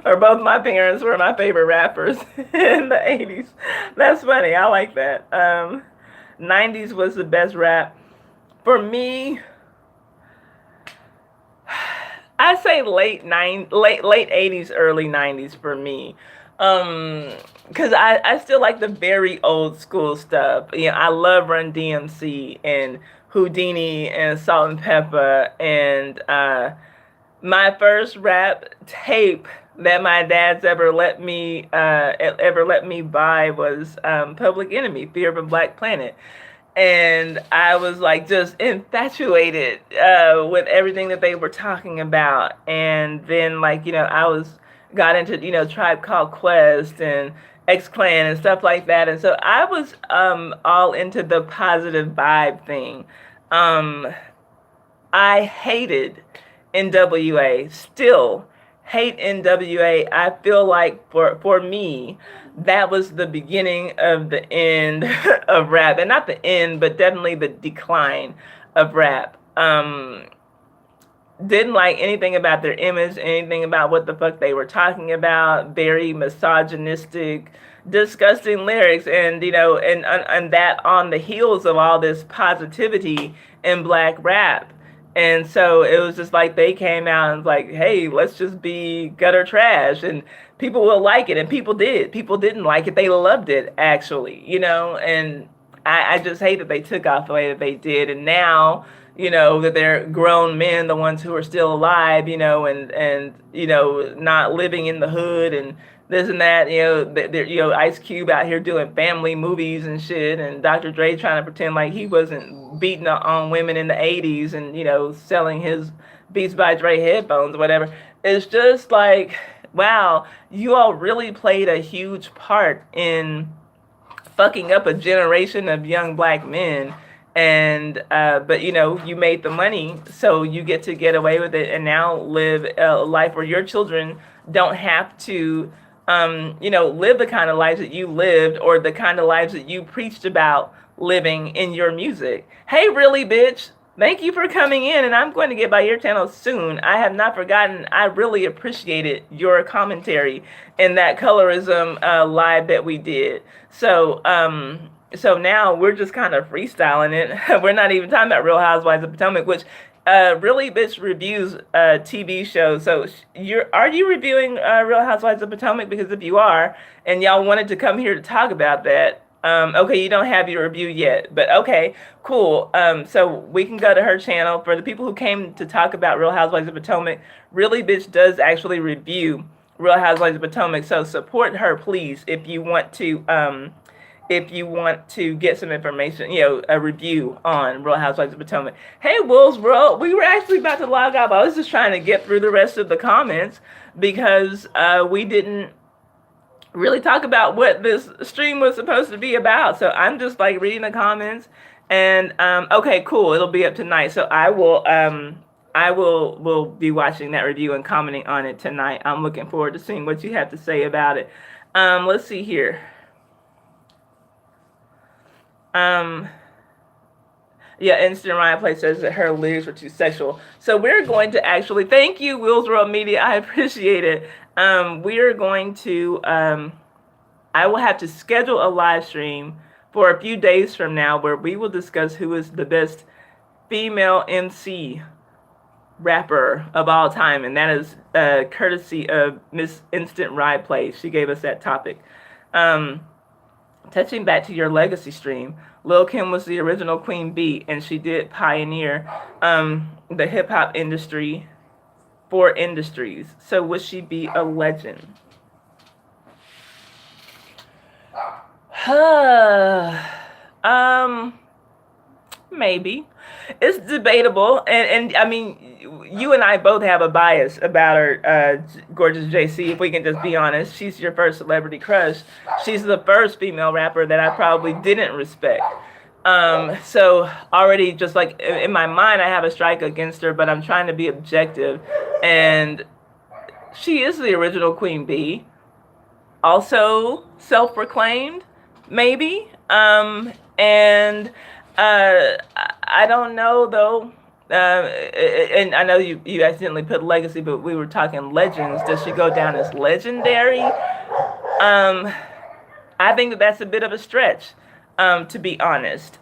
Or both my parents were my favorite rappers in the 80s. That's funny. I like that. 90s was the best rap. For me, I say late 80s, early 90s for me. Because I still like the very old school stuff. You know, I love Run DMC and Houdini and Salt and Pepper. And my first rap tape that my dad's ever let me buy was Public Enemy, Fear of a Black Planet. And I was like just infatuated with everything that they were talking about. And then like, you know, got into, you know, Tribe Called Quest and X-Clan and stuff like that. And so I was all into the positive vibe thing. I hated NWA, still hate NWA. I feel like for me, that was the beginning of the end of rap. And not the end, but definitely the decline of rap. Didn't like anything about their image, anything about what the fuck they were talking about. Very misogynistic, disgusting lyrics. And, you know, and that on the heels of all this positivity in black rap. And so it was just like they came out and was like, hey, let's just be gutter trash and people will like it. And people did. People didn't like it. They loved it, actually, you know. And I just hate that they took off the way that they did. And now, you know, that they're grown men, the ones who are still alive, you know, and you know, not living in the hood and this and that, you know, they're, you know, Ice Cube out here doing family movies and shit, and Dr. Dre trying to pretend like he wasn't beating on women in the 80s and, you know, selling his Beats by Dre headphones or whatever. It's just like, wow, you all really played a huge part in fucking up a generation of young black men. And but you know, you made the money, so you get away with it and now live a life where your children don't have to you know, live the kind of lives that you lived or the kind of lives that you preached about living in your music. Hey, really, bitch, thank you for coming in, and I'm going to get by your channel soon. I have not forgotten. I really appreciated your commentary in that colorism live that we did. So so now we're just kind of freestyling it. We're not even talking about Real Housewives of Potomac, which Really Bitch reviews TV shows. So are you reviewing Real Housewives of Potomac? Because if you are, and y'all wanted to come here to talk about that, okay, you don't have your review yet, but okay, cool. So we can go to her channel. For the people who came to talk about Real Housewives of Potomac, Really Bitch does actually review Real Housewives of Potomac. So support her, please, if you want to. If you want to get some information, a review on Real Housewives of Potomac. Hey, Wolves World, we were actually about to log off. I was just trying to get through the rest of the comments because we didn't really talk about what this stream was supposed to be about. So I'm just like reading the comments, and okay, cool. It'll be up tonight. So I will be watching that review and commenting on it tonight. I'm looking forward to seeing what you have to say about it. Let's see here. Yeah, Instant Riot Play says that her lyrics were too sexual. So we're going to actually, thank you, Wills World Media. I appreciate it. We are going to, I will have to schedule a live stream for a few days from now where we will discuss who is the best female MC rapper of all time. And that is courtesy of Miss Instant Riot Play. She gave us that topic. Touching back to your legacy stream, Lil' Kim was the original Queen Bee, and she did pioneer the hip-hop industry for industries. So would she be a legend? Maybe. It's debatable, and I mean, you and I both have a bias about her, gorgeous JC. If we can just be honest, she's your first celebrity crush. She's the first female rapper that I probably didn't respect. So already, just like in my mind, I have a strike against her, but I'm trying to be objective, and she is the original Queen Bee. Also self-proclaimed, maybe, and. I don't know though, and I know you accidentally put legacy, but we were talking legends. Does she go down as legendary? I think that's a bit of a stretch, to be honest.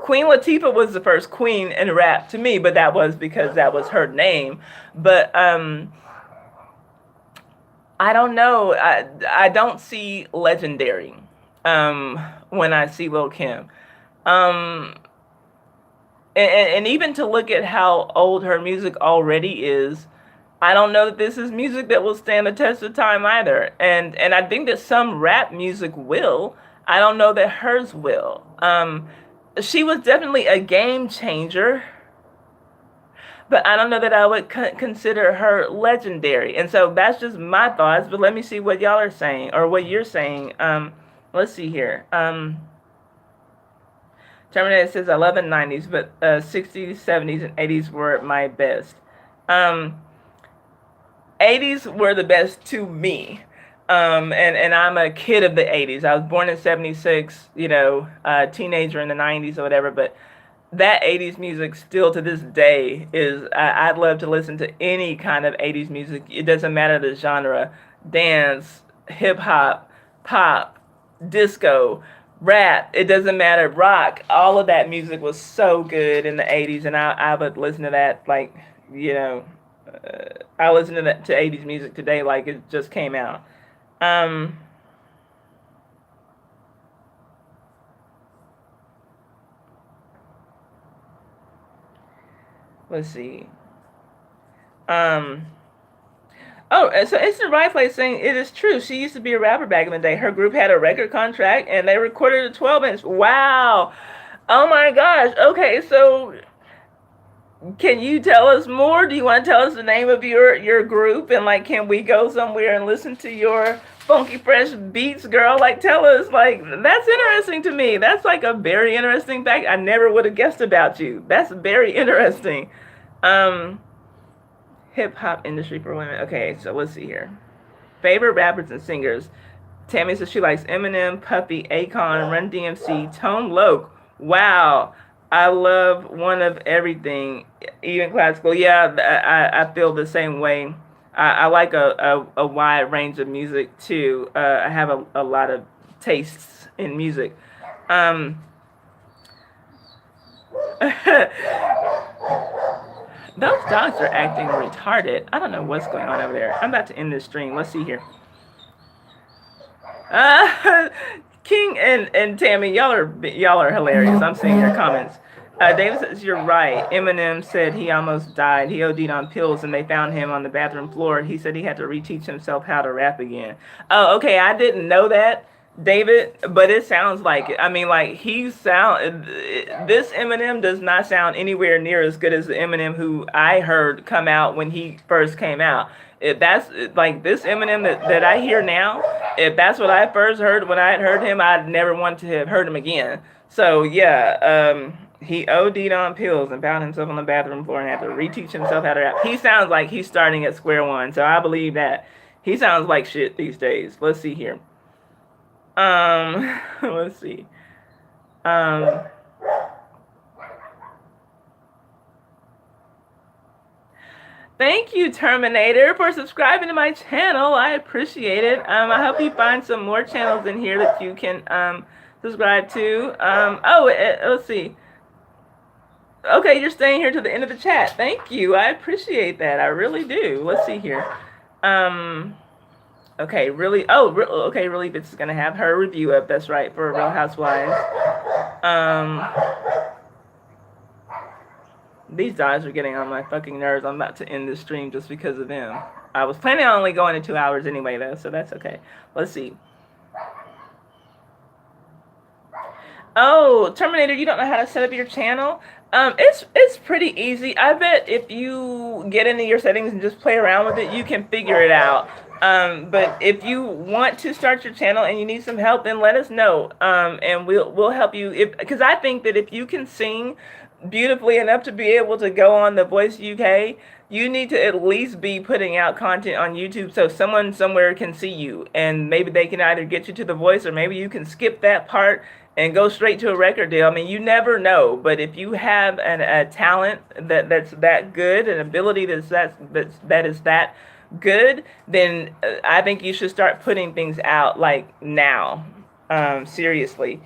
Queen Latifah was the first queen in rap to me, but that was because that was her name. But I don't know. I don't see legendary when I see Lil' Kim. And even to look at how old her music already is, I don't know that this is music that will stand the test of time either. And I think that some rap music will. I don't know that hers will. She was definitely a game changer, but I don't know that I would consider her legendary. And so that's just my thoughts, but let me see what y'all are saying, or what you're saying. Let's see here. Terminator says, I love the 90s, but 60s, 70s, and 80s were my best. 80s were the best to me. And I'm a kid of the 80s. I was born in 76, teenager in the 90s or whatever, but that 80s music still to this day is, I'd love to listen to any kind of 80s music. It doesn't matter the genre, dance, hip hop, pop, disco, rap, it doesn't matter, rock. All of that music was so good in the 80s, and I would listen to that like, I listen to 80s music today like it just came out. Let's see. Oh, so Instant Right Place saying it is true. She used to be a rapper back in the day. Her group had a record contract and they recorded a 12-inch. Wow. Oh my gosh. Okay, so can you tell us more? Do you want to tell us the name of your group, and like, can we go somewhere and listen to your funky fresh beats, girl? Like, tell us. Like, that's interesting to me. That's like a very interesting fact I never would have guessed about you. That's very interesting. Hip hop industry for women. Okay, so let's see here. Favorite rappers and singers. Tammy says she likes Eminem, Puffy, Akon, Run DMC, Tone Loc. Wow. I love one of everything, even classical. Yeah, I feel the same way. I like a wide range of music too. I have a lot of tastes in music. Those dogs are acting retarded. I don't know what's going on over there. I'm about to end this stream. Let's see here. Uh, King and Tammy, y'all are hilarious. I'm seeing your comments. David says you're right. Eminem said he almost died. He OD'd on pills, and they found him on the bathroom floor. He said he had to reteach himself how to rap again. Oh, okay. I didn't know that, David, but it sounds like it. I mean, like this Eminem does not sound anywhere near as good as the Eminem who I heard come out when he first came out. If that's like this Eminem that I hear now, if that's what I first heard when I had heard him, I'd never want to have heard him again. So yeah, he OD'd on pills and found himself on the bathroom floor and had to reteach himself how to rap. He sounds like he's starting at square one, so I believe that. He sounds like shit these days. Let's see here. Let's see. Thank you, Terminator, for subscribing to my channel. I appreciate it. I hope you find some more channels in here that you can subscribe to. Let's see. Okay, you're staying here to the end of the chat. Thank you. I appreciate that. I really do. Let's see here. Okay, really. Okay, really. Bitch is gonna have her review up. That's right, for Real Housewives. These guys are getting on my fucking nerves. I'm about to end this stream just because of them. I was planning on only going to 2 hours anyway, though, so that's okay. Let's see. Oh, Terminator, you don't know how to set up your channel? It's pretty easy. I bet if you get into your settings and just play around with it, you can figure it out. But if you want to start your channel and you need some help, then let us know. And we'll help you. Because I think that if you can sing beautifully enough to be able to go on The Voice UK, you need to at least be putting out content on YouTube so someone somewhere can see you, and maybe they can either get you to The Voice, or maybe you can skip that part and go straight to a record deal. I mean, you never know. But if you have a talent that's that good, an ability that is that good, then I think you should start putting things out like now. Seriously.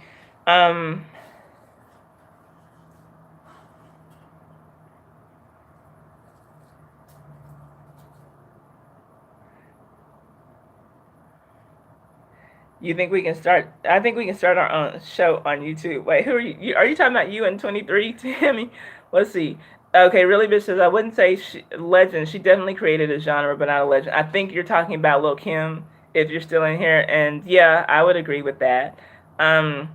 You think we can start? I think we can start our own show on YouTube. Wait, who are you? Are you talking about you in 23, Tammy? Let's see. Okay, really, bitch says I wouldn't say legend. She definitely created a genre, but not a legend. I think you're talking about Lil' Kim, if you're still in here, and yeah, I would agree with that. Oh,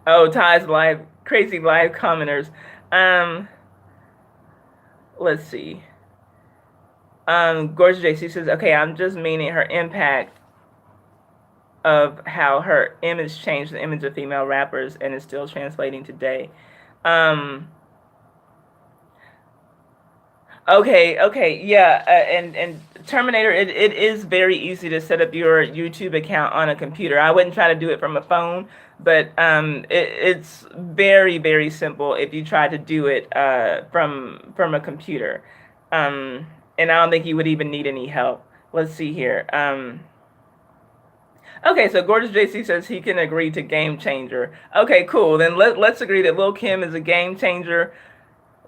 Ty's live, crazy live commenters. Let's see. Gorgeous JC says, okay, I'm just meaning her impact of how her image changed the image of female rappers and is still translating today. Okay, yeah, and Terminator, it is very easy to set up your YouTube account on a computer. I wouldn't try to do it from a phone, but it's very, very simple if you try to do it from a computer. And I don't think you would even need any help. Let's see here. Okay, so Gorgeous JC says he can agree to game changer. Okay, cool. Then let's agree that Lil' Kim is a game changer.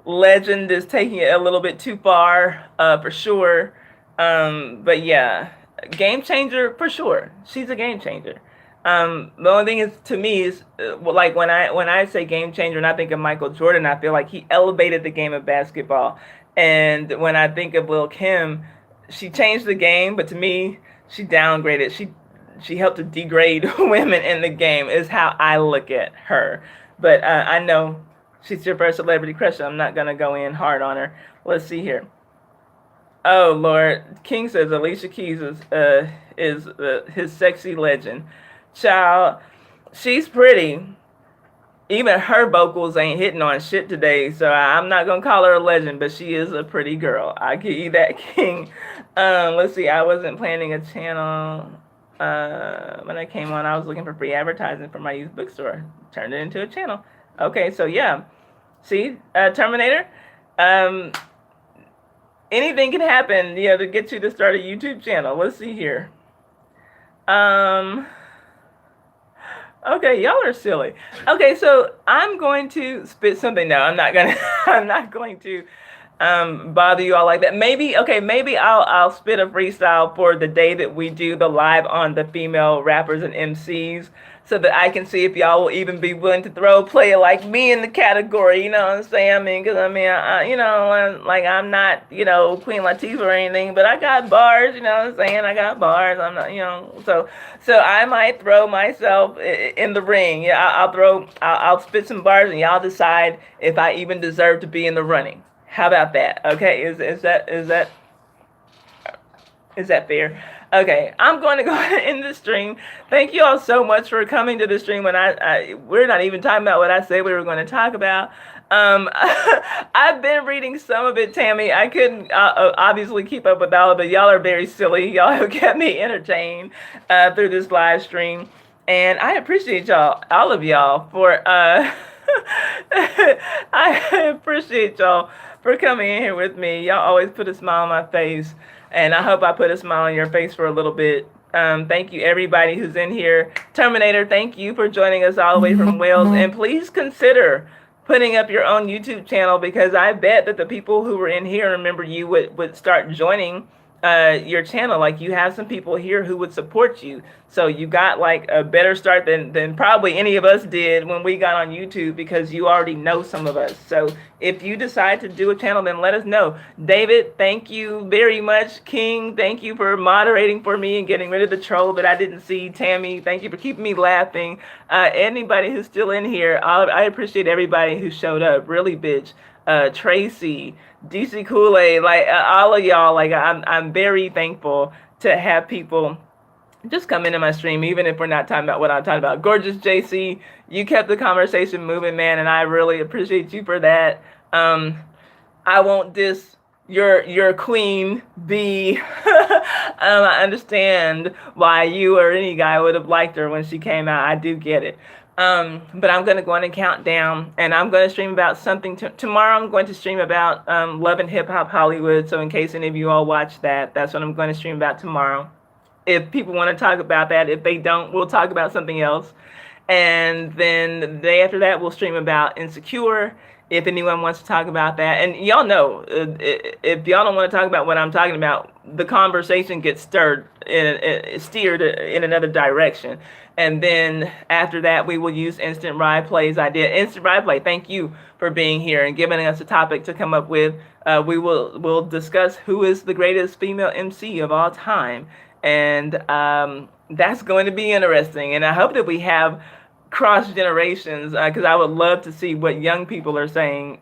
Legend is taking it a little bit too far, for sure. But yeah, game changer for sure. She's a game changer. The only thing is, to me, is like when I say game changer and I think of Michael Jordan, I feel like he elevated the game of basketball. And when I think of Lil' Kim, she changed the game, but to me, she downgraded. She helped to degrade women in the game, is how I look at her. But I know she's your first celebrity crush, so I'm not going to go in hard on her. Let's see here. Oh, Lord. King says Alicia Keys is his sexy legend. Child, she's pretty. Even her vocals ain't hitting on shit today, so I'm not going to call her a legend, but she is a pretty girl. I give you that, King. Let's see. I wasn't planning a channel. When I came on, I was looking for free advertising for my used bookstore. Turned it into a channel. Okay, so yeah. See, Terminator? Anything can happen, to get you to start a YouTube channel. Let's see here. Okay, y'all are silly. Okay, so I'm going to spit something. No, I'm not gonna. I'm not going to bother you all like that. Maybe I'll spit a freestyle for the day that we do the live on the female rappers and MCs, so that I can see if y'all will even be willing to throw a player like me in the category. You know what I'm saying? I mean, because I'm not Queen Latifah or anything, but I got bars. You know what I'm saying? I got bars. I'm not so I might throw myself in the ring. Yeah, I'll spit some bars, and y'all decide if I even deserve to be in the running. How about that? Okay, is that fair? Okay, I'm going to go ahead and end the stream. Thank you all so much for coming to the stream when we're not even talking about what I said we were going to talk about. I've been reading some of it, Tammy. I couldn't obviously keep up with all of it. Y'all are very silly. Y'all have kept me entertained through this live stream. And I appreciate y'all, all of y'all, for I appreciate y'all for coming in here with me. Y'all always put a smile on my face, and I hope I put a smile on your face for a little bit. Thank you, everybody who's in here. Terminator, thank you for joining us all the way from Wales, and please consider putting up your own YouTube channel, because I bet that the people who were in here, remember you, would start joining your channel. Like, you have some people here who would support you, so you got like a better start than probably any of us did when we got on YouTube, because you already know some of us. So if you decide to do a channel, then let us know. David, thank you very much. King, thank you for moderating for me and getting rid of the troll that I didn't see. Tammy, thank you for keeping me laughing. Anybody who's still in here, I appreciate everybody who showed up. Really, bitch. Tracy, DC Kool-Aid, like all of y'all, like I'm very thankful to have people just come into my stream, even if we're not talking about what I'm talking about. Gorgeous JC, you kept the conversation moving, man, and I really appreciate you for that. I won't diss your queen bee. I understand why you or any guy would have liked her when she came out. I do get it. But I'm going to go on and count down, and I'm going to stream about something. Tomorrow I'm going to stream about Love and Hip Hop Hollywood, so in case any of you all watch that, that's what I'm going to stream about tomorrow. If people want to talk about that, if they don't, we'll talk about something else. And then the day after that, we'll stream about Insecure, if anyone wants to talk about that. And y'all know, if y'all don't want to talk about what I'm talking about, the conversation gets steered in another direction. And then after that, we will use Instant Replay's idea. Instant Replay, thank you for being here and giving us a topic to come up with. We'll discuss who is the greatest female MC of all time. And that's going to be interesting. And I hope that we have cross generations, because I would love to see what young people are saying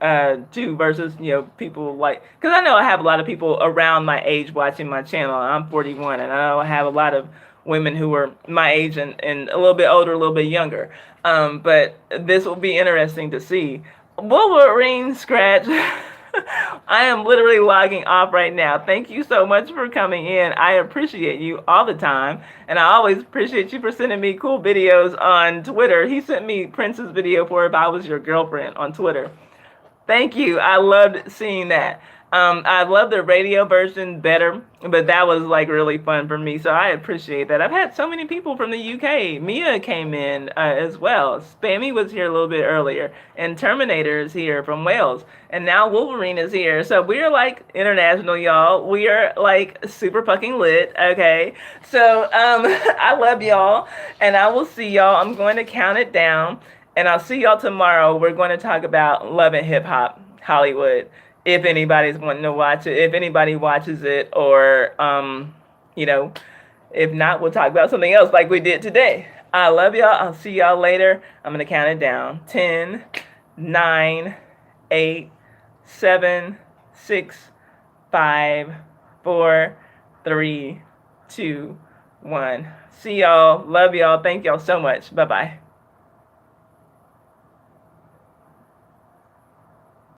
too, versus people like, because I know I have a lot of people around my age watching my channel. I'm 41, and I know I have a lot of women who are my age and a little bit older, a little bit younger. But this will be interesting to see. Wolverine Scratch. I am literally logging off right now. Thank you so much for coming in. I appreciate you all the time. And I always appreciate you for sending me cool videos on Twitter. He sent me Prince's video for If I Was Your Girlfriend on Twitter. Thank you. I loved seeing that. I love the radio version better, but that was like really fun for me, so I appreciate that. I've had so many people from the UK. Mia came in as well. Spammy was here a little bit earlier, and Terminator is here from Wales, and now Wolverine is here. So we're like international, y'all. We are like super fucking lit, okay? So I love y'all, and I will see y'all. I'm going to count it down, and I'll see y'all tomorrow. We're going to talk about Love and Hip Hop Hollywood. If anybody's wanting to watch it, if anybody watches it, or, if not, we'll talk about something else like we did today. I love y'all. I'll see y'all later. I'm going to count it down. 10, 9, 8, 7, 6, 5, 4, 3, 2, 1. See y'all. Love y'all. Thank y'all so much. Bye-bye.